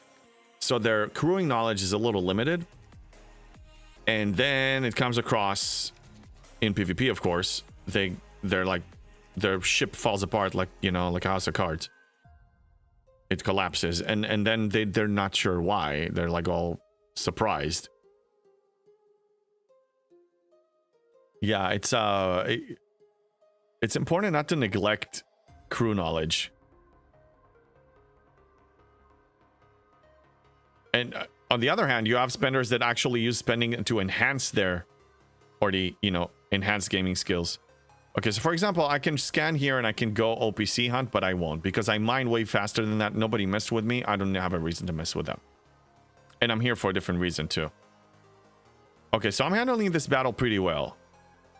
S2: So their crewing knowledge is a little limited. And then it comes across in PvP, of course. They're like, their ship falls apart like, you know, like a house of cards. It collapses. And then they're not sure why. They're like all surprised. Yeah, it's important not to neglect crew knowledge. And on the other hand, you have spenders that actually use spending to enhance their already, you know, enhance gaming skills. Okay, so for example, I can scan here and I can go OPC hunt, but I won't because I mine way faster than that. Nobody messed with me. I don't have a reason to mess with them. And I'm here for a different reason too. Okay, so I'm handling this battle pretty well.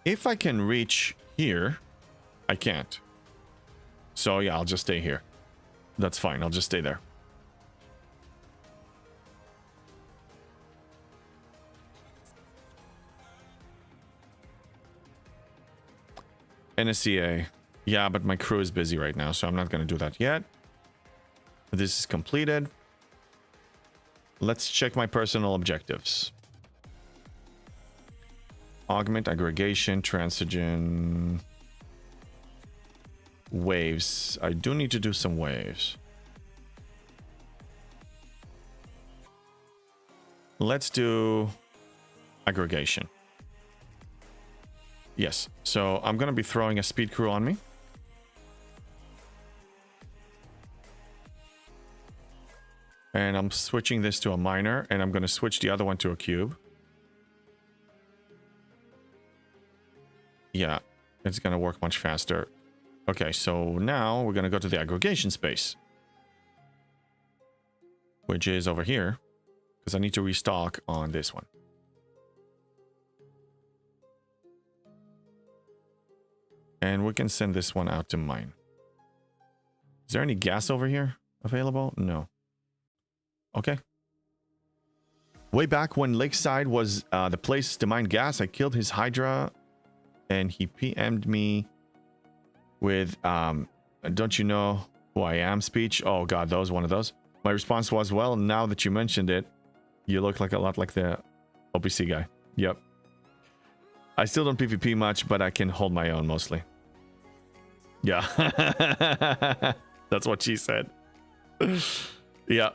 S2: If I can reach here, I can't. So yeah, I'll just stay here. That's fine. I'll just stay there. NSCA. Yeah, but my crew is busy right now, so I'm not going to do that yet. This is completed. Let's check my personal objectives. Augment, aggregation, transigen. Waves. I do need to do some waves. Let's do aggregation. Yes, so I'm going to be throwing a speed crew on me. And I'm switching this to a miner, and I'm going to switch the other one to a cube. Yeah, it's going to work much faster. Okay, so now we're going to go to the aggregation space. which is over here, because I need to restock on this one. And we can send this one out to mine. Is there any gas over here available? No. Okay. Way back when Lakeside was the place to mine gas, I killed his Hydra and he PM'd me with, don't you know who I am speech? Oh god, those, one of those. My response was, well, now that you mentioned it, you look like a lot like the OPC guy. Yep. I still don't PvP much, but I can hold my own mostly. Yeah. That's what she said. Yeah.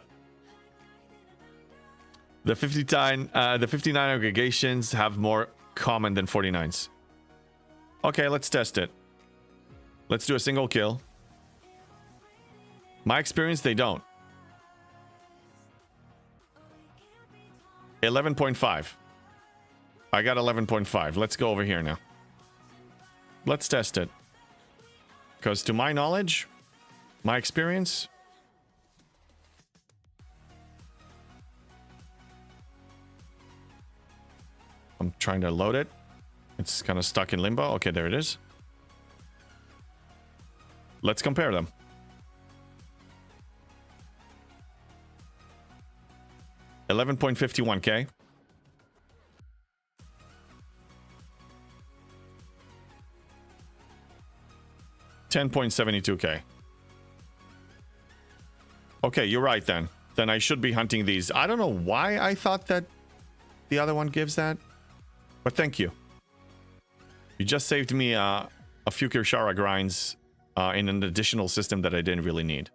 S2: The 59 aggregations have more common than 49s. Okay, let's test it. Let's do a single kill. My experience, they don't. 11.5. I got 11.5. Let's go over here now. Let's test it. Because to my knowledge, my experience, I'm trying to load it. It's kind of stuck in limbo. Okay, there it is. Let's compare them. $11.51K. $10.72K. Okay, you're right then. Then I should be hunting these. I don't know why I thought that the other one gives that. But thank you. You just saved me a few Kirshara grinds in an additional system that I didn't really need.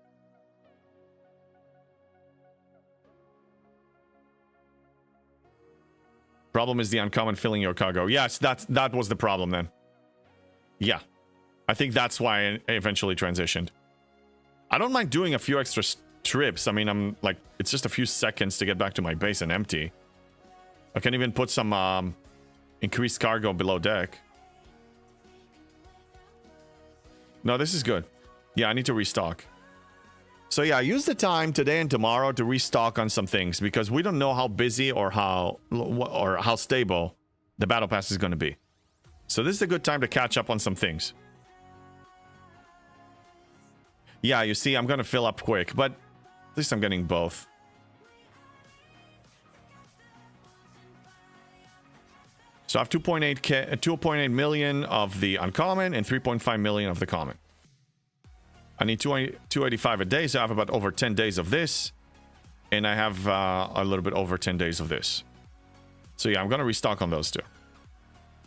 S2: Problem is the uncommon filling your cargo. Yes, that was the problem then. Yeah. I think that's why I eventually transitioned. I don't mind doing a few extra trips. I mean, I'm like, it's just a few seconds to get back to my base and empty. I can even put some increased cargo below deck. No, this is good. Yeah, I need to restock. So yeah, use the time today and tomorrow to restock on some things because we don't know how busy or how stable the battle pass is going to be. So this is a good time to catch up on some things. Yeah, you see, I'm going to fill up quick, but at least I'm getting both. So I have 2.8 million of the uncommon and 3.5 million of the common. I need 285 a day, so I have about over 10 days of this. And I have a little bit over 10 days of this. So yeah, I'm going to restock on those two.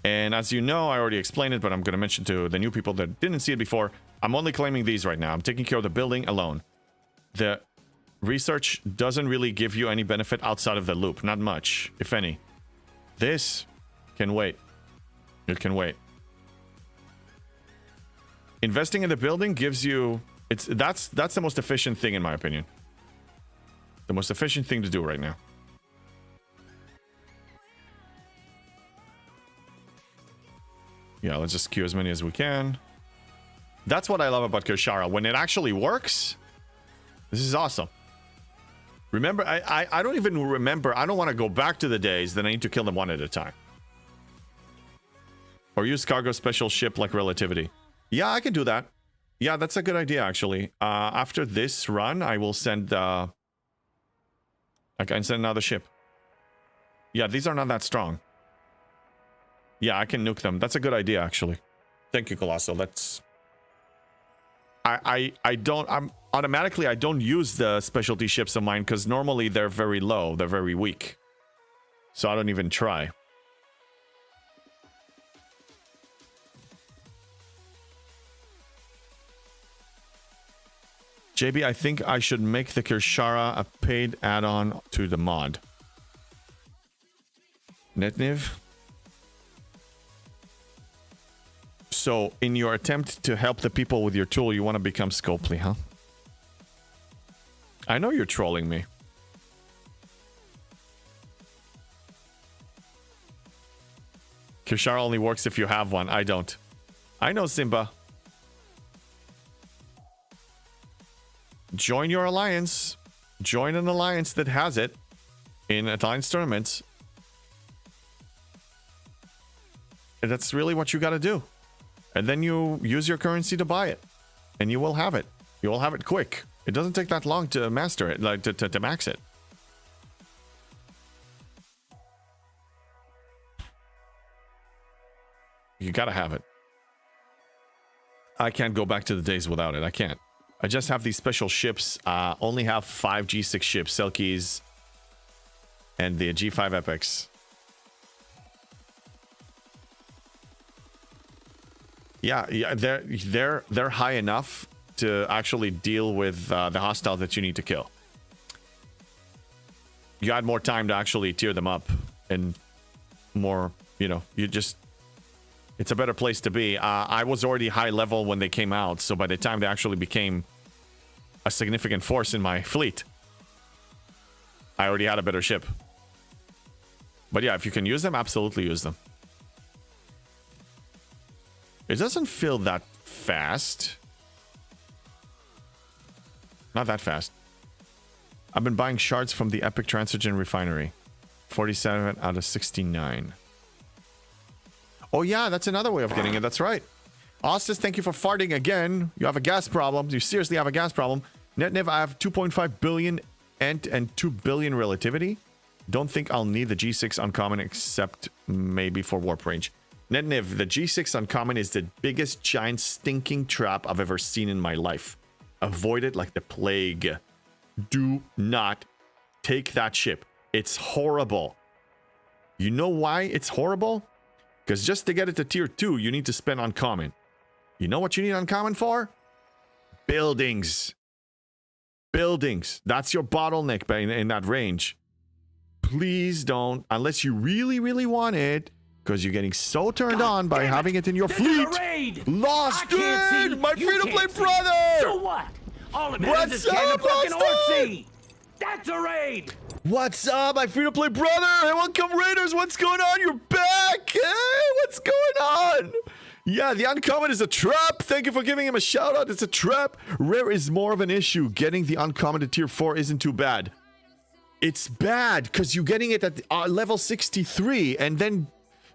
S2: And as you know, I already explained it, but I'm going to mention to the new people that didn't see it before, I'm only claiming these right now. I'm taking care of the building alone. The research doesn't really give you any benefit outside of the loop. Not much, if any. This can wait. It can wait. Investing in the building gives you... That's the most efficient thing in my opinion. The most efficient thing to do right now. Yeah, let's just queue as many as we can. That's what I love about Kirshara. When it actually works, this is awesome. Remember, I don't even remember. I don't want to go back to the days that I need to kill them one at a time. Or use cargo special ship like relativity. Yeah, I can do that. Yeah, that's a good idea, actually. After this run, I will send... I can send another ship. Yeah, these are not that strong. Yeah, I can nuke them. That's a good idea, actually. Thank you, Colosso. Let's... I don't use the specialty ships of mine because normally they're very low. They're very weak. So I don't even try. JB, I think I should make the Kirshara a paid add-on to the mod. Netniv? So, in your attempt to help the people with your tool, you want to become Scopely, huh? I know you're trolling me. Kirshara only works if you have one. I don't. I know, Simba. Join your alliance. Join an alliance that has it in alliance tournaments. And that's really what you got to do. And then you use your currency to buy it. And you will have it. You will have it quick. It doesn't take that long to master it, like to max it. You gotta have it. I can't go back to the days without it. I can't. I just have these special ships. Only have 5 G6 ships, Selkies, and the G5 Epics. Yeah, they're high enough to actually deal with the hostile that you need to kill. You had more time to actually tier them up and more, you know, it's a better place to be. I was already high level when they came out, so by the time they actually became a significant force in my fleet, I already had a better ship. But yeah, if you can use them, absolutely use them. It doesn't feel that fast. Not that fast. I've been buying shards from the Epic Transigen Refinery. 47 out of 69. Oh yeah, that's another way of getting it. That's right. Ostis, thank you for farting again. You have a gas problem. You seriously have a gas problem. Netniv, I have 2.5 billion Ent and 2 billion relativity. Don't think I'll need the G6 uncommon except maybe for warp range. Netniv, the G6 uncommon is the biggest giant stinking trap I've ever seen in my life. Avoid it like the plague. Do not take that ship. It's horrible. You know why it's horrible? Because just to get it to tier 2, you need to spend uncommon. You know what you need uncommon for? Buildings. Buildings. That's your bottleneck in that range. Please don't, unless you really, really want it, because you're getting so turned on by having it in your fleet. Lost it! My free-to-play brother!
S6: So what? All it matters is can the fucking orc see. That's a raid!
S2: What's up, my free-to-play brother? Hey, welcome, Raiders. What's going on? You're back. Hey, what's going on? Yeah, the uncommon is a trap. Thank you for giving him a shout-out. It's a trap. Rare is more of an issue. Getting the uncommon to tier 4 isn't too bad. It's bad because you're getting it at level 63, and then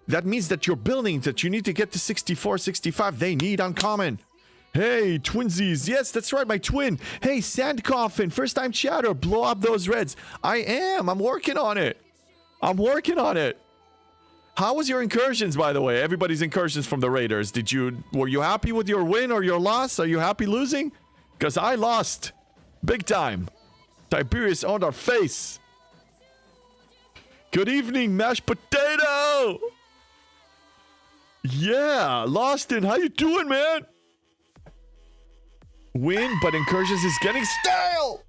S2: that means that your buildings that you need to get to 64, 65, they need uncommon. Hey, twinsies. Yes, that's right, my twin. Hey, Sand Coffin, first time chatter. Blow up those reds. I am. I'm working on it. I'm working on it. How was your incursions, by the way? Everybody's incursions from the Raiders. Were you happy with your win or your loss? Are you happy losing? Because I lost. Big time. Tiberius on our face. Good evening, mashed potato. Yeah, Lostin, how you doing, man? Win, but incursions is getting stale.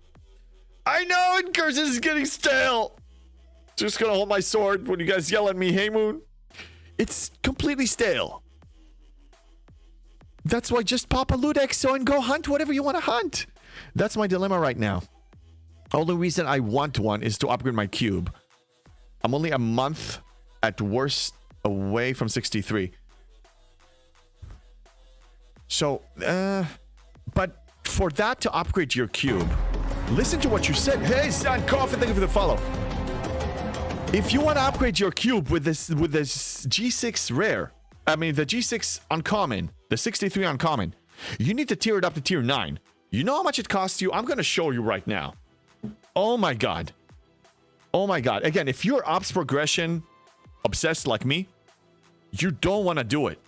S2: I know incursions is getting stale. Just gonna hold my sword when you guys yell at me, hey Moon. It's completely stale. That's why just pop a loot exo and go hunt whatever you want to hunt. That's my dilemma right now. Only reason I want one is to upgrade my cube. I'm only a month at worst away from 63. So, but for that to upgrade your cube, listen to what you said. Hey, Sand Coffin, thank you for the follow. If you want to upgrade your cube with this G6 rare, I mean the G6 uncommon, the 63 uncommon, you need to tier it up to tier 9. You know how much it costs you? I'm going to show you right now. Oh my god. Oh my god. Again, if you're ops progression obsessed like me, you don't want to do it.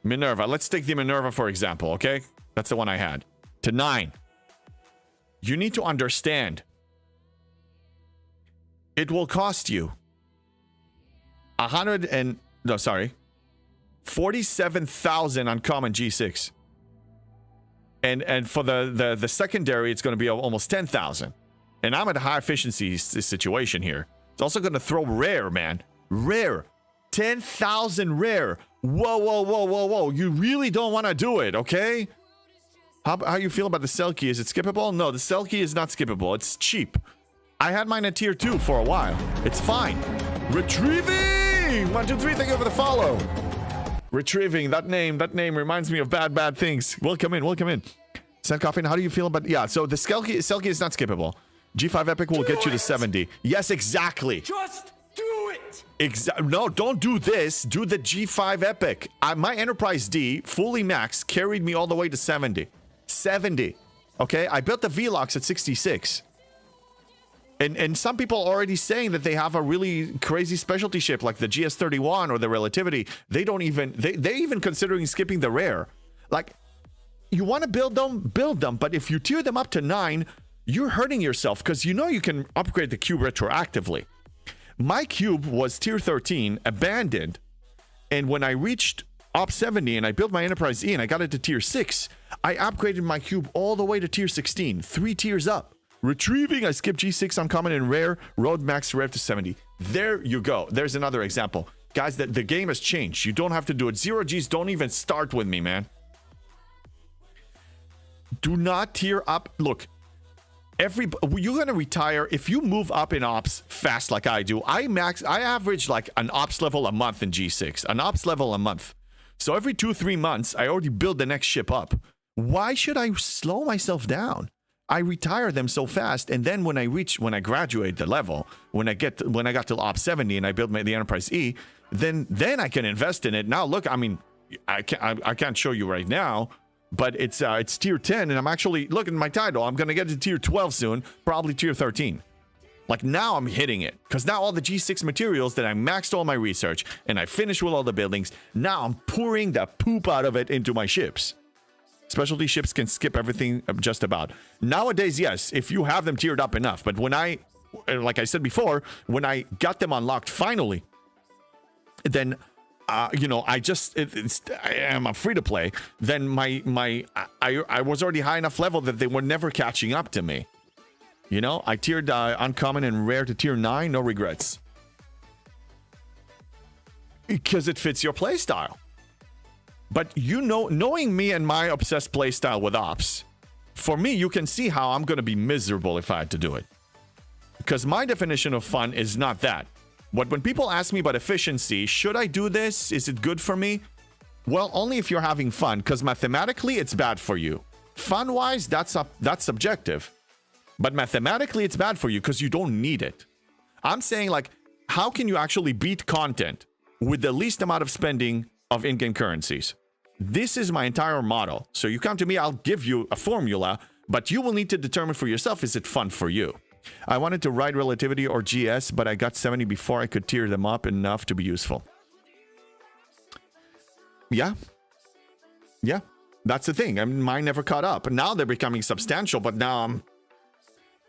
S2: Minerva. Let's take the Minerva for example, okay? That's the one I had. To 9. You need to understand. It will cost you 47,000 uncommon G6. And for the secondary, it's going to be almost 10,000. And I'm at a high efficiency situation here. It's also going to throw rare, man. Rare. 10,000 rare. Whoa, whoa, whoa, whoa, whoa. You really don't want to do it, okay? How you feel about the Selkie? Is it skippable? No, the Selkie is not skippable. It's cheap. I had mine at tier 2 for a while. It's fine. Retrieving! 1, 2, 3, thank you for the follow. Retrieving, that name reminds me of bad things. Welcome in, welcome in. Sand Coffin, how do you feel about... Yeah, so the Selkie is not skippable. G5 Epic will get you to 70. Yes, exactly.
S6: Just do it!
S2: No, don't do this. Do the G5 Epic. My Enterprise D, fully maxed, carried me all the way to 70. 70. Okay? I built the VLOX at 66. And some people are already saying that they have a really crazy specialty ship like the GS31 or the Relativity. They don't even... They're even considering skipping the rare. Like... You want to build them, but if you tier them up to 9, you're hurting yourself because you know you can upgrade the cube retroactively. My cube was tier 13, abandoned, and when I reached Op 70 and I built my Enterprise E and I got it to tier 6, I upgraded my cube all the way to tier 16, 3 tiers up. Retrieving, I skipped G6 uncommon and rare, road max rev to 70. There you go. There's another example. Guys, the game has changed. You don't have to do it. 0Gs don't even start with me, man. Do not tier up. Look, you're gonna retire if you move up in ops fast like I do. I average like an ops level a month in G6, an ops level a month. So every 2-3 months, I already build the next ship up. Why should I slow myself down? I retire them so fast, and then when I graduate the level, when I got to ops 70 and I build the Enterprise E, then I can invest in it. Now look, I mean, I can't show you right now. But it's tier 10, and I'm actually, look at my title. I'm going to get to tier 12 soon, probably tier 13. Like, now I'm hitting it. Because now all the G6 materials that I maxed all my research, and I finished with all the buildings, now I'm pouring the poop out of it into my ships. Specialty ships can skip everything just about. Nowadays, yes, if you have them tiered up enough. But when like I said before, when I got them unlocked finally, then... you know, I am a free to play. Then I was already high enough level that they were never catching up to me. You know, I tiered uncommon and rare to tier 9, no regrets. Because it fits your playstyle. But you know, knowing me and my obsessed playstyle with ops, for me, you can see how I'm going to be miserable if I had to do it. Because my definition of fun is not that. But when people ask me about efficiency, should I do this? Is it good for me? Well, only if you're having fun, because mathematically, it's bad for you. Fun-wise, that's subjective. But mathematically, it's bad for you because you don't need it. I'm saying, like, how can you actually beat content with the least amount of spending of in-game currencies? This is my entire model. So you come to me, I'll give you a formula, but you will need to determine for yourself, is it fun for you? I wanted to ride Relativity or GS, but I got 70 before I could tier them up enough to be useful. Yeah. Yeah. That's the thing. I mean, mine never caught up. Now they're becoming substantial, but now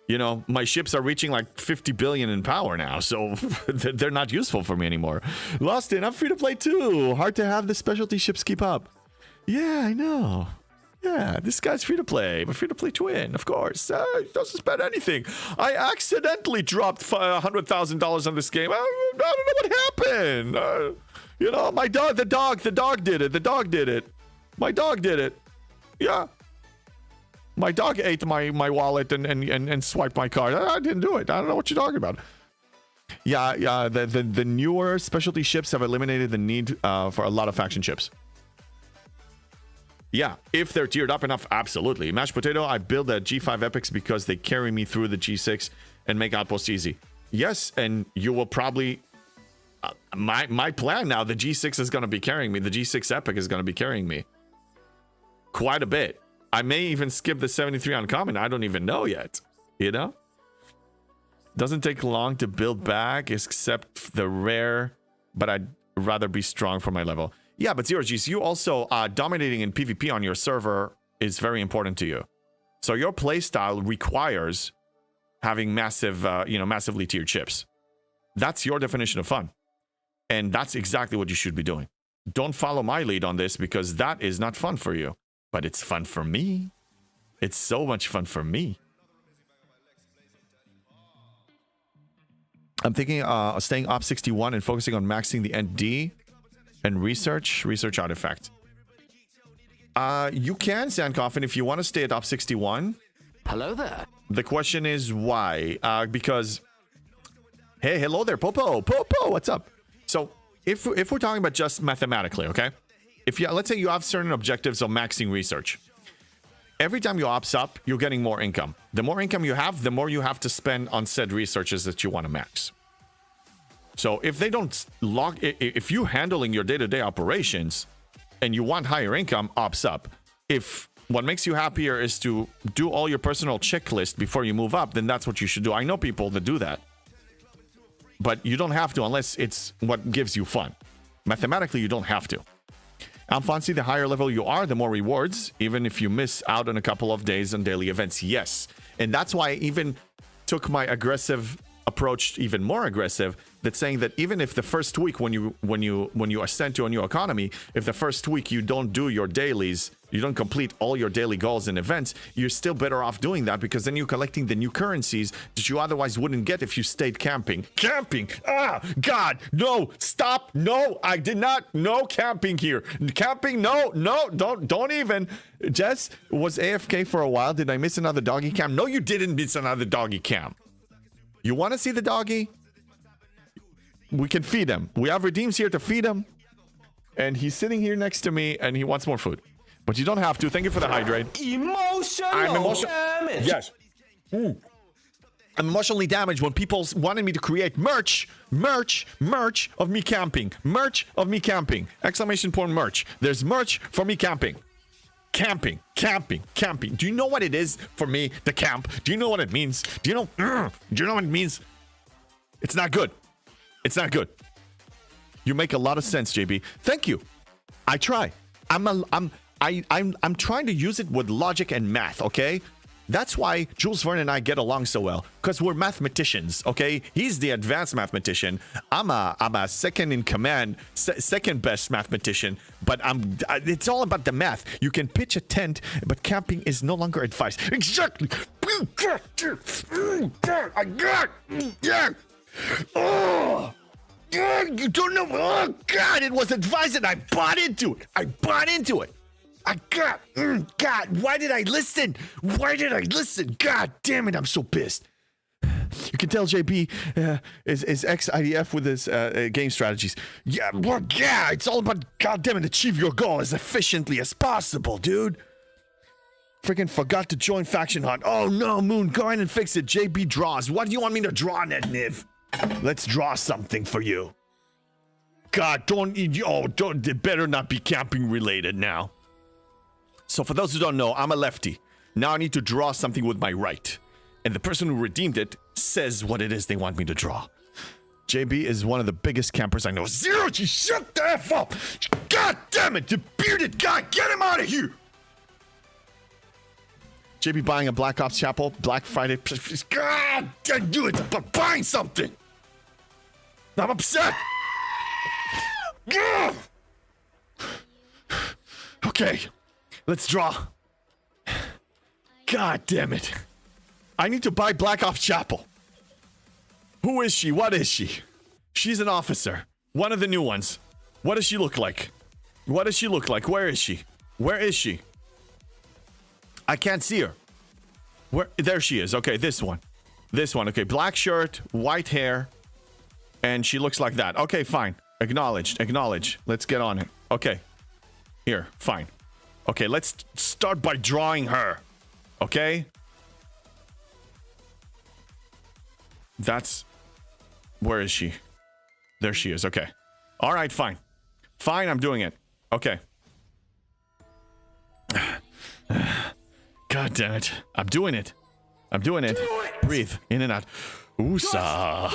S2: you know, my ships are reaching like 50 billion in power now, so they're not useful for me anymore. Lost in, I'm free to play too. Hard to have the specialty ships keep up. Yeah, I know. Yeah, this guy's free to play, but free to play twin, of course. He doesn't spend anything. I accidentally dropped $100,000 on this game. I don't know what happened. You know, my dog, the dog did it. The dog did it. My dog did it. Yeah. My dog ate my wallet and swiped my card. I didn't do it. I don't know what you're talking about. Yeah. The newer specialty ships have eliminated the need for a lot of faction ships. Yeah, if they're tiered up enough, absolutely. Mashed potato, I build the G5 epics because they carry me through the G6 and make outposts easy. Yes, and you will probably... my plan now, the G6 is going to be carrying me. The G6 epic is going to be carrying me. Quite a bit. I may even skip the 73 uncommon. I don't even know yet. You know? Doesn't take long to build back, except the rare, but I'd rather be strong for my level. Yeah, but 0Gs, you also dominating in PvP on your server is very important to you. So your playstyle requires having massive, massively tiered ships. That's your definition of fun. And that's exactly what you should be doing. Don't follow my lead on this because that is not fun for you. But it's fun for me. It's so much fun for me. I'm thinking staying op 61 and focusing on maxing the Ent-E and research artifact. You can, Sandcoffin, if you want to stay at op 61.
S3: Hello there.
S2: The question is why? Because, hey, hello there, Popo, what's up? So if we're talking about just mathematically, okay? If you, let's say you have certain objectives of maxing research. every time you opt up, you're getting more income. The more income you have, the more you have to spend on said researches that you want to max. So if they don't if you handling your day-to-day operations and you want higher income, opts up. If what makes you happier is to do all your personal checklist before you move up, then that's what you should do. I know people that do that, but you don't have to unless it's what gives you fun. Mathematically, you don't have to. Alfonsi, the higher level you are, the more rewards, even if you miss out on a couple of days on daily events. Yes. And that's why I even took my aggressive approach even more aggressive, that's saying that even if the first week when you ascend to a new economy, if the first week you don't do your dailies, you don't complete all your daily goals and events, you're still better off doing that, because then you're collecting the new currencies that you otherwise wouldn't get if you stayed camping. Camping! Ah! God! No! Stop! No! I did not! No camping here! Camping! No! No! Don't even! Jess was AFK for a while. Did I miss another doggy cam? No, you didn't miss another doggy cam. You want to see the doggy? We can feed him. We have Redeems here to feed him. And he's sitting here next to me and he wants more food. But you don't have to. Thank you for the hydrate.
S5: Emotional damage.
S2: Yes. I'm emotionally damaged when people wanted me to create merch of me camping. Merch of me camping. Exclamation point merch. There's merch for me camping. Camping. Do you know what it is for me to camp? Do you know what it means? Do you know what it means? It's not good. It's not good. You make a lot of sense, JB. Thank you. I try. I'm trying to use it with logic and math, okay? That's why Jules Verne and I get along so well, because we're mathematicians, okay? He's the advanced mathematician. I'm a second in command, second best mathematician, but it's all about the math. You can pitch a tent, but camping is no longer advice. Exactly. I got. Yeah. Oh. You don't know. Oh God, it was advice and I bought into it. God, why did I listen? God damn it, I'm so pissed. You can tell JB is ex-IDF with his game strategies. Yeah, well, yeah, it's all about, goddamn it, achieve your goal as efficiently as possible, dude. Freaking forgot to join Faction Hunt. Oh no, Moon, go ahead and fix it. JB draws. What do you want me to draw, Niv? Let's draw something for you. God, it better not be camping related now. So for those who don't know, I'm a lefty. Now I need to draw something with my right. And the person who redeemed it says what it is they want me to draw. JB is one of the biggest campers I know. Zero, you shut the F up! God damn it, the bearded guy, get him out of here! JB buying a Black Ops Chapel, Black Friday. God, I do it about buying something! I'm upset! Okay. Let's draw. God damn it. I need to buy Black Ops Chapel. Who is she? What is she? She's an officer. One of the new ones. What does she look like? Where is she? I can't see her. There she is. Okay, this one. Okay, black shirt, white hair. And she looks like that. Okay, fine. Acknowledge. Let's get on it. Okay. Here, fine. Okay, let's start by drawing her. Okay? Where is she? There she is. Okay. All right, fine. Fine, I'm doing it. Okay. God damn it. I'm doing it. Breathe. In and out. Oosa.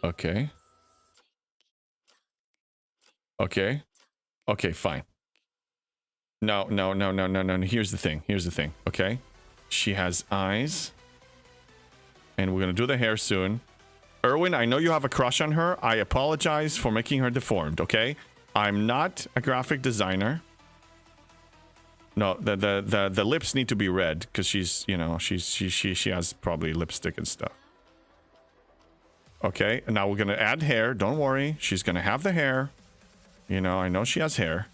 S2: Okay, fine. No. Here's the thing. Okay? She has eyes. And we're gonna do the hair soon. Erwin, I know you have a crush on her. I apologize for making her deformed, okay? I'm not a graphic designer. No, the lips need to be red because she's, she has probably lipstick and stuff. Okay, now we're gonna add hair. Don't worry, she's gonna have the hair. I know she has hair.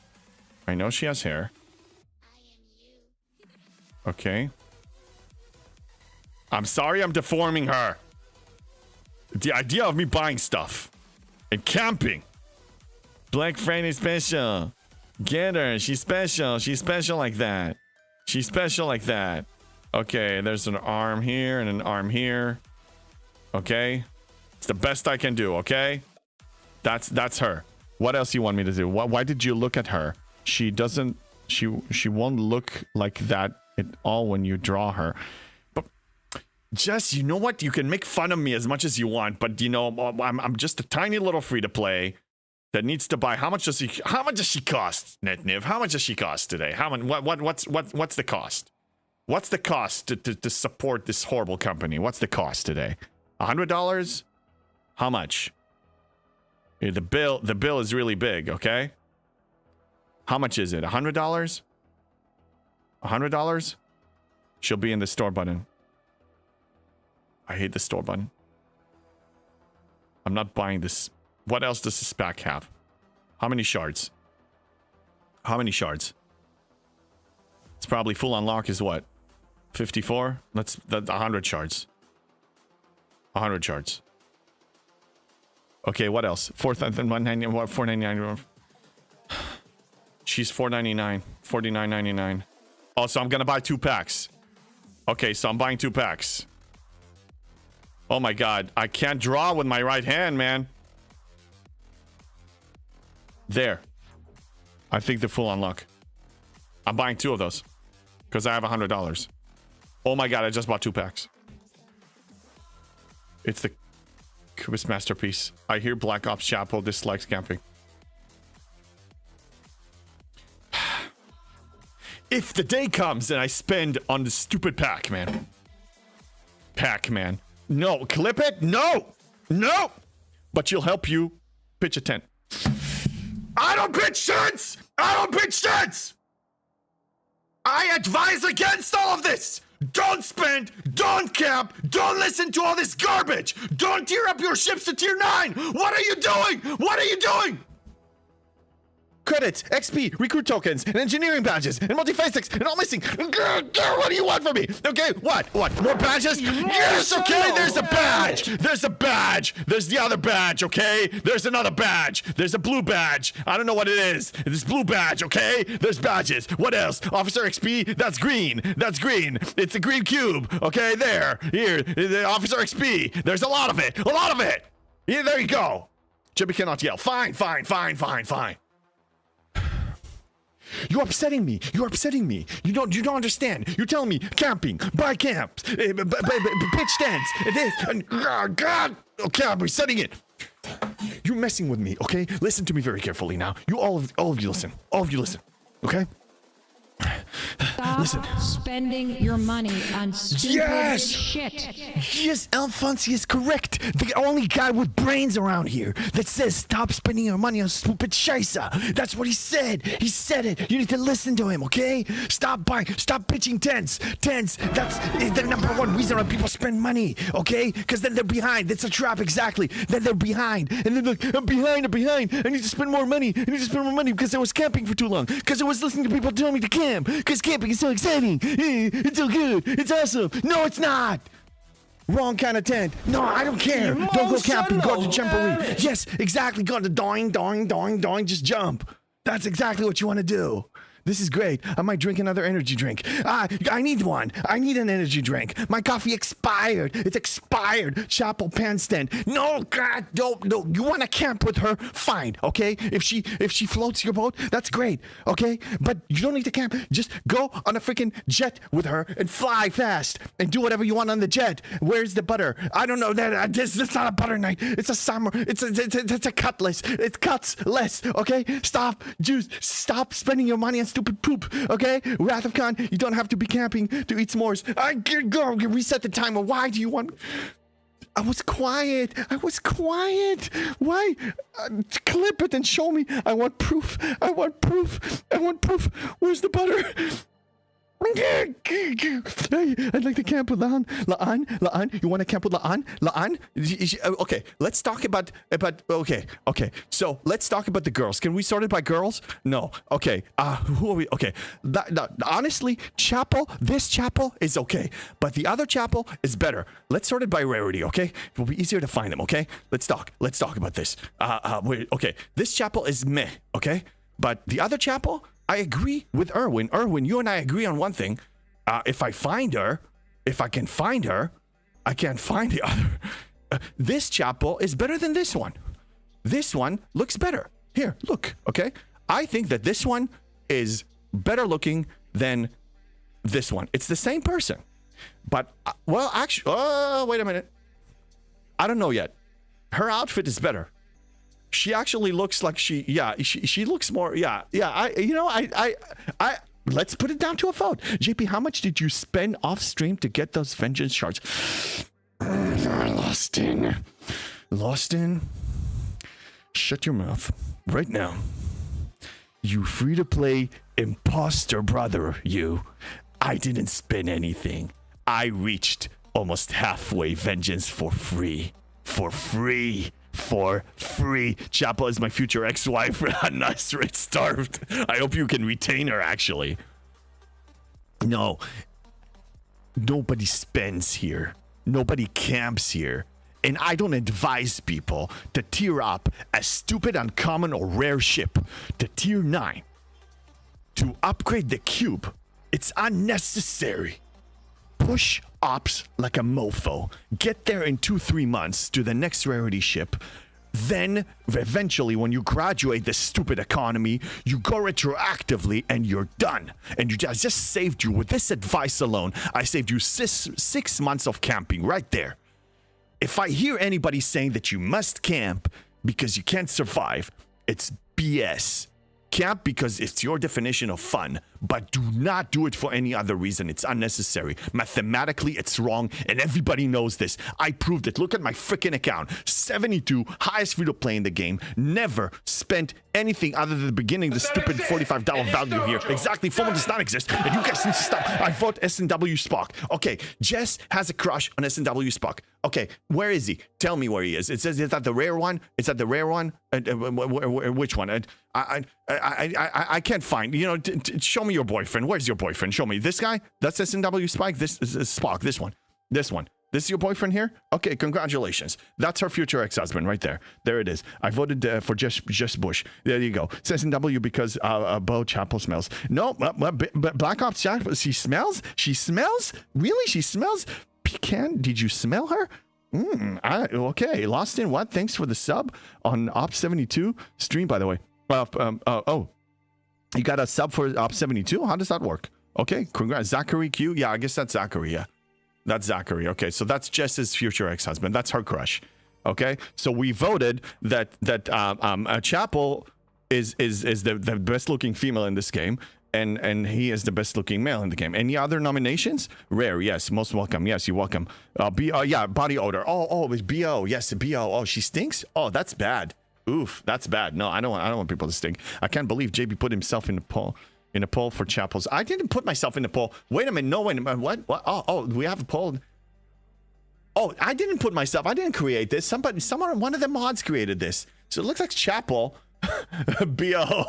S2: Okay. I'm sorry I'm deforming her. The idea of me buying stuff and camping. Black Friday special. Get her. She's special. She's special like that. She's special like that. Okay, there's an arm here and an arm here. Okay. It's the best I can do, okay? That's her. What else you want me to do? Why did you look at her? She doesn't... She won't look like that at all when you draw her. But Jess, you know what? You can make fun of me as much as you want, but you know, I'm just a tiny little free-to-play that needs to buy. How much does she cost, Netniv? How much does she cost today? How much? What's the cost? What's the cost to support this horrible company? What's the cost today? $100? How much? Yeah, the bill is really big, okay? How much is it? $100? $100? She'll be in the store button. I hate the store button. I'm not buying this. What else does this pack have? How many shards? How many shards? It's probably full unlock is what? 54? That's 100 shards. 100 shards. Okay, what else? 499. She's $4.99. $49.99. Oh, so I'm gonna buy 2 packs. Okay, so I'm buying 2 packs. Oh my god, I can't draw with my right hand, man. There. I think they're full unlock. I'm buying 2 of those. Because I have $100. Oh my god, I just bought 2 packs. It's the Cubist masterpiece. I hear Black Ops Chapel dislikes camping. If the day comes and I spend on the stupid Pac-Man. Pac-Man. No, clip it? No! No! But she'll help you pitch a tent. I don't pitch tents! I don't pitch tents! I advise against all of this! Don't spend, don't camp, don't listen to all this garbage! Don't tier up your ships to tier 9! What are you doing? What are you doing? Credits, XP, recruit tokens, and engineering badges, and multi-physics, and all missing. What do you want from me? Okay, what? What? More badges? Yes, okay, there's a badge! There's a badge! There's the other badge, okay? There's another badge. There's a blue badge. I don't know what it is. This blue badge, okay? There's badges. What else? Officer XP? That's green. That's green. It's a green cube. Okay, there. Here, the Officer XP. There's a lot of it. A lot of it. Yeah, there you go. Jimmy cannot yell. Fine, fine, fine, fine, fine. You're upsetting me. You're upsetting me. You don't understand. You're telling me camping, buy camps, pitch tents, this, and God. Okay, I'm resetting it. You're messing with me. Okay, listen to me very carefully now. You all of you listen. All of you listen. Okay.
S7: Stop
S2: listen.
S7: spending your money on stupid shit.
S2: Yes, Alfonsi is correct. The only guy with brains around here that says stop spending your money on stupid scheisse. That's what he said. He said it. You need to listen to him, okay? Stop pitching tents. Tents, that's the number one reason why people spend money, okay? Because then they're behind. That's a trap, exactly. Then they're behind. And then they're like, I'm behind. I need to spend more money. Because I was camping for too long. Because I was listening to people telling me to camp. Because camping is so exciting. It's so good. It's awesome. No, it's not. Wrong kind of tent. No, I don't care. Don't go camping. Go to Jamboree. Yes, exactly. Go to doing. Just jump. That's exactly what you want to do. This is great. I might drink another energy drink. I need one. I need an energy drink. My coffee expired. It's expired. Chapel pen stand. No, God, no. You want to camp with her? Fine, okay? If she floats your boat, that's great, okay? But you don't need to camp. Just go on a freaking jet with her and fly fast and do whatever you want on the jet. Where's the butter? I don't know. This not a butter knife. It's a summer. It's a cutlass. It cuts less, okay? Stop spending your money on stupid poop, okay? Wrath of Khan, you don't have to be camping to eat s'mores. Go reset the timer. Why do you want... I was quiet. Why? Clip it and show me. I want proof. Where's the butter? I'd like to camp with Laan. You want to camp with Laan? Okay, let's talk about. Okay. So let's talk about the girls. Can we sort it by girls? No. Okay. Who are we? Okay. Honestly, chapel. This chapel is okay, but the other chapel is better. Let's sort it by rarity. Okay. It will be easier to find them. Okay. Let's talk about this. Okay. This chapel is meh. Okay. But the other chapel, I agree with Erwin. Erwin, you and I agree on one thing. If I can find her, I can't find the other. This chapel is better than this one. This one looks better. Here, look, okay? I think that this one is better looking than this one. It's the same person. But, well, actually, wait a minute. I don't know yet. Her outfit is better. She actually looks like she looks more, let's put it down to a vote. JP, how much did you spend off stream to get those vengeance shards? Lost in. Shut your mouth right now. You free to play imposter brother, you. I didn't spend anything. I reached almost halfway vengeance for free. Chapel is my future ex-wife. Nice, rich, starved. I hope you can retain her, actually. No. Nobody spends here. Nobody camps here. And I don't advise people to tier up a stupid, uncommon, or rare ship to tier 9. To upgrade the cube, it's unnecessary. Push ops like a mofo. Get there in 2-3 months to the next rarity ship. Then, eventually, when you graduate this stupid economy, you go retroactively and you're done. And I just saved you, with this advice alone, I saved you 6 months of camping right there. If I hear anybody saying that you must camp because you can't survive, it's BS. Camp because it's your definition of fun, but do not do it for any other reason. It's unnecessary. Mathematically, it's wrong, and everybody knows this. I proved it. Look at my freaking account. 72, highest free to play in the game. Never spent anything other than the beginning, the stupid $45 value here. Exactly, FOMO does not exist, and you guys need to stop. I vote S&W Spock. Okay, Jess has a crush on S&W Spock. Okay, where is he? Tell me where he is. It says, is that the rare one? Is that the rare one? Which one? I can't find. Show me your boyfriend. Where's your boyfriend? Show me. This guy? That's S&W Spike? This is Spock. This one. This is your boyfriend here? Okay, congratulations. That's her future ex-husband right there. There it is. I voted for just Bush. There you go. It's S&W because Bo Chapel smells. No, Black Ops Chapel, she smells? She smells? Really? She smells? Pecan? Did you smell her? Okay, Lost in what? Thanks for the sub on Ops 72 stream, by the way. You got a sub for Ops 72? How does that work? Okay, congrats. Zachary Q? Yeah, I guess that's Zachary, yeah. That's Zachary. Okay, so that's Jess's future ex-husband. That's her crush. Okay, so we voted that Chapel is the best-looking female in this game, and he is the best-looking male in the game. Any other nominations? Rare, yes. Most welcome. Yes, you're welcome. Yeah, body odor. Oh, it's BO. Yes, BO. Oh, she stinks? Oh, that's bad. Oof, that's bad. No, I don't want people to stink. I can't believe JB put himself in the poll. In a poll for Chapels. I didn't put myself in the poll. Wait a minute. No, wait a minute. What? Oh, we have a poll. Oh, I didn't put myself. I didn't create this. Someone, one of the mods created this. So it looks like Chapel. BO.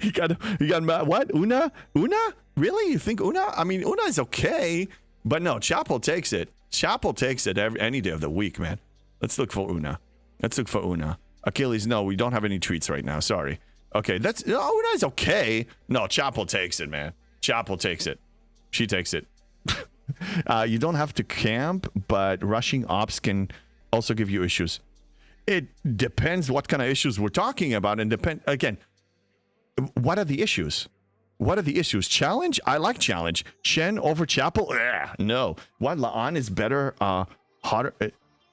S2: He got mad. What? Una? Really? You think Una? I mean, Una is okay. But no, Chapel takes it. Chapel takes it any day of the week, man. Let's look for Una. Achilles, no, we don't have any tweets right now. Sorry. Okay, Una's okay. No, Chapel takes it, man. Chapel takes it. She takes it. You don't have to camp, but rushing ops can also give you issues. It depends what kind of issues we're talking about, and again, what are the issues? Challenge? I like challenge. Chen over Chapel? No. What, Laan is better, hotter?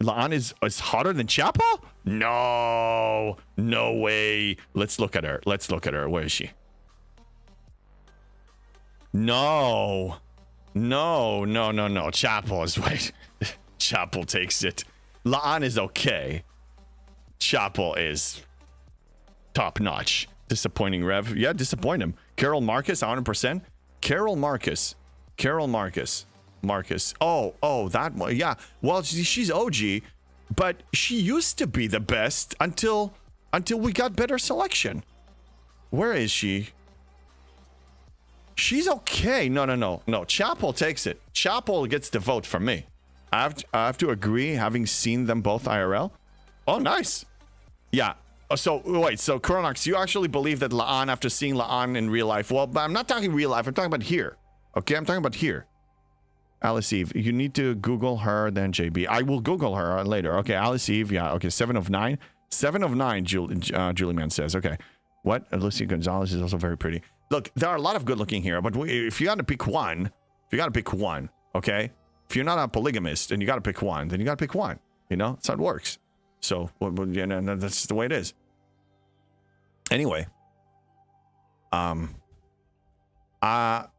S2: Laan is hotter than Chapel? No way. Let's look at her. Where is she? No. Chapel is right. Chapel takes it. Laan is okay. Chapel is top notch. Disappointing Rev. Yeah, disappoint him. Carol Marcus, 100%. Carol Marcus. Marcus. Oh, that one. Yeah. Well, she's OG, but she used to be the best until we got better selection. Where is she? She's okay. No. Chapel takes it. Chapel gets the vote from me. I have to agree, having seen them both IRL. Oh, nice. Yeah. So, wait. So, Chronox, you actually believe that Laan, after seeing Laan in real life... Well, I'm not talking real life. I'm talking about here. Okay? I'm talking about here. Alice Eve. You need to Google her, then JB. I will Google her later. Okay, Alice Eve. Yeah, okay. 7 of 9. 7 of 9, Julie Man says. Okay. What? Alicia Gonzalez is also very pretty. Look, there are a lot of good looking here, but if you got to pick one, okay? If you're not a polygamist and you got to pick one, then you got to pick one. You know, that's how it works. So, that's the way it is. Anyway.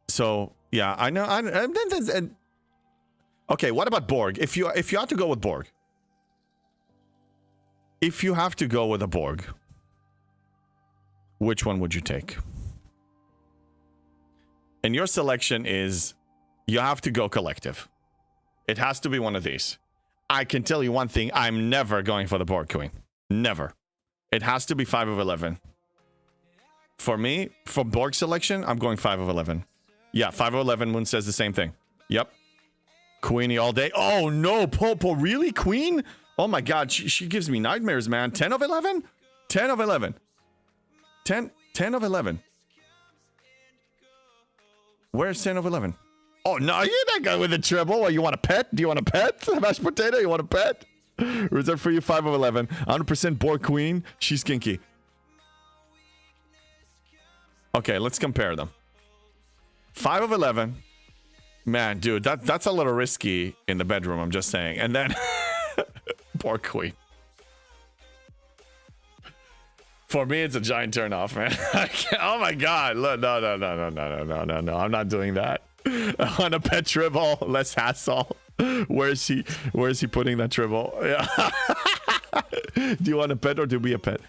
S2: So, yeah, I know. Okay, what about Borg? If you have to go with Borg. If you have to go with a Borg, which one would you take? And your selection is, you have to go collective. It has to be one of these. I can tell you one thing, I'm never going for the Borg Queen. Never. It has to be 5 of 11. For me, for Borg selection, I'm going 5 of 11. Yeah, 5 of 11, Moon says the same thing. Yep. Queenie all day. Oh no, Popo, really? Queen? Oh my god, she gives me nightmares, man. 10 of 11? 10 of 11. 10 of 11. Where's 10 of 11? Oh, no, you're not going with the triple. What, you want a pet? Do you want a pet? Mashed potato, you want a pet? Reserved for you, 5 of 11. 100% Borg Queen. She's kinky. Okay, let's compare them. 5 of 11. Man, dude, that's a little risky in the bedroom, I'm just saying. And then, Borg Queen. For me, it's a giant turnoff, man. Oh my god! Look, no! I'm not doing that. On a pet tribble, less hassle. Where is he putting that tribble? Yeah. Do you want a pet or do we a pet?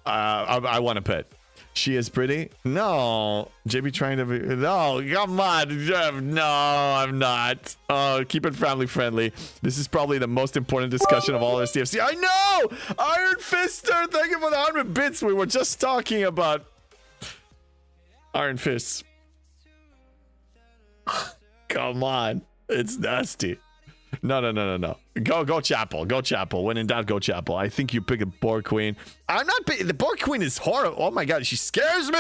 S2: I want a pet. She is pretty? No. JB trying to be... No, come on. No, I'm not. Oh, keep it family friendly. This is probably the most important discussion of all this TFC. I know! Iron Fister, thank you for the 100 bits. We were just talking about Iron Fists. Come on. It's nasty. No. Go Chapel. Go Chapel. When in doubt, go Chapel. I think you pick a Borg Queen. I'm not picking... The Borg Queen is horrible. Oh my god, she scares me.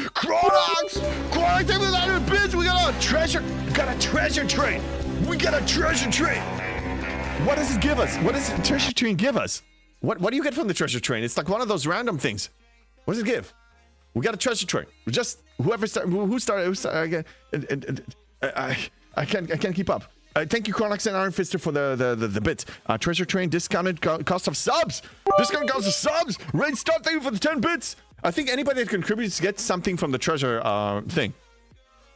S2: Chronox! Chronox, take me 100 bits. We got a treasure train. We got a treasure train. What does it give us? What does the treasure train give us? What do you get from the treasure train? It's like one of those random things. What does it give? We got a treasure train. We just... Who started... I can't keep up. Thank you, Chronox and Iron Fister, for the bits. Treasure Train, discounted cost of subs. Discounted cost of subs. Raid Start, thank you for the 10 bits. I think anybody that contributes gets something from the treasure thing.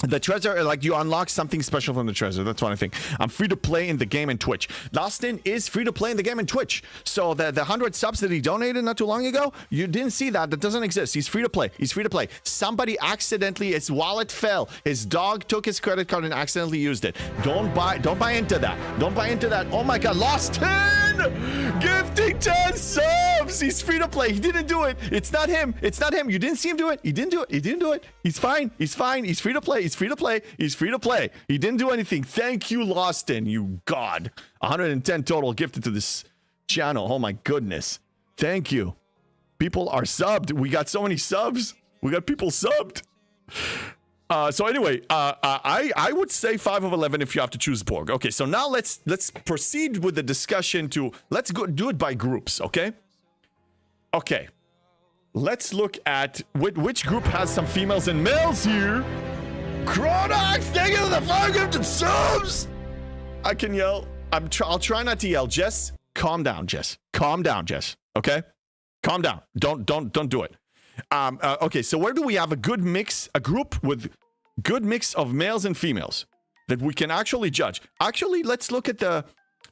S2: The treasure, like you unlock something special from the treasure. That's what I think. I'm free to play in the game and Twitch. Lastin is free to play in the game and Twitch. So the 100 subs that he donated not too long ago, you didn't see that. That doesn't exist. He's free to play. He's free to play. Somebody accidentally, his wallet fell. His dog took his credit card and accidentally used it. Don't buy into that. Don't buy into that. Oh my god, lost 10! Gifting 10 subs! He's free to play. He didn't do it. It's not him. It's not him. You didn't see him do it. He didn't do it. He didn't do it. He's fine. He's fine. He's free to play. He's free to play. He's free to play. He didn't do anything. Thank you, Lostin. You god. 110 total gifted to this channel. Oh my goodness. Thank you. People are subbed. We got so many subs. We got people subbed. So anyway, I would say 5 of 11 if you have to choose Borg. Okay, so now let's proceed with the discussion to... Let's go do it by groups, okay? Okay. Let's look at which group has some females and males here. Chronox, thank you for the 5 gifted subs! I can yell. I'll try not to yell. Jess, calm down, Jess. Calm down, Jess. Okay? Calm down. Don't do it. Okay, so where do we have a good mix, a group with good mix of males and females that we can actually judge? Actually, let's look at the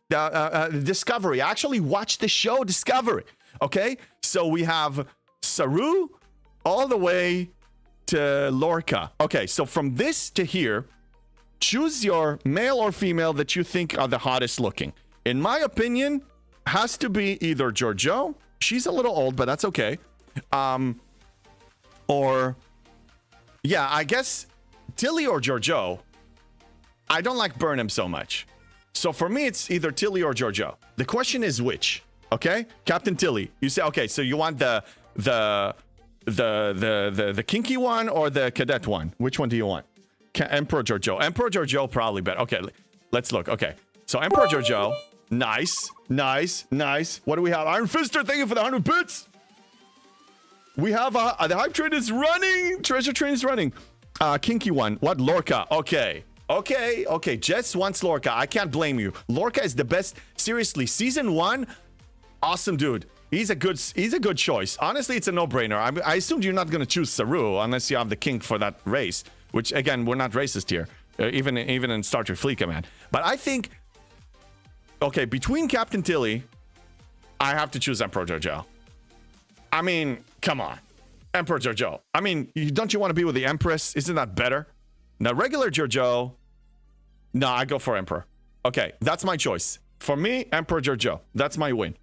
S2: Discovery. Actually, watch the show Discovery. Okay, so we have Saru all the way to Lorca. Okay, so from this to here, choose your male or female that you think are the hottest looking. In my opinion, has to be either Giorgio. She's a little old, but that's okay. Or, yeah, I guess Tilly or Giorgio. I don't like Burnham so much. So for me, it's either Tilly or Giorgio. The question is which, okay? Captain Tilly, you say, okay, so you want the kinky one or the cadet one? Which one do you want? Emperor Giorgio. Emperor Giorgio probably better. Okay, let's look. Okay, so Emperor Giorgio. Nice. What do we have? Iron Fister, thank you for the 100 bits. We have the hype train is running. Treasure train is running. Kinky one. What? Lorca. Okay. Jess wants Lorca. I can't blame you. Lorca is the best. Seriously, season 1, awesome dude. He's a good choice. Honestly, it's a no-brainer. I assumed you're not gonna choose Saru unless you have the kink for that race. Which again, we're not racist here, even in Star Trek Fleet Command. But I think, okay, between Captain Tilly, I have to choose Emperor Giorgio. I mean, come on, Emperor Giorgio. I mean, don't you want to be with the Empress? Isn't that better? Now, regular Giorgio, no, I go for Emperor. Okay, that's my choice. For me, Emperor Giorgio. That's my win.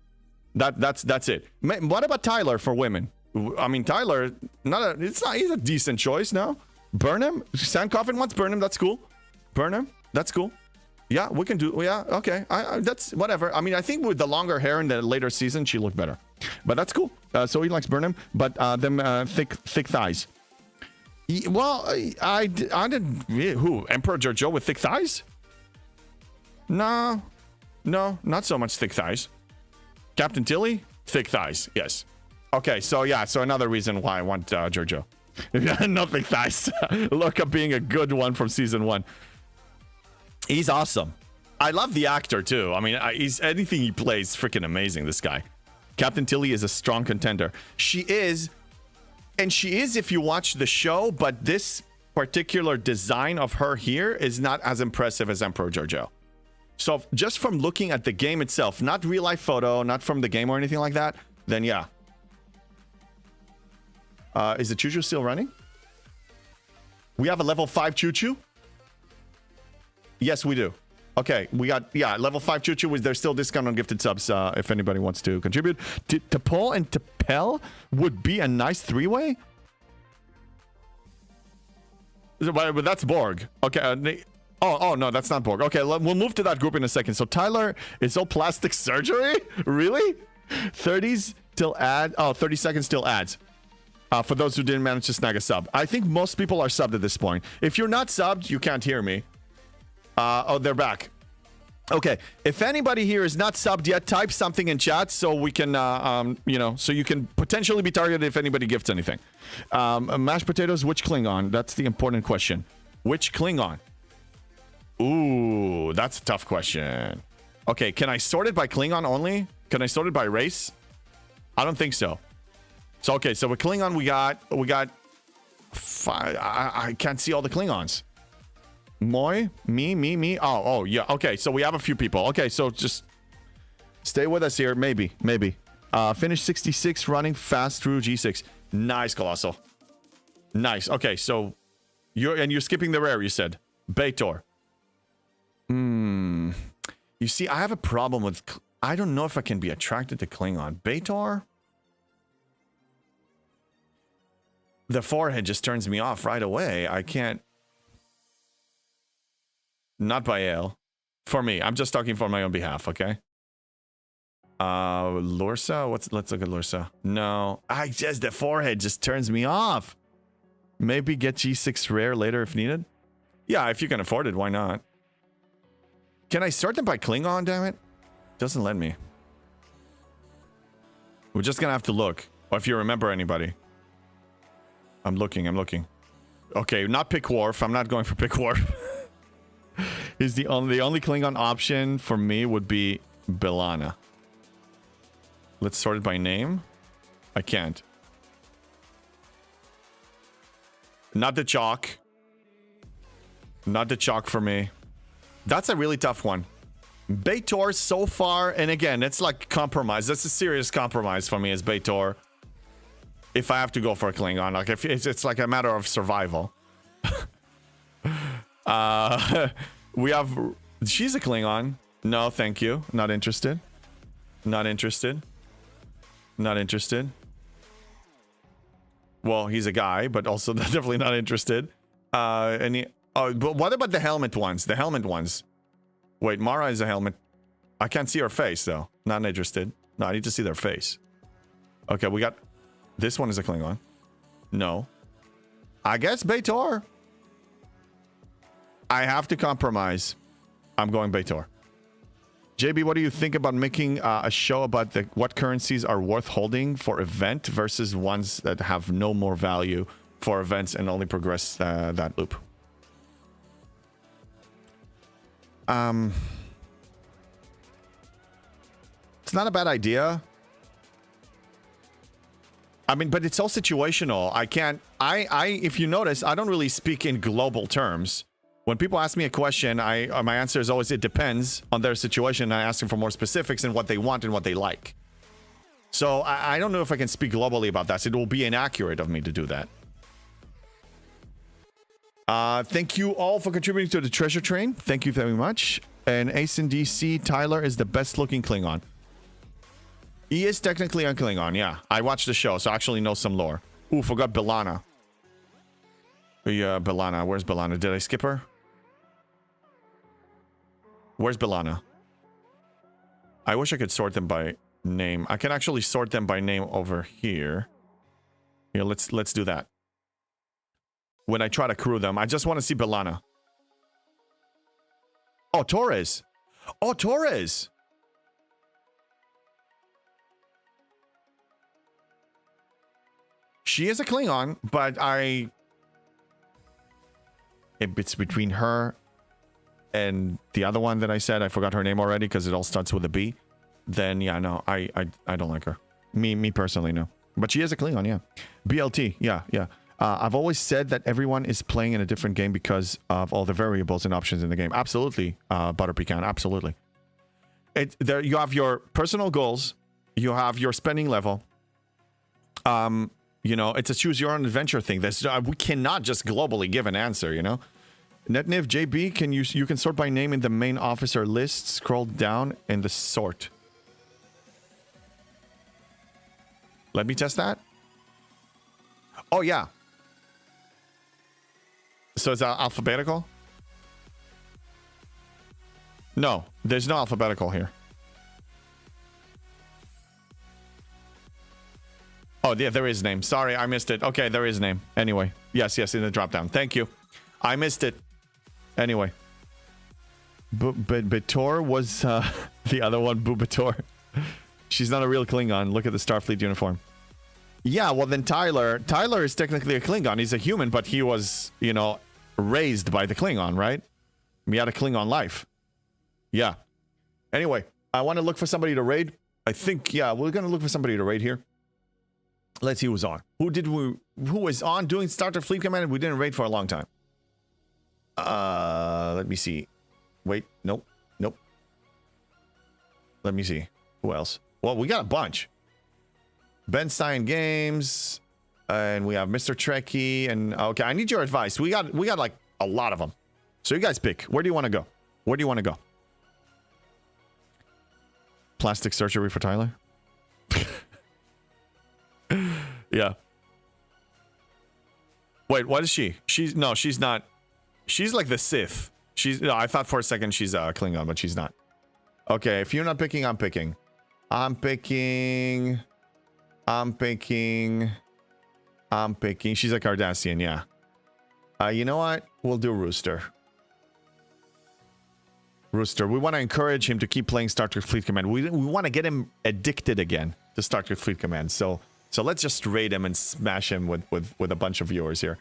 S2: That's it. What about Tyler for women? I mean, Tyler, he's a decent choice, no? Burnham? Sand Coffin wants Burnham, that's cool. Burnham, that's cool. Yeah, we can do, yeah, okay. That's whatever. I mean, I think with the longer hair in the later season, she looked better. But that's cool. So he likes Burnham, but them thick thighs. Well, I didn't. Who? Emperor Giorgio with thick thighs? No, not so much thick thighs. Captain Tilly, thick thighs. Yes. Okay, so yeah, so another reason why I want Giorgio. No thick thighs. Lorca being a good one from season 1. He's awesome. I love the actor too. I mean, anything he plays, freaking amazing. This guy, Captain Tilly, is a strong contender. She is. And she is if you watch the show, but this particular design of her here is not as impressive as Emperor Giorgio. So just from looking at the game itself, not real life photo, not from the game or anything like that, then yeah. Is the choo-choo still running? We have a level 5 choo-choo? Yes, we do. Okay, we got, yeah, level 5 choo-choo. There's still discount on gifted subs if anybody wants to contribute. T'Pol and T'Pel would be a nice three-way? But that's Borg. Okay, oh, no, that's not Borg. Okay, we'll move to that group in a second. So Tyler is all plastic surgery? Really? 30s till ad. Oh, 30 seconds till ads. For those who didn't manage to snag a sub. I think most people are subbed at this point. If you're not subbed, you can't hear me. Oh, they're back. Okay, if anybody here is not subbed yet, type something in chat so we can, so you can potentially be targeted if anybody gifts anything. Mashed potatoes, which Klingon? That's the important question. Which Klingon? Ooh, that's a tough question. Okay, can I sort it by Klingon only? Can I sort it by race? I don't think so. So, okay, so with Klingon, we got 5. I can't see all the Klingons. Moi, me. Oh, yeah. Okay, so we have a few people. Okay, so just stay with us here. Maybe. Finish 66, running fast through G6. Nice, Colossal. Nice. Okay, so you're skipping the rare, you said. Baitor. You see, I have a problem with... I don't know if I can be attracted to Klingon. Baitor? The forehead just turns me off right away. I can't... Not by Ale. For me. I'm just talking for my own behalf, okay? Lursa? Let's look at Lursa. No. The forehead just turns me off. Maybe get G6 rare later if needed? Yeah, if you can afford it, why not? Can I sort them by Klingon, damn it? Doesn't let me. We're just gonna have to look. Or if you remember anybody. I'm looking. Okay, not Pick Wharf. I'm not going for Pick Wharf. Is the only Klingon option for me would be Belana. Let's sort it by name. I can't. Not the chalk. Not the chalk for me. That's a really tough one. Baitor so far, and again, it's like compromise. That's a serious compromise for me as Baitor. If I have to go for a Klingon, like if it's like a matter of survival. We have. She's a Klingon. No, thank you. Not interested. Not interested. Not interested. Well, he's a guy, but also definitely not interested. But what about the helmet ones? The helmet ones. Wait, Mara is a helmet. I can't see her face though. Not interested. No, I need to see their face. Okay, we got. This one is a Klingon. No. I guess B'Etor. I have to compromise. I'm going B'Etor. JB, what do you think about making a show about what currencies are worth holding for event versus ones that have no more value for events and only progress that loop? It's not a bad idea. I mean, but it's all situational. If you notice, I don't really speak in global terms. When people ask me a question, my answer is always, it depends on their situation. I ask them for more specifics and what they want and what they like. So I don't know if I can speak globally about that. So it will be inaccurate of me to do that. Thank you all for contributing to the treasure train. Thank you very much. And Ace in DC, Tyler is the best looking Klingon. He is technically a Klingon, yeah. I watched the show, so I actually know some lore. Ooh, forgot B'Elanna. Yeah, B'Elanna. Where's B'Elanna? Did I skip her? Where's B'Elanna? I wish I could sort them by name. I can actually sort them by name over here. Here, let's do that. When I try to crew them, I just want to see B'Elanna. Oh, Torres. Oh, Torres. She is a Klingon, but it's between her and the other one that I said. I forgot her name already because it all starts with a B. Then yeah, no, I don't like her. Me personally, no. But she is a Klingon, yeah. BLT, yeah. I've always said that everyone is playing in a different game because of all the variables and options in the game. Absolutely, Butter Pecan, absolutely. There you have your personal goals, you have your spending level. You know, it's a choose your own adventure thing. We cannot just globally give an answer, you know. Netniv JB, you can sort by name in the main officer list. Scroll down in the sort. Let me test that. Oh yeah. So it's alphabetical? No, there's no alphabetical here. Oh, yeah, there is name. Sorry, I missed it. Okay, there is name. Anyway. Yes, in the drop-down. Thank you. I missed it. Anyway. B'Etor was the other one, B'Etor. She's not a real Klingon. Look at the Starfleet uniform. Yeah, well then Tyler is technically a Klingon. He's a human, but he was, you know, raised by the Klingon, right? He had a Klingon life. Yeah. Anyway, I want to look for somebody to raid. I think, yeah, we're going to look for somebody to raid here. Let's see who's on. Who was on doing Starter Fleet Command? We didn't raid for a long time. Let me see. Wait, nope. Let me see. Who else? Well, we got a bunch. Ben Stein Games, and we have Mr. Trekkie, and okay, I need your advice. We got like a lot of them. So you guys pick. Where do you want to go? Where do you want to go? Plastic surgery for Tyler? Yeah. Wait, what is she? She's not. She's like the Sith. I thought for a second she's a Klingon, but she's not. Okay, if you're not picking, I'm picking. I'm picking. She's a Cardassian, yeah. You know what? We'll do Rooster. We want to encourage him to keep playing Star Trek Fleet Command. We want to get him addicted again to Star Trek Fleet Command. So let's just raid him and smash him with a bunch of viewers here.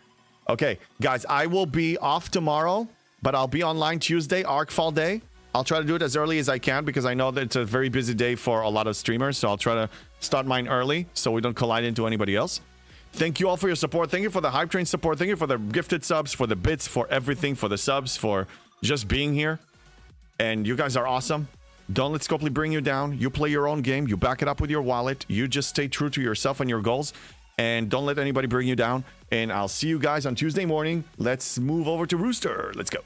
S2: Okay, guys, I will be off tomorrow, but I'll be online Tuesday, Arcfall Day. I'll try to do it as early as I can because I know that it's a very busy day for a lot of streamers. So I'll try to start mine early so we don't collide into anybody else. Thank you all for your support. Thank you for the Hype Train support. Thank you for the gifted subs, for the bits, for everything, for the subs, for just being here. And you guys are awesome. Don't let Scopely bring you down. You play your own game. You back it up with your wallet. You just stay true to yourself and your goals. and don't let anybody bring you down. And I'll see you guys on Tuesday morning. Let's move over to Rooster. Let's go.